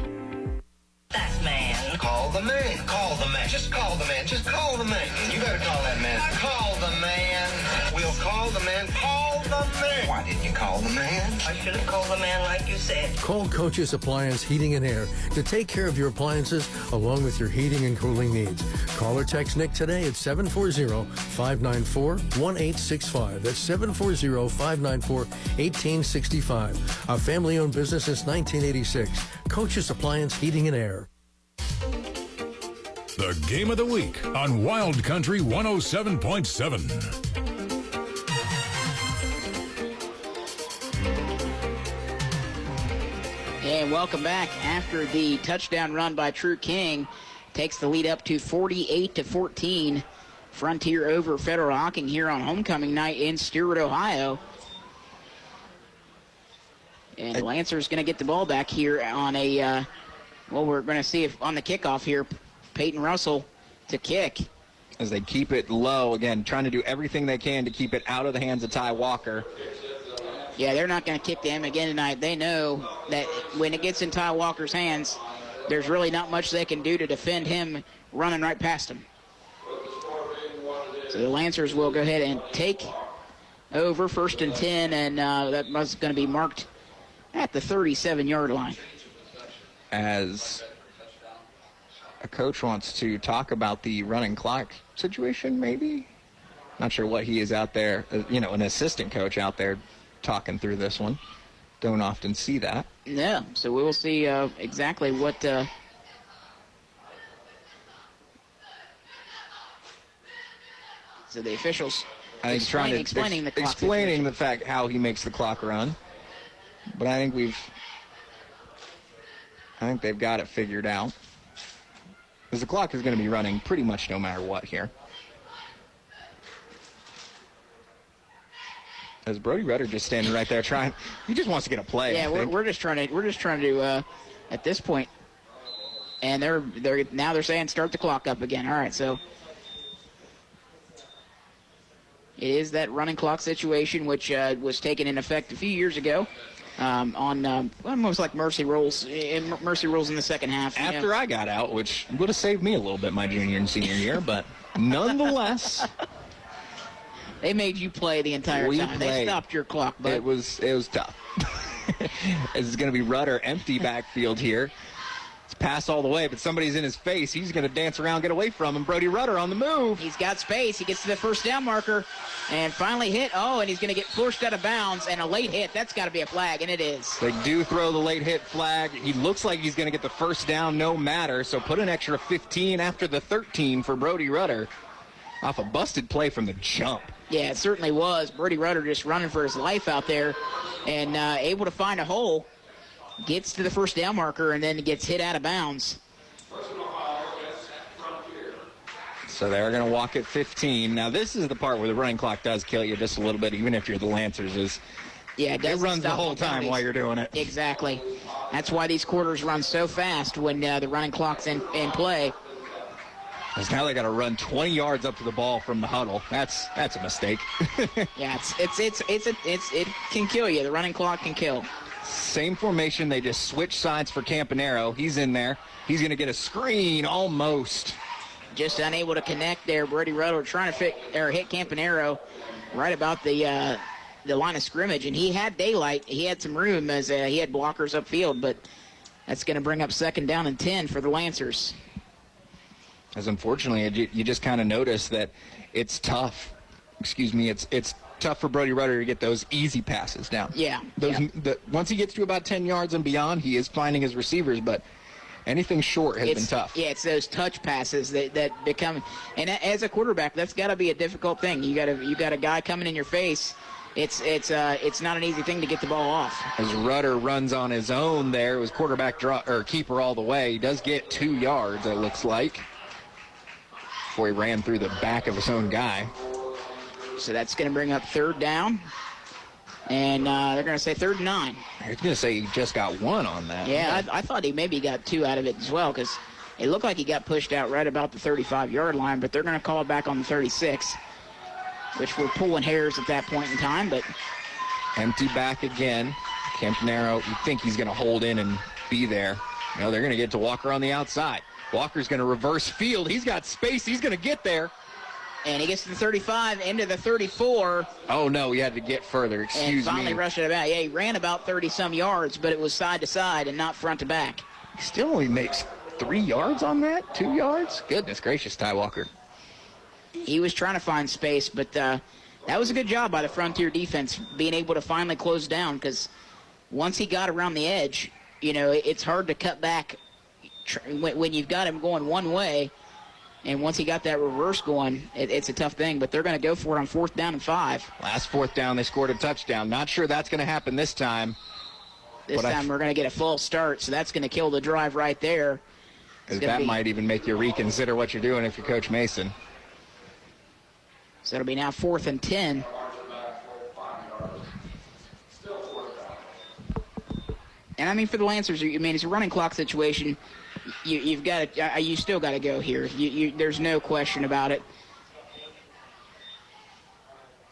That man. Call the man. Call the man. Just call the man. Just call the man. You better call that man. Call the man. We'll call the man. Call the man. Why didn't you call the man? I should have called the man like you said.
Call Coach's Appliance Heating and Air to take care of your appliances along with your heating and cooling needs. Call or text Nick today at 740-594-1865. That's 740-594-1865. A family-owned business since 1986. Coach's Appliance Heating and Air.
The Game of the Week on Wild Country 107.7.
And welcome back. After the touchdown run by True King, takes the lead up to 48-14. Frontier over Federal Hocking here on homecoming night in Stewart, Ohio. And Lancer's going to get the ball back here on a, we're going to see if on the kickoff here, Peyton Russell to kick.
As they keep it low, again, trying to do everything they can to keep it out of the hands of Ty Walker.
Yeah, they're not going to kick to him again tonight. They know that when it gets in Ty Walker's hands, there's really not much they can do to defend him running right past him. So the Lancers will go ahead and take over 1st and 10, and that was going to be marked at the 37-yard line.
As a coach wants to talk about the running clock situation, maybe? Not sure what he is out there, an assistant coach out there talking through this one. Don't often see that.
No, so we will see exactly what... So the officials explaining the clock
explaining the fact how he makes the clock run. But I think they've got it figured out. Because the clock is going to be running pretty much no matter what here. As Brody Rudder just standing right there trying, he just wants to get a play.
Yeah, we're just trying to at this point, and they're saying start the clock up again. All right, so it is that running clock situation which was taken in effect a few years ago. Almost like mercy rules in the second half.
After I got out, which would have saved me a little bit my junior and senior year, but nonetheless,
they made you play the entire time. They stopped your clock, but
it was tough. It's going to be Rudder empty backfield here. It's pass all the way, but somebody's in his face. He's going to dance around, get away from him. Brody Rudder on the move.
He's got space. He gets to the first down marker and finally hit. Oh, and he's going to get pushed out of bounds and a late hit. That's got to be a flag, and it is.
They do throw the late hit flag. He looks like he's going to get the first down no matter, so put an extra 15 after the 13 for Brody Rudder off a busted play from the jump.
Yeah, it certainly was. Brody Rudder just running for his life out there and able to find a hole. Gets to the first down marker and then gets hit out of bounds.
So they're going to walk at 15. Now, this is the part where the running clock does kill you just a little bit, even if you're the Lancers. It runs the whole time while you're doing it.
Exactly. That's why these quarters run so fast when the running clock's in play.
Because now they got to run 20 yards up to the ball from the huddle. That's a mistake.
Yeah, it can kill you. The running clock can kill.
Same formation. They just switch sides for Campanero. He's in there. He's going to get a screen almost.
Just unable to connect there. Brody Rudder trying to hit Campanero right about the line of scrimmage. And he had daylight. He had some room as he had blockers upfield. But that's going to bring up 2nd down and 10 for the Lancers.
As unfortunately, you just kind of notice that it's tough. It's tough for Brody Rudder to get those easy passes down.
Yeah.
Once he gets to about 10 yards and beyond, he is finding his receivers, but anything short has been tough.
Yeah, it's those touch passes that become, and as a quarterback, that's got to be a difficult thing. You got a guy coming in your face. It's not an easy thing to get the ball off.
As Rudder runs on his own there, it was quarterback keeper all the way. He does get 2 yards, it looks like, before he ran through the back of his own guy.
So that's going to bring up third down. And they're going to say 3rd and 9.
I was going to say he just got 1 on that.
Yeah, I thought he maybe got 2 out of it as well, because it looked like he got pushed out right about the 35-yard line, but they're going to call it back on the 36, which we're pulling hairs at that point in time. But
empty back again. Campanaro, you think he's going to hold in and be there. No, they're going to get to Walker on the outside. Walker's going to reverse field. He's got space. He's going to get there.
And he gets to the 35, into the 34.
Oh, no, he had to get further. Excuse me.
And finally rushed it about. Yeah, he ran about 30-some yards, but it was side to side and not front to back.
He still only makes 3 yards on that? 2 yards? Goodness gracious, Ty Walker.
He was trying to find space, but that was a good job by the Frontier defense, being able to finally close down, because once he got around the edge, it's hard to cut back when you've got him going one way. And once he got that reverse going, it's a tough thing. But they're going to go for it on 4th down and 5.
Last 4th down, they scored a touchdown. Not sure that's going to happen this time.
This time we're going to get a false start, so that's going to kill the drive right there.
That might even make you reconsider what you're doing if you're Coach Mason.
So it'll be now 4th and 10. And I mean, for the Lancers, it's a running clock situation. You've got to, you still got to go here. There's no question about it.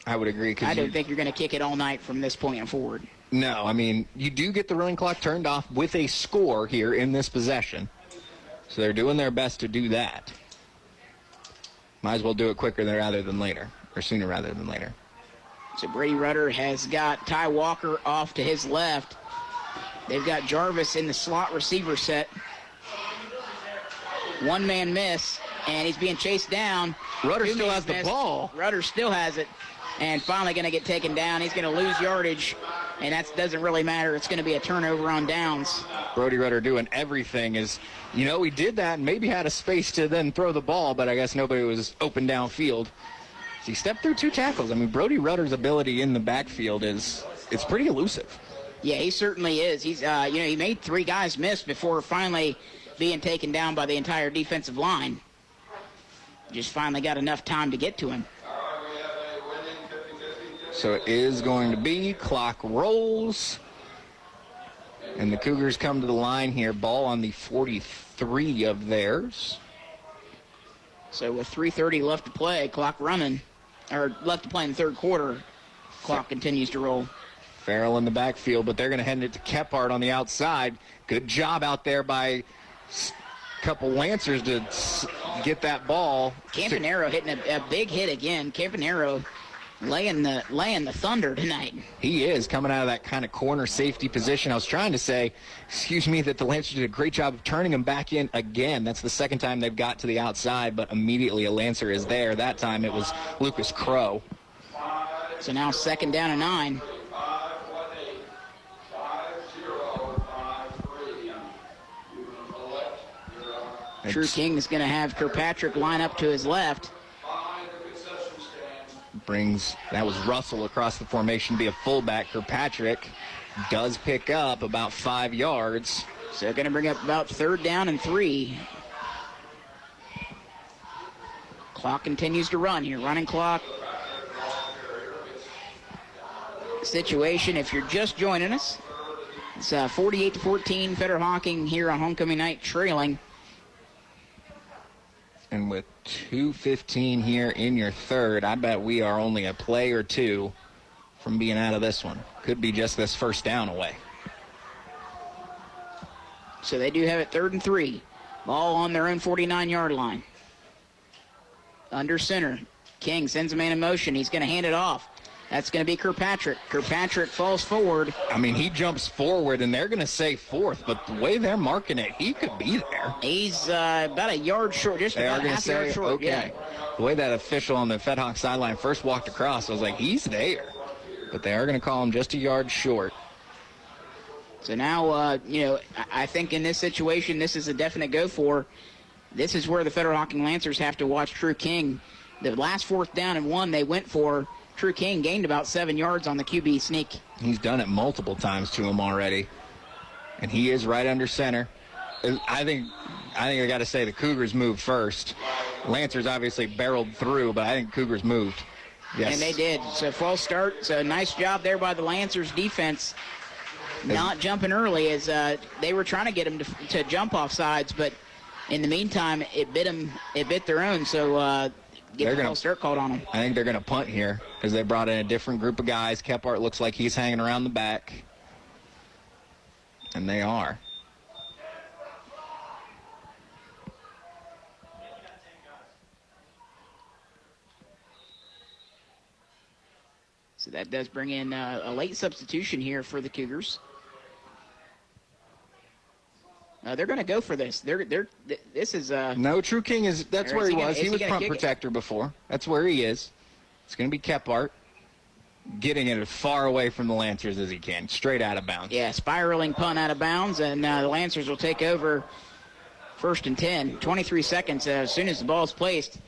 I would agree.
I don't think you're going to kick it all night from this point forward.
No, I mean, you do get the running clock turned off with a score here in this possession. So they're doing their best to do that. Might as well do it quicker rather than later, or sooner rather than later.
So Brady Rutter has got Ty Walker off to his left. They've got Jarvis in the slot receiver set. One-man miss, and he's being chased down.
Rutter still has the ball.
Rutter still has it, and finally going to get taken down. He's going to lose yardage, and that doesn't really matter. It's going to be a turnover on downs.
Brody Rutter doing everything is, he did that and maybe had a space to then throw the ball, but I guess nobody was open downfield. So he stepped through 2 tackles. I mean, Brody Rutter's ability in the backfield it's pretty elusive.
Yeah, he certainly is. He's, he made 3 guys miss before finally being taken down by the entire defensive line. Just finally got enough time to get to him.
So it is going to be clock rolls. And the Cougars come to the line here. Ball on the 43 of theirs.
So with 3:30 left to play, clock running, or left to play in the 3rd quarter, clock continues to roll.
Farrell in the backfield, but they're going to hand it to Kephart on the outside. Good job out there by a couple Lancers to get that ball.
Campanaro hitting a big hit again. Campanaro laying the thunder tonight.
He is coming out of that kind of corner safety position. I was trying to say, that the Lancers did a great job of turning him back in again. That's the 2nd time they've got to the outside, but immediately a Lancer is there. That time it was Lucas Crow.
So now 2nd down and 9. True King is going to have Kirkpatrick line up to his left.
That was Russell across the formation to be a fullback. Kirkpatrick does pick up about 5 yards.
So going to bring up about 3rd down and 3. Clock continues to run here. Running clock situation. If you're just joining us, it's 48-14 Federal Hocking here on homecoming night, trailing.
And with 2:15 here in your 3rd, I bet we are only a play or 2 from being out of this one. Could be just this 1st down away.
So they do have it 3rd and 3. Ball on their own 49-yard line. Under center. King sends a man in motion. He's going to hand it off. That's going to be Kirkpatrick. Kirkpatrick falls forward.
I mean, he jumps forward, and they're going to say 4th, but the way they're marking it, he could be there.
He's about a yard short, just about half a yard short.
Okay.
Yeah.
The way that official on the Fed Hawk sideline first walked across, I was like, he's there. But they are going to call him just a yard short.
So now, I think in this situation, this is a definite go for. This is where the Federal Hocking Lancers have to watch True King. The last 4th down and 1 they went for. True King gained about 7 yards on the QB sneak.
He's done it multiple times to him already. And he is right under center. I think I got to say the Cougars moved first. Lancers obviously barreled through, but I think Cougars moved. Yes.
And they did. So false start. So nice job there by the Lancers defense. Not jumping early as they were trying to get them to jump off sides, but in the meantime, it bit their own. So get the false start called on them.
I think they're going to punt here because they brought in a different group of guys. Kephart looks like he's hanging around the back. And they are.
So that does bring in a late substitution here for the Cougars. They're going to go for this. This is
no, True King is. That's where he was. He was punt protector before. That's where he is. It's going to be Kephart getting it as far away from the Lancers as he can, straight out of bounds.
Yeah, spiraling punt out of bounds, and the Lancers will take over 1st and 10. 23 seconds. As soon as the ball is placed,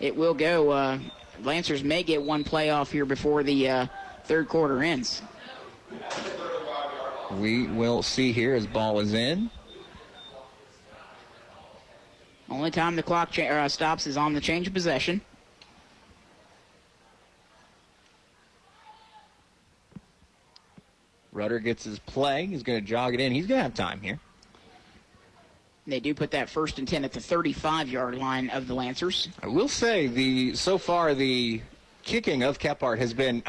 it will go. Lancers may get one play off here before the third quarter ends.
We will see here as ball is in.
Only time the clock stops is on the change of possession.
Rudder gets his play. He's going to jog it in. He's going to have time here.
They do put that 1st and 10 at the 35-yard line of the Lancers.
I will say so far the kicking of Kephart has been,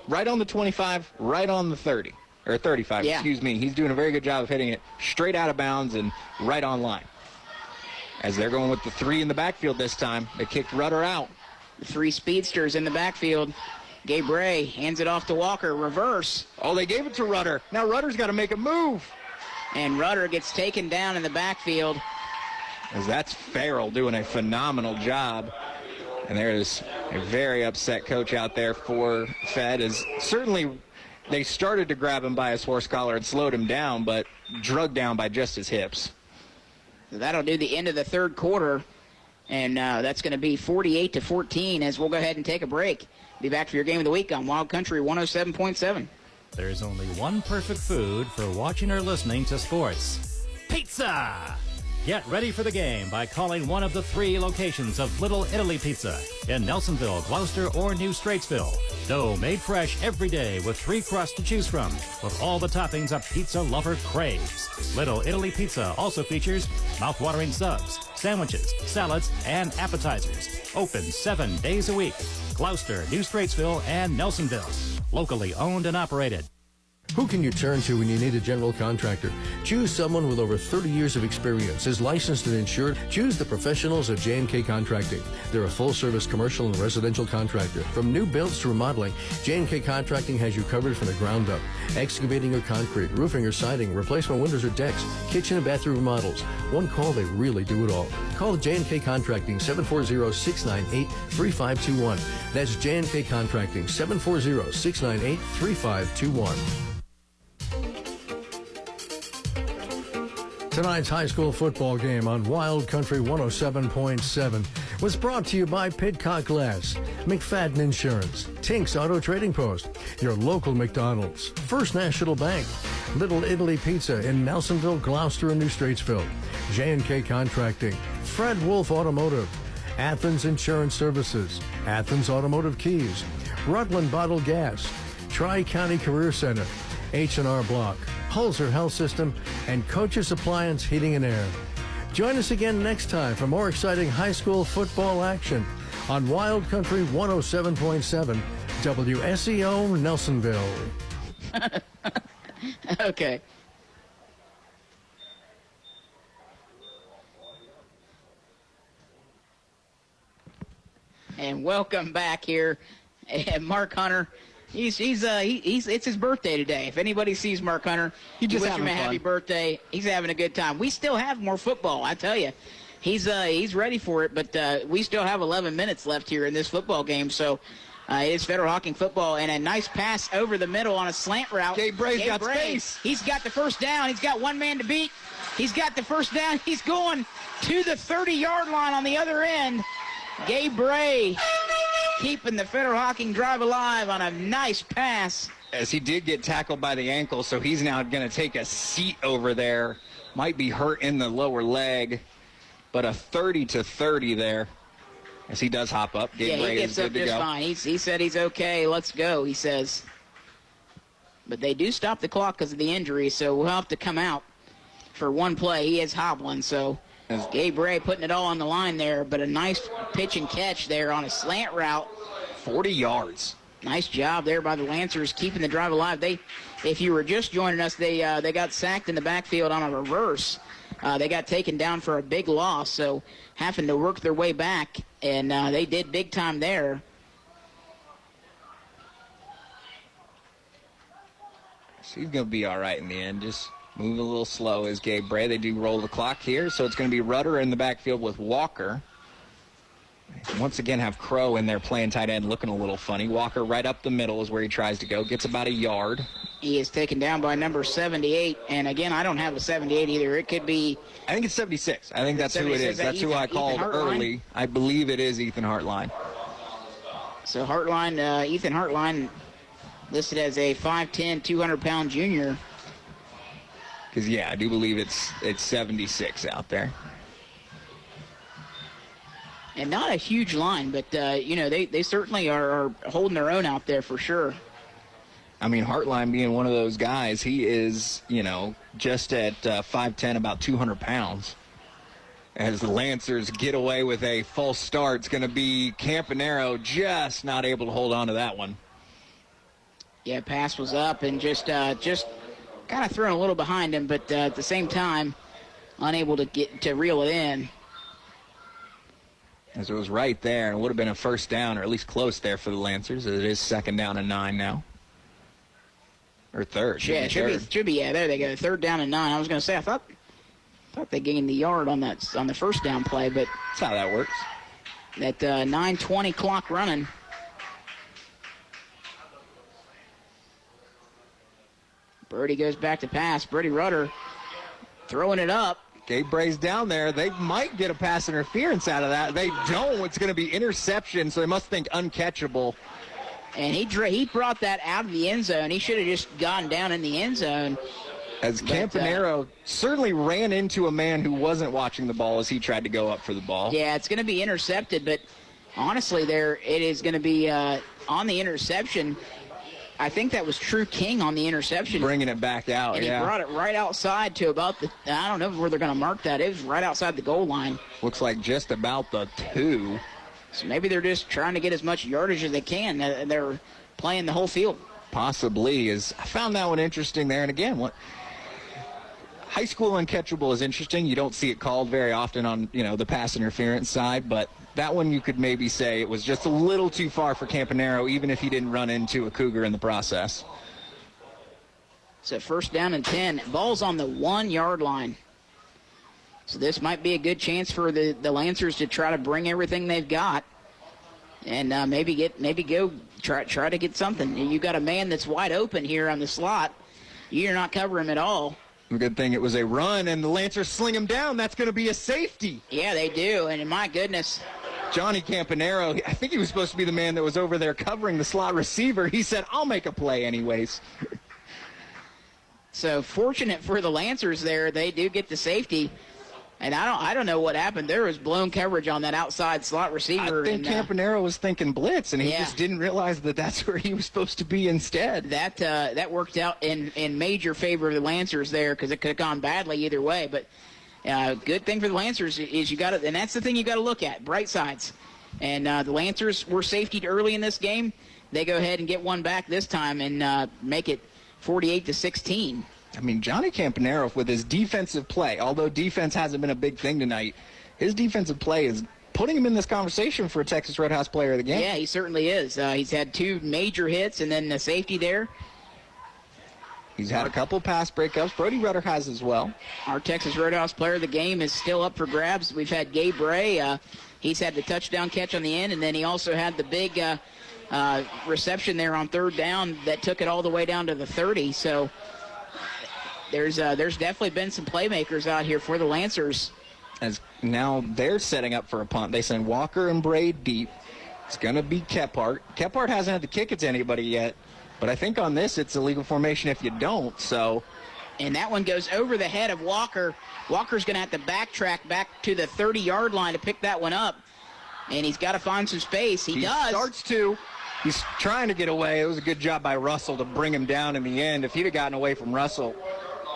right on the 25, right on the 30, or 35, excuse me. He's doing a very good job of hitting it straight out of bounds and right on line. As they're going with the 3 in the backfield this time, they kicked Rudder out.
The 3 speedsters in the backfield. Gabe Ray hands it off to Walker. Reverse.
Oh, they gave it to Rudder. Now Rudder's got to make a move.
And Rudder gets taken down in the backfield.
As that's Farrell doing a phenomenal job. And there's a very upset coach out there for Fed. As certainly they started to grab him by his horse collar and slowed him down, but drugged down by just his hips.
So that'll do the end of the third quarter. And that's going to be 48-14 as we'll go ahead and take a break. Be back for your game of the week on Wild Country 107.7.
There's only one perfect food for watching or listening to sports. Pizza! Get ready for the game by calling one of the 3 locations of Little Italy Pizza in Nelsonville, Gloucester, or New Straitsville. Dough made fresh every day with 3 crusts to choose from, with all the toppings a pizza lover craves. Little Italy Pizza also features mouth-watering subs, sandwiches, salads, and appetizers. Open 7 days a week. Gloucester, New Straitsville, and Nelsonville. Locally owned and operated.
Who can you turn to when you need a general contractor? Choose someone with over 30 years of experience, is licensed and insured. Choose the professionals at J&K Contracting. They're a full-service commercial and residential contractor. From new builds to remodeling, J&K Contracting has you covered from the ground up. Excavating or concrete, roofing or siding, replacement windows or decks, kitchen and bathroom remodels. One call, they really do it all. Call J&K Contracting, 740-698-3521. That's J&K Contracting, 740-698-3521. Tonight's high school football game on Wild Country 107.7 was brought to you by Pidcock Glass, McFadden Insurance, Tink's Auto Trading Post, your local McDonald's, First National Bank, Little Italy Pizza in Nelsonville, Gloucester, and New Straitsville, J&K Contracting, Fred Wolf Automotive, Athens Insurance Services, Athens Automotive Keys, Rutland Bottled Gas, Tri-County Career Center, H&R Block, Hulser Health System, and Coach's Appliance Heating and Air. Join us again next time for more exciting high school football action on Wild Country 107.7 WSEO Nelsonville.
Okay. And welcome back here. And Mark Hunter, it's his birthday today. If anybody sees Mark Hunter,
He just
wish him a
having
happy
fun.
birthday. He's having a good time. We still have more football, I tell you. He's ready for it, but we still have 11 minutes left here in this football game. So it is Federal Hocking football, and a nice pass over the middle on a slant route.
Gabe Bray's got space.
He's got the first down. He's got one man to beat. He's got the first down. He's going to the 30-yard line on the other end. Gabe Bray keeping the Federal Hocking drive alive on a nice pass.
As he did get tackled by the ankle, so he's now going to take a seat over there. Might be hurt in the lower leg, but a 30-30 there. As he does hop up.
Yeah, he gets up just fine. He said he's okay. Let's go, he says. But they do stop the clock because of the injury, so we'll have to come out for one play. He is hobbling, so Gabe Ray putting it all on the line there, but a nice pitch and catch there on a slant route.
40 yards.
Nice job there by the Lancers keeping the drive alive. If you were just joining us, they got sacked in the backfield on a reverse. They got taken down for a big loss, so having to work their way back, and they did big time there.
So he's going to be all right in the end. Just move a little slow as Gabe Bray. They do roll the clock here, so it's going to be Rudder in the backfield with Walker. Once again have Crow in there playing tight end, looking a little funny. Walker right up the middle is where he tries to go. Gets about a yard.
He is taken down by number 78. And, again, I don't have a 78 either. It could be...
I think it's 76. I think that's who it is. That's who I called early. I believe it is Ethan Hartline.
So Hartline, Ethan Hartline, listed as a 5'10", 200-pound junior.
Because, yeah, I do believe it's 76 out there.
And not a huge line, but, they certainly are holding their own out there for sure.
I mean, Hartline being one of those guys, he is, just at 5'10", about 200 pounds. As the Lancers get away with a false start, it's going to be Campanaro just not able to hold on to that one.
Yeah, pass was up and just kind of thrown a little behind him, but at the same time, unable to reel it in.
As it was right there, and it would have been a first down, or at least close there for the Lancers. It is 2nd down and 9 now. Or third.
Yeah, should be. Yeah, there they go. 3rd down and 9. I was going to say, I thought they gained the yard on the first down play, but
that's how that works.
That 9:20 clock running. Birdie goes back to pass. Birdie Rudder throwing it up.
Gabe Bray's down there. They might get a pass interference out of that. They don't. It's going to be interception, so they must think uncatchable.
And he brought that out of the end zone. He should have just gone down in the end zone.
As Campanaro certainly ran into a man who wasn't watching the ball as he tried to go up for the ball.
Yeah, it's going to be intercepted, but honestly, it is going to be on the interception. I think that was True King on the interception.
Bringing it back out,
and he brought it right outside to about I don't know where they're going to mark that. It was right outside the goal line.
Looks like just about the 2.
So maybe they're just trying to get as much yardage as they can. They're playing the whole field.
Possibly. I found that one interesting there. And again, high school uncatchable is interesting. You don't see it called very often on, the pass interference side, but that one you could maybe say it was just a little too far for Campanaro, even if he didn't run into a Cougar in the process.
So 1st down and 10. Ball's on the 1-yard line. So this might be a good chance for the Lancers to try to bring everything they've got and maybe go try to get something. You got a man that's wide open here on the slot. You're not covering him at all.
Good thing it was a run, and the Lancers sling him down. That's going to be a safety.
Yeah, they do, and my goodness.
Johnny Campanaro, I think he was supposed to be the man that was over there covering the slot receiver. He said, I'll make a play anyways.
So fortunate for the Lancers there, they do get the safety. And I don't know what happened. There was blown coverage on that outside slot receiver.
I think Campanaro was thinking blitz, and he just didn't realize that that's where he was supposed to be instead.
That worked out in major favor of the Lancers there because it could have gone badly either way. But good thing for the Lancers is you got to, and that's the thing you got to look at, bright sides. And the Lancers were safetied early in this game. They go ahead and get one back this time and make it 48-16.
I mean, Johnny Campanaro, with his defensive play, although defense hasn't been a big thing tonight, his defensive play is putting him in this conversation for a Texas Roadhouse Player of the Game.
Yeah, he certainly is. He's had 2 major hits and then the safety there.
He's had a couple pass breakups. Brody Rudder has as well.
Our Texas Roadhouse Player of the Game is still up for grabs. We've had Gabe Ray. He's had the touchdown catch on the end, and then he also had the big reception there on 3rd down that took it all the way down to the 30. So there's definitely been some playmakers out here for the Lancers.
As now they're setting up for a punt. They send Walker and Braid deep. It's going to be Kephart. Kephart hasn't had to kick it to anybody yet, but I think on this it's a legal formation if you don't. So,
and that one goes over the head of Walker. Walker's going to have to backtrack back to the 30-yard line to pick that one up. And he's got to find some space. He does.
Starts to. He's trying to get away. It was a good job by Russell to bring him down in the end. If he'd have gotten away from Russell,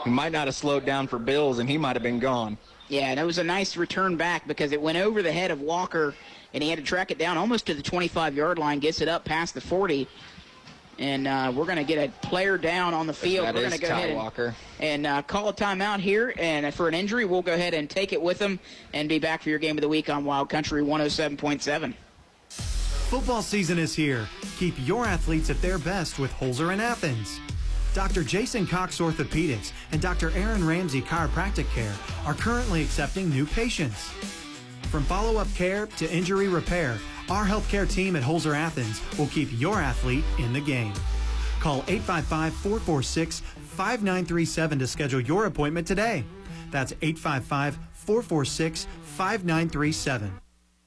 he might not have slowed down for Bills, and he might have been gone.
Yeah, and it was a nice return back because it went over the head of Walker, and he had to track it down almost to the 25-yard line, gets it up past the 40. And we're going to get a player down on the field.
That
we're
is
going to go
Ty
ahead
Walker.
and call a timeout here. And for an injury, we'll go ahead and take it with them and be back for your game of the week on Wild Country 107.7.
Football season is here. Keep your athletes at their best with Holzer in Athens. Dr. Jason Cox Orthopedics and Dr. Aaron Ramsey Chiropractic Care are currently accepting new patients. From follow-up care to injury repair, our healthcare team at Holzer Athens will keep your athlete in the game. Call 855-446-5937 to schedule your appointment today. That's 855-446-5937.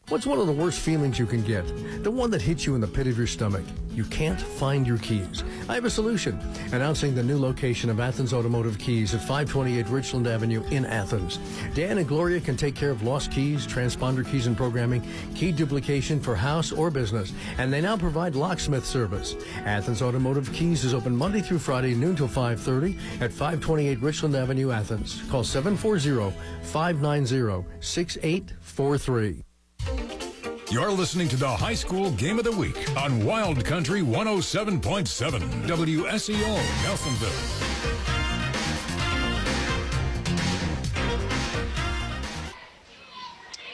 What's one of the worst feelings you can get? The one that hits you in the pit of your stomach. You can't find your keys. I have a solution. Announcing the new location of Athens Automotive Keys at 528 Richland Avenue in Athens. Dan and Gloria can take care of lost keys, transponder keys and programming, key duplication for house or business, and they now provide locksmith service. Athens Automotive Keys is open Monday through Friday, noon till 5:30 at 528 Richland Avenue, Athens. Call 740-590-6843.
You're listening to the High School Game of the Week on Wild Country 107.7 WSEO Nelsonville.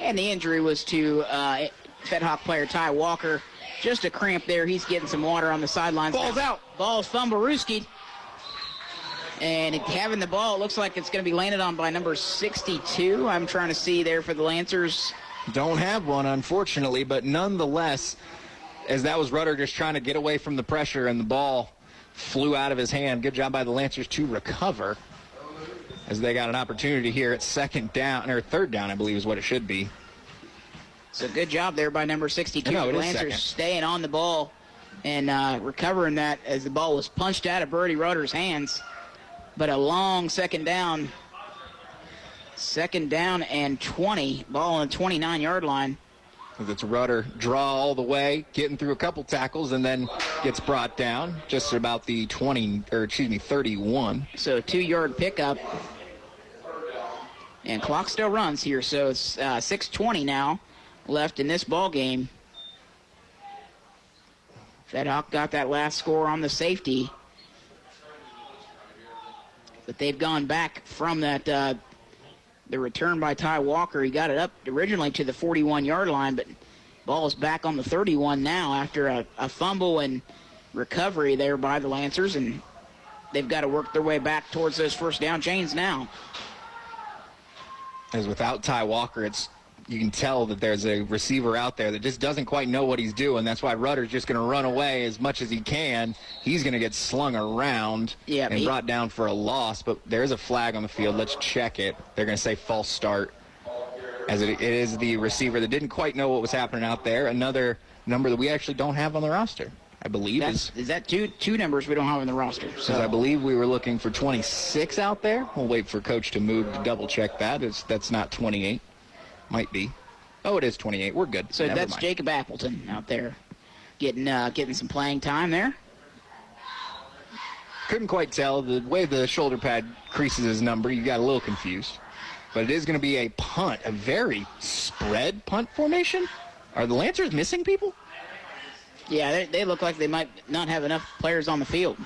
And the injury was to Fed Hawk player Ty Walker. Just a cramp there. He's getting some water on the sidelines.
Ball's out.
Ball's fumble-rooskied. And having the ball, it looks like it's going to be landed on by number 62. I'm trying to see there for the Lancers.
Don't have one, unfortunately, but nonetheless, as that was Rudder just trying to get away from the pressure and the ball flew out of his hand. Good job by the Lancers to recover as they got an opportunity here at third down, I believe is what it should be.
So good job there by number 62.
No,
the Lancers staying on the ball and recovering that as the ball was punched out of Brody Rudder's hands. But a long second down. Second down and 20. Ball on the 29-yard line.
It's Rudder draw all the way, getting through a couple tackles, and then gets brought down just about the 31.
So a 2-yard pickup. And clock still runs here, so it's 6:20 now left in this ball game. Fed Hawk got that last score on the safety. But they've gone back from that, the return by Ty Walker. He got it up originally to the 41-yard line, but ball is back on the 31 now after a fumble and recovery there by the Lancers, and they've got to work their way back towards those first down chains now.
As without Ty Walker, you can tell that there's a receiver out there that just doesn't quite know what he's doing. That's why Rudder's just going to run away as much as he can. He's going to get slung around and brought down for a loss, but there's a flag on the field. Let's check it. They're going to say false start, as it is the receiver that didn't quite know what was happening out there. Another number that we actually don't have on the roster, I believe.
Is that two numbers we don't have on the roster?
So I believe we were looking for 26 out there. We'll wait for Coach to move to double-check that. That's not 28. Might be. Oh, it is 28. We're good.
So
Never
that's
mind.
Jacob Appleton out there getting some playing time there.
Couldn't quite tell. The way the shoulder pad creases his number, you got a little confused. But it is going to be a punt, a very spread punt formation. Are the Lancers missing people?
Yeah, they look like they might not have enough players on the field.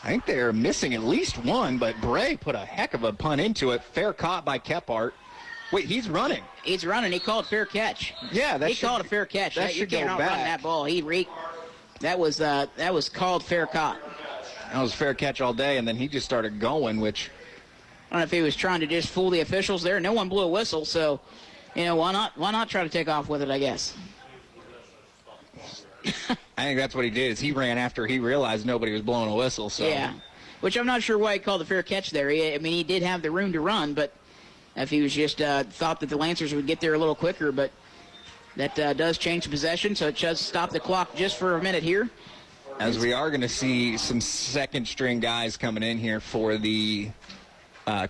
I think they're missing at least one, but Bray put a heck of a punt into it. Fair caught by Kephart. Wait, he's running.
He's running. He called fair catch.
Yeah,
he called a fair catch.
That
You
should go
cannot
back.
run that ball. That was called fair caught.
That was fair catch all day, and then he just started going, which
I don't know if he was trying to just fool the officials there. No one blew a whistle, so why not try to take off with it, I guess.
I think that's what he did. Is he ran after he realized nobody was blowing a whistle. So
yeah, which I'm not sure why he called a fair catch there. He did have the room to run, but if he was just thought that the Lancers would get there a little quicker, but that does change possession, so it does stop the clock just for a minute here.
As we are going to see some second-string guys coming in here for the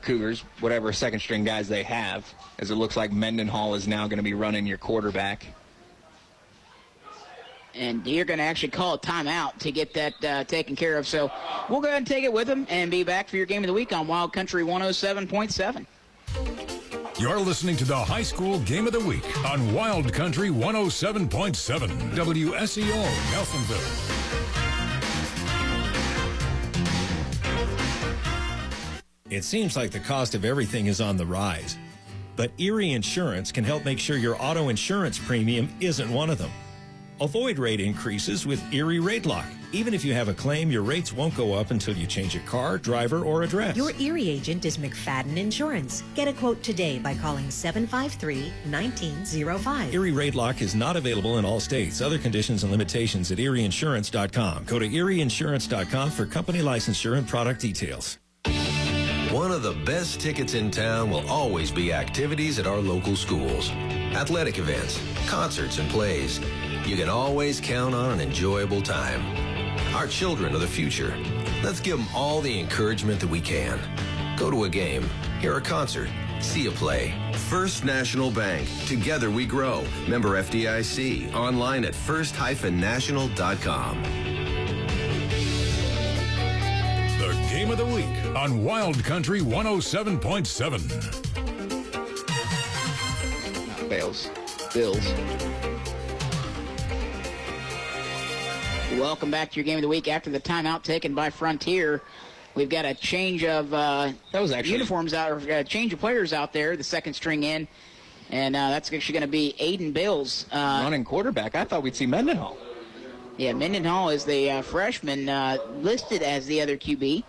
Cougars, whatever second-string guys they have, as it looks like Mendenhall is now going to be running your quarterback.
And you're going to actually call a timeout to get that taken care of. So we'll go ahead and take it with them and be back for your game of the week on Wild Country 107.7.
You're listening to the High School Game of the Week on Wild Country 107.7 WSEO Nelsonville.
It seems like the cost of everything is on the rise, but Erie Insurance can help make sure your auto insurance premium isn't one of them. Avoid rate increases with Erie Rate Lock. Even if you have a claim, your rates won't go up until you change your car, driver, or address.
Your Erie agent is McFadden Insurance. Get a quote today by calling 753-1905.
Erie Rate Lock is not available in all states. Other conditions and limitations at erieinsurance.com. Go to erieinsurance.com for company licensure and product details.
One of the best tickets in town will always be activities at our local schools. Athletic events, concerts, and plays. You can always count on an enjoyable time. Our children are the future. Let's give them all the encouragement that we can. Go to a game, hear a concert, see a play. First National Bank. Together we grow. Member FDIC. Online at first-national.com.
The Game of the Week on Wild Country 107.7.
Bills. Welcome back to your game of the week after the timeout taken by Frontier. We've got a change of uniforms out, or change of players out there, the second string in, and that's actually going to be Aiden Bills.
Running quarterback. I thought we'd see Mendenhall.
Yeah, Mendenhall is the freshman listed as the other QB,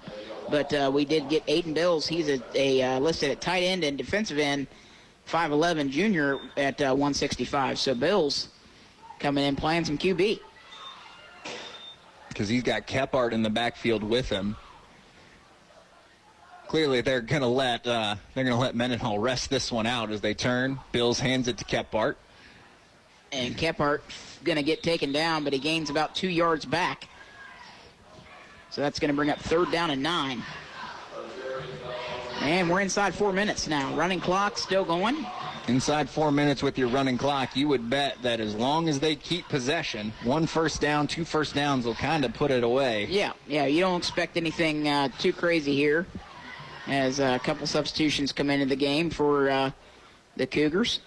but we did get Aiden Bills. He's listed at tight end and defensive end, 5'11", junior at 165. So Bills coming in playing some QB.
Because he's got Kephart in the backfield with him. Clearly, they're going to let Mendenhall rest this one out as they turn. Bills hands it to Kephart.
And Kephart going to get taken down, but he gains about 2 yards back. So that's going to bring up 3rd down and 9. And we're inside 4 minutes now. Running clock still going.
Inside 4 minutes with your running clock, you would bet that as long as they keep possession, 1 first down, 2 first downs will kind of put it away.
Yeah, you don't expect anything too crazy here as a couple substitutions come into the game for the Cougars.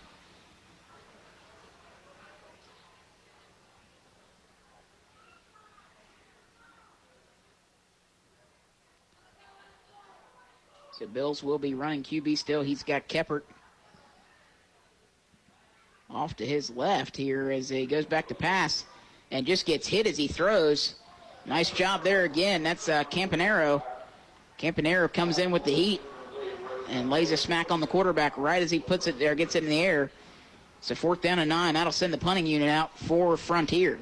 So Bills will be running QB still. He's got Kephart off to his left here as he goes back to pass and just gets hit as he throws. Nice job there again. That's Campanaro. Campanaro comes in with the heat and lays a smack on the quarterback right as he puts it there, gets it in the air. So 4th down and 9. That'll send the punting unit out for Frontier.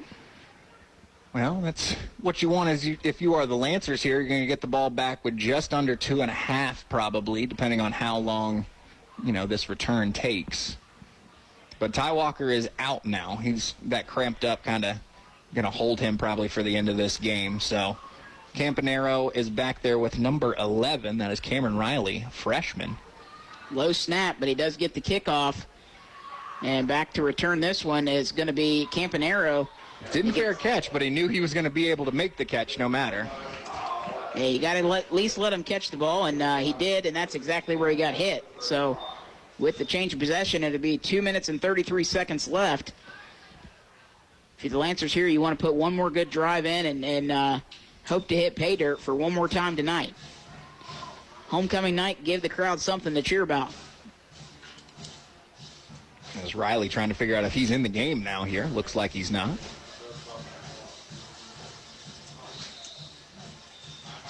Well, that's what you want if you are the Lancers here, you're going to get the ball back with just under 2.5 probably, depending on how long, this return takes. But Ty Walker is out now. He's that cramped up, kind of going to hold him probably for the end of this game. So Campanaro is back there with number 11. That is Cameron Riley, freshman.
Low snap, but he does get the kickoff. And back to return this one is going to be Campanaro.
Didn't fair catch, but he knew he was going to be able to make the catch no matter.
Yeah, you got to at least let him catch the ball, and he did, and that's exactly where he got hit. So with the change of possession, it'll be 2 minutes and 33 seconds left. If you're the Lancers here, you want to put one more good drive in and hope to hit pay dirt for one more time tonight. Homecoming night, give the crowd something to cheer about.
There's Riley trying to figure out if he's in the game now here. Looks like he's not.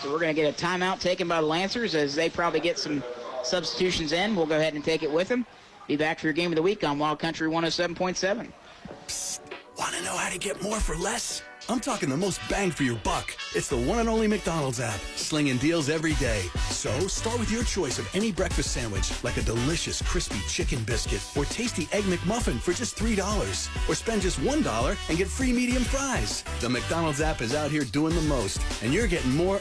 So we're going to get a timeout taken by the Lancers as they probably get some substitutions in. We'll go ahead and take it with them. Be back for your game of the week on Wild Country 107.7.
Psst. Want to know how to get more for less? I'm talking the most bang for your buck. It's the one and only McDonald's app, slinging deals every day. So start with your choice of any breakfast sandwich, like a delicious crispy chicken biscuit or tasty egg McMuffin for just $3. Or spend just $1 and get free medium fries. The McDonald's app is out here doing the most, and you're getting more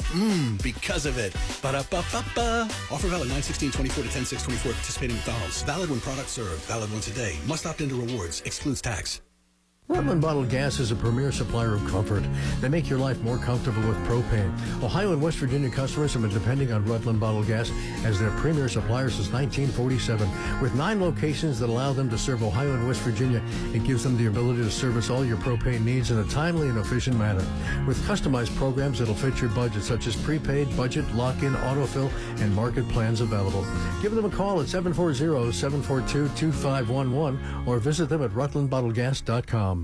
because of it. Ba-da-ba-ba-ba. Offer valid 9/16/24 to 10/6/24. Participating McDonald's. Valid when product served. Valid once a day. Must opt into rewards. Excludes tax.
Rutland Bottled Gas is a premier supplier of comfort. They make your life more comfortable with propane. Ohio and West Virginia customers have been depending on Rutland Bottled Gas as their premier supplier since 1947. With 9 locations that allow them to serve Ohio and West Virginia, it gives them the ability to service all your propane needs in a timely and efficient manner. With customized programs that'll fit your budget, such as prepaid, budget, lock-in, autofill, and market plans available. Give them a call at 740-742-2511 or visit them at rutlandbottledgas.com.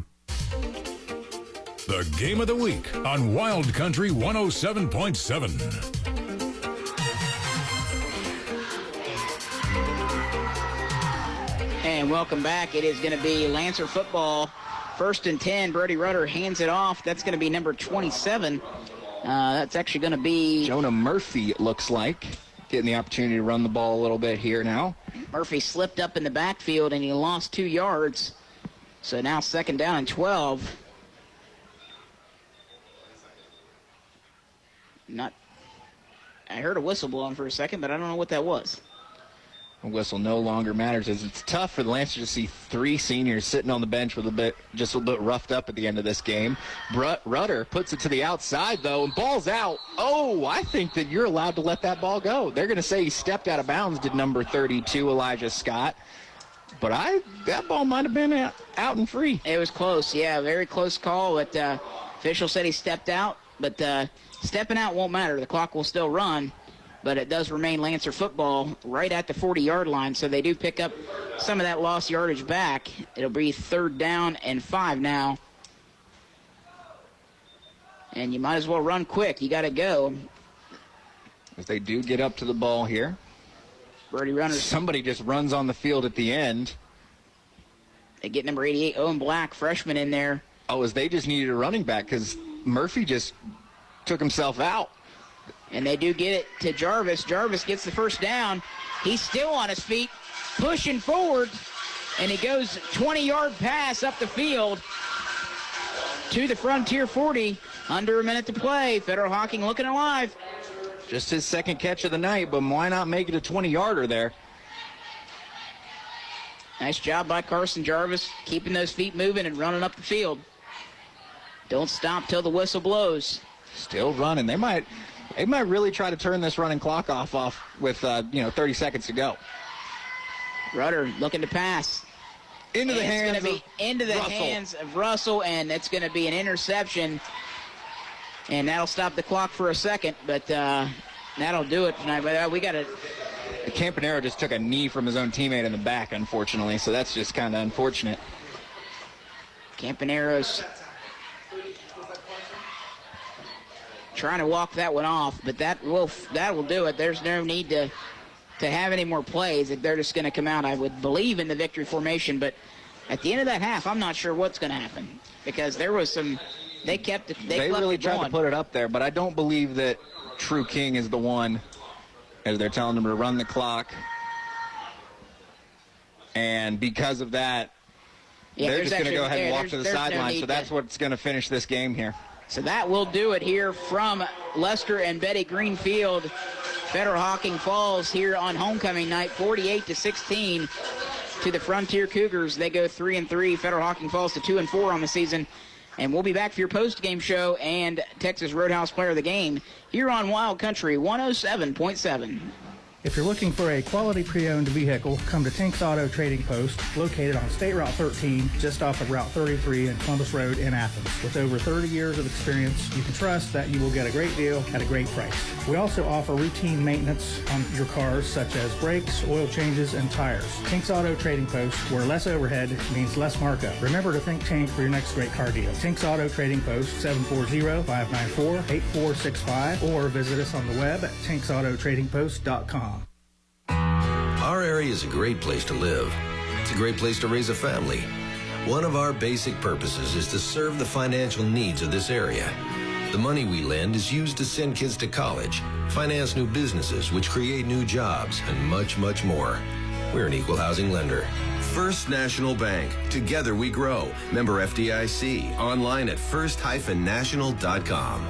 The Game of the Week on Wild Country 107.7.
And welcome back. It is going to be Lancer football. 1st and 10. Brody Rudder hands it off. That's going to be number 27. That's actually going to be
Jonah Murphy, it looks like, getting the opportunity to run the ball a little bit here now.
Murphy slipped up in the backfield, and he lost 2 yards. So now 2nd down and 12. I heard a whistle blowing for a second, but I don't know what that was.
The whistle no longer matters, as it's tough for the Lancers to see 3 seniors sitting on the bench with just a little bit roughed up at the end of this game. Rudder puts it to the outside, though, and ball's out. Oh, I think that you're allowed to let that ball go. They're going to say he stepped out of bounds, did number 32, Elijah Scott. But that ball might have been out and free.
It was close, yeah, very close call. But official said he stepped out, but stepping out won't matter. The clock will still run, but it does remain Lancer football right at the 40-yard line, so they do pick up some of that lost yardage back. It'll be 3rd down and 5 now. And you might as well run quick. You got to go.
As they do get up to the ball here.
Brody Runners.
Somebody just runs on the field at the end.
They get number 88, Owen Black, freshman, in there.
Oh, as they just needed a running back because Murphy just took himself out.
And they do get it to Jarvis. Jarvis gets the 1st down. He's still on his feet, pushing forward, and he goes 20-yard pass up the field to the Frontier 40. Under a minute to play. Federal Hocking looking alive.
Just his 2nd catch of the night, but why not make it a 20-yarder there?
Nice job by Carson Jarvis, keeping those feet moving and running up the field. Don't stop till the whistle blows.
Still running. They might really try to turn this running clock off with 30 seconds to go.
Rudder looking to pass.
Into the hands
of Russell, and it's going to be an interception. And that'll stop the clock for a second, but that'll do it tonight. But we got to.
Campanero just took a knee from his own teammate in the back, unfortunately, so that's just kind of unfortunate.
Campanero's trying to walk that one off, but that will do it. There's no need to have any more plays. They're just going to come out, I would believe, in the victory formation. But at the end of that half, I'm not sure what's going to happen because there was some. They kept it.
They really tried to put it up there, but I don't believe that True King is the one, as they're telling him to run the clock. And because of that, they're just going to go ahead and walk to the sideline. So that's what's going to finish this game here.
So that will do it here from Lester and Betty Greenfield. Federal Hocking falls here on homecoming night, 48-16 to the Frontier Cougars. They go 3-3. Federal Hocking falls to 2-4 on the season. And we'll be back for your post-game show and Texas Roadhouse Player of the Game here on Wild Country 107.7.
If you're looking for a quality pre-owned vehicle, come to Tink's Auto Trading Post, located on State Route 13, just off of Route 33 and Columbus Road in Athens. With over 30 years of experience, you can trust that you will get a great deal at a great price. We also offer routine maintenance on your cars, such as brakes, oil changes, and tires. Tink's Auto Trading Post, where less overhead means less markup. Remember to think Tink for your next great car deal. Tink's Auto Trading Post, 740-594-8465, or visit us on the web at tinksautotradingpost.com.
Our area is a great place to live. It's a great place to raise a family. One of our basic purposes is to serve the financial needs of this area. The money we lend is used to send kids to college, finance new businesses, which create new jobs, and much, much more. We're an equal housing lender. First National Bank. Together we grow. Member FDIC. Online at first-national.com.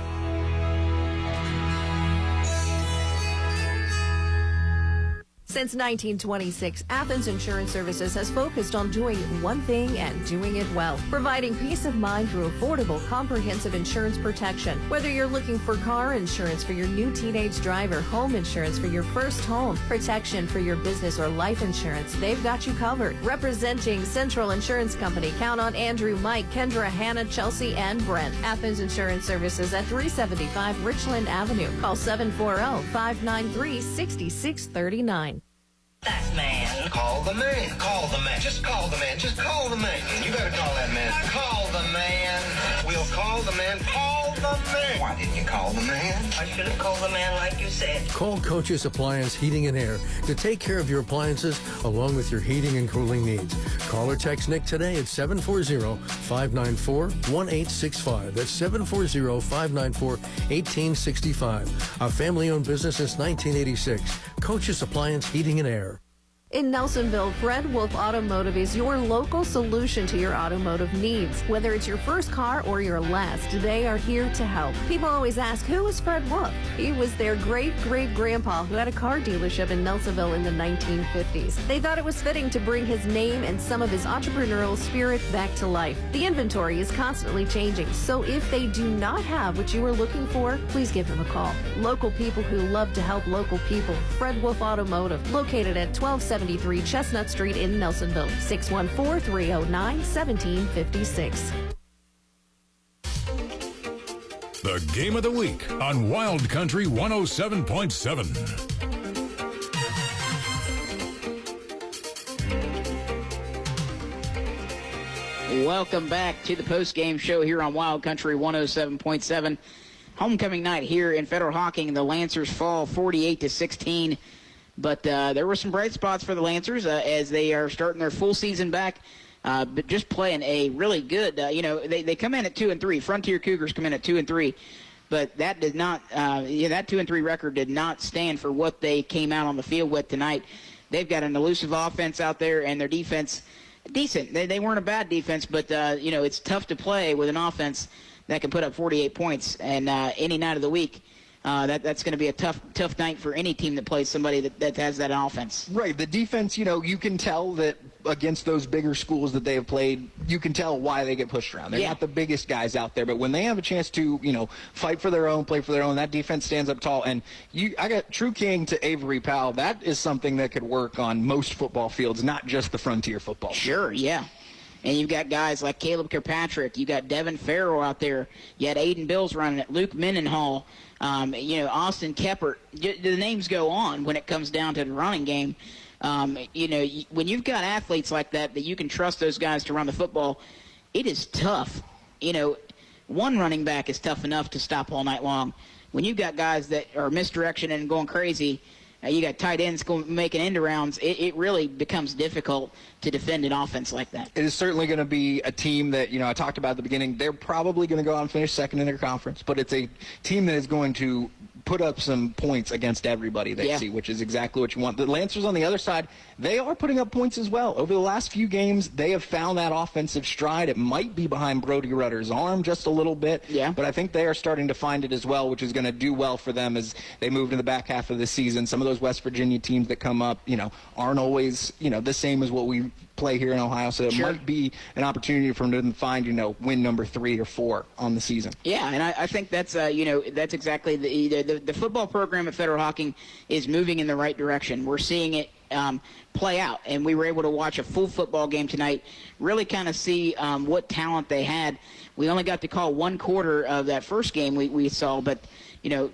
Since 1926, Athens Insurance Services has focused on doing one thing and doing it well, providing peace of mind through affordable, comprehensive insurance protection. Whether you're looking for car insurance for your new teenage driver, home insurance for your first home, protection for your business, or life insurance, they've got you covered. Representing Central Insurance Company, count on Andrew, Mike, Kendra, Hannah, Chelsea, and Brent. Athens Insurance Services at 375 Richland Avenue. Call 740-593-6639.
That man. Call the man. Call the man. Just call the man. Just call the man. You better call that man. Call the man. We'll call the man. Call the man. Why didn't you call the man? I should have called the man like you said.
Call Coach's Appliance Heating and Air to take care of your appliances along with your heating and cooling needs. Call or text Nick today at 740-594-1865. That's 740-594-1865. A family-owned business since 1986. Coach's Appliance Heating and Air.
In Nelsonville, Fred Wolf Automotive is your local solution to your automotive needs. Whether it's your first car or your last, they are here to help. People always ask, who is Fred Wolf? He was their great-great-grandpa who had a car dealership in Nelsonville in the 1950s. They thought it was fitting to bring his name and some of his entrepreneurial spirit back to life. The inventory is constantly changing, so if they do not have what you are looking for, please give them a call. Local people who love to help local people. Fred Wolf Automotive, located at 1273 Chestnut Street in Nelsonville, 614-309-1756.
The Game of the Week on Wild Country 107.7.
Welcome back to the post-game show here on Wild Country 107.7. Homecoming night here in Federal Hocking. The Lancers fall 48-16. But there were some bright spots for the Lancers as they are starting their full season back, but just playing a really good, they come in at 2-3. Frontier Cougars come in at 2-3, but that did not, that 2-3 record did not stand for what they came out on the field with tonight. They've got an elusive offense out there, and their defense, decent. They weren't a bad defense, but, it's tough to play with an offense that can put up 48 points, and any night of the week. That's going to be a tough night for any team that plays somebody that has that offense.
Right. The defense, you can tell that against those bigger schools that they have played, you can tell why they get pushed around. They're not the biggest guys out there, but when they have a chance to, fight for their own, play for their own, that defense stands up tall. And I got True King to Avery Powell. That is something that could work on most football fields, not just the Frontier football.
Sure, yeah. And you've got guys like Caleb Kirkpatrick. You got Devin Farrell out there. You had Aiden Bills running it. Luke Mendenhall. Austin Keppert. The names go on when it comes down to the running game. When you've got athletes like that you can trust those guys to run the football, it is tough. One running back is tough enough to stop all night long. When you've got guys that are misdirection and going crazy, you got tight ends making end arounds, it really becomes difficult to defend an offense like that.
It is certainly going to be a team that, I talked about at the beginning, they're probably going to go out and finish second in their conference, but it's a team that is going to put up some points against everybody they see, which is exactly what you want. The Lancers on the other side, they are putting up points as well. Over the last few games, they have found that offensive stride. It might be behind Brody Rudder's arm just a little bit, but I think they are starting to find it as well, which is going to do well for them as they move to the back half of the season. Some of those West Virginia teams that come up, aren't always, the same as what we play here in Ohio, so it might be an opportunity for them to find, win number 3 or 4 on the season.
Yeah, and I think that's, that's exactly the football program at Federal Hocking is moving in the right direction. We're seeing it play out, and we were able to watch a full football game tonight, really kind of see what talent they had. We only got to call one quarter of that first game we saw, but,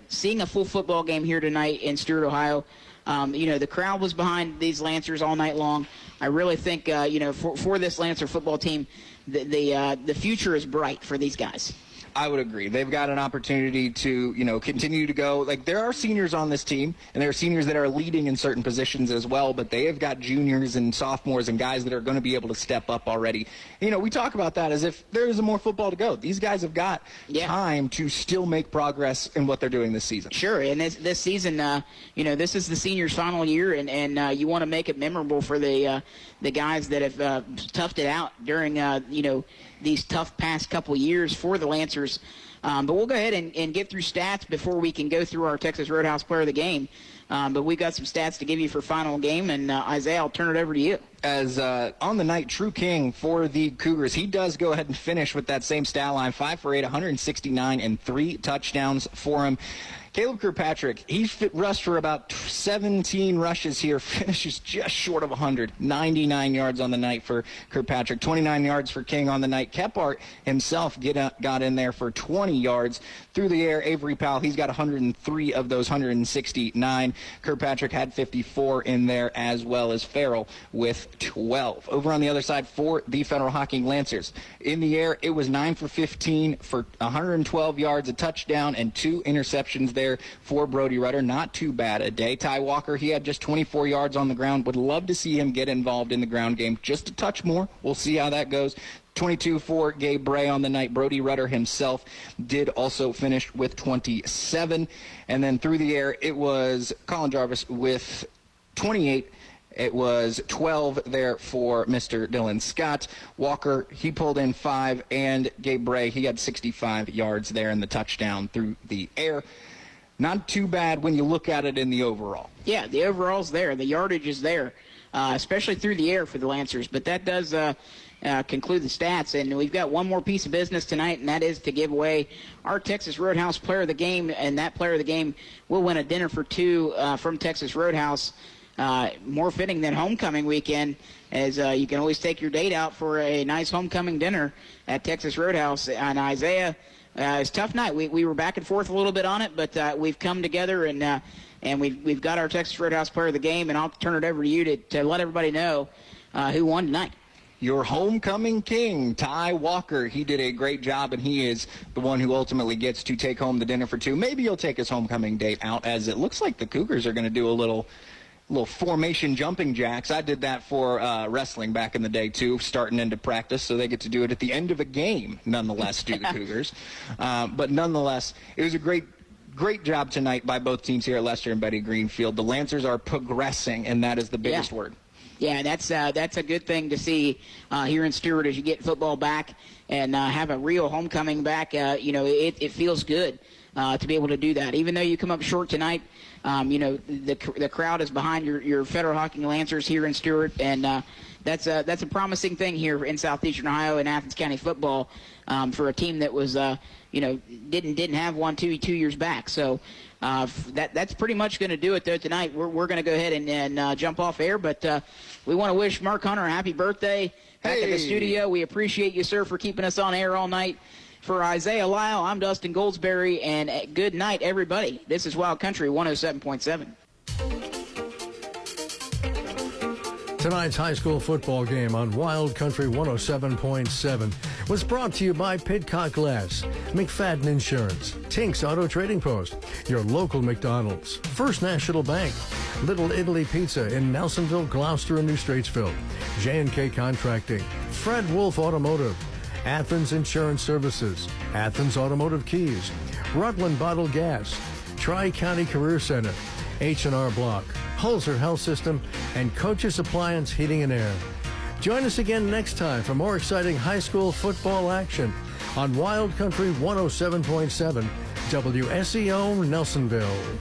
seeing a full football game here tonight in Stewart, Ohio, the crowd was behind these Lancers all night long. I really think, for this Lancer football team, the future is bright for these guys.
I would agree. They've got an opportunity to, continue to go. Like, there are seniors on this team, and there are seniors that are leading in certain positions as well, but they have got juniors and sophomores and guys that are going to be able to step up already. We talk about that as if there is more football to go. These guys have got time to still make progress in what they're doing this season.
Sure, and this season, this is the seniors' final year, and you want to make it memorable for the guys that have toughed it out during, these tough past couple years for the Lancers. But we'll go ahead and get through stats before we can go through our Texas Roadhouse Player of the Game. But we got some stats to give you for final game, and Isaiah, I'll turn it over to you.
As on the night, True King for the Cougars, he does go ahead and finish with that same stat line, 5 for 8, 169, and 3 touchdowns for him. Caleb Kirkpatrick, he's rushed for about 17 rushes here, finishes just short of 100. 99 yards on the night for Kirkpatrick, 29 yards for King on the night. Kephart himself got in there for 20 yards. Through the air, Avery Powell, he's got 103 of those 169. Kirkpatrick had 54 in there, as well as Farrell with 12. Over on the other side for the Federal Hocking Lancers, in the air, it was 9 for 15 for 112 yards, a touchdown, and 2 interceptions there for Brody Rutter. Not too bad a day. Ty Walker, he had just 24 yards on the ground. Would love to see him get involved in the ground game just a touch more. We'll see how that goes. 22 for Gabe Bray on the night. Brody Rutter himself did also finish with 27. And then through the air, it was Colin Jarvis with 28. It was 12 there for Mr. Dylan Scott. Walker, he pulled in 5, and Gabe Bray, he had 65 yards there in the touchdown through the air. Not too bad when you look at it in the overall.
Yeah, the overall's there. The yardage is there, especially through the air for the Lancers. But that does conclude the stats. And we've got one more piece of business tonight, and that is to give away our Texas Roadhouse Player of the Game. And that Player of the Game will win a dinner for 2 from Texas Roadhouse. More fitting than homecoming weekend, as you can always take your date out for a nice homecoming dinner at Texas Roadhouse. And Isaiah, it's a tough night. We were back and forth a little bit on it, but we've come together, and we've got our Texas Roadhouse Player of the Game, and I'll turn it over to you to let everybody know who won tonight.
Your homecoming king, Ty Walker. He did a great job, and he is the one who ultimately gets to take home the dinner for 2. Maybe he'll take his homecoming date out, as it looks like the Cougars are going to do a little formation jumping jacks. I did that for wrestling back in the day, too, starting into practice, so they get to do it at the end of a game, nonetheless, do the Cougars. But nonetheless, it was a great job tonight by both teams here at Lester and Betty Greenfield. The Lancers are progressing, and that is the biggest word.
Yeah, that's a good thing to see here in Stewart as you get football back and have a real homecoming back. It feels good to be able to do that. Even though you come up short tonight, the crowd is behind your Federal Hocking Lancers here in Stewart, and that's a promising thing here in Southeastern Ohio and Athens County football for a team that was didn't have one 2 years back. So that's pretty much going to do it though tonight. We're going to go ahead and jump off air, but we want to wish Mark Hunter a happy birthday back at the studio. We appreciate you, sir, for keeping us on air all night. For Isaiah Lyle, I'm Dustin Goldsberry, and good night, everybody. This is Wild Country 107.7.
Tonight's high school football game on Wild Country 107.7 was brought to you by Pidcock Glass, McFadden Insurance, Tinks Auto Trading Post, your local McDonald's, First National Bank, Little Italy Pizza in Nelsonville, Gloucester, and New Straitsville, J&K Contracting, Fred Wolf Automotive, Athens Insurance Services, Athens Automotive Keys, Rutland Bottled Gas, Tri-County Career Center, H&R Block, Holzer Health System, and Coach's Appliance Heating and Air. Join us again next time for more exciting high school football action on Wild Country 107.7 WSEO Nelsonville.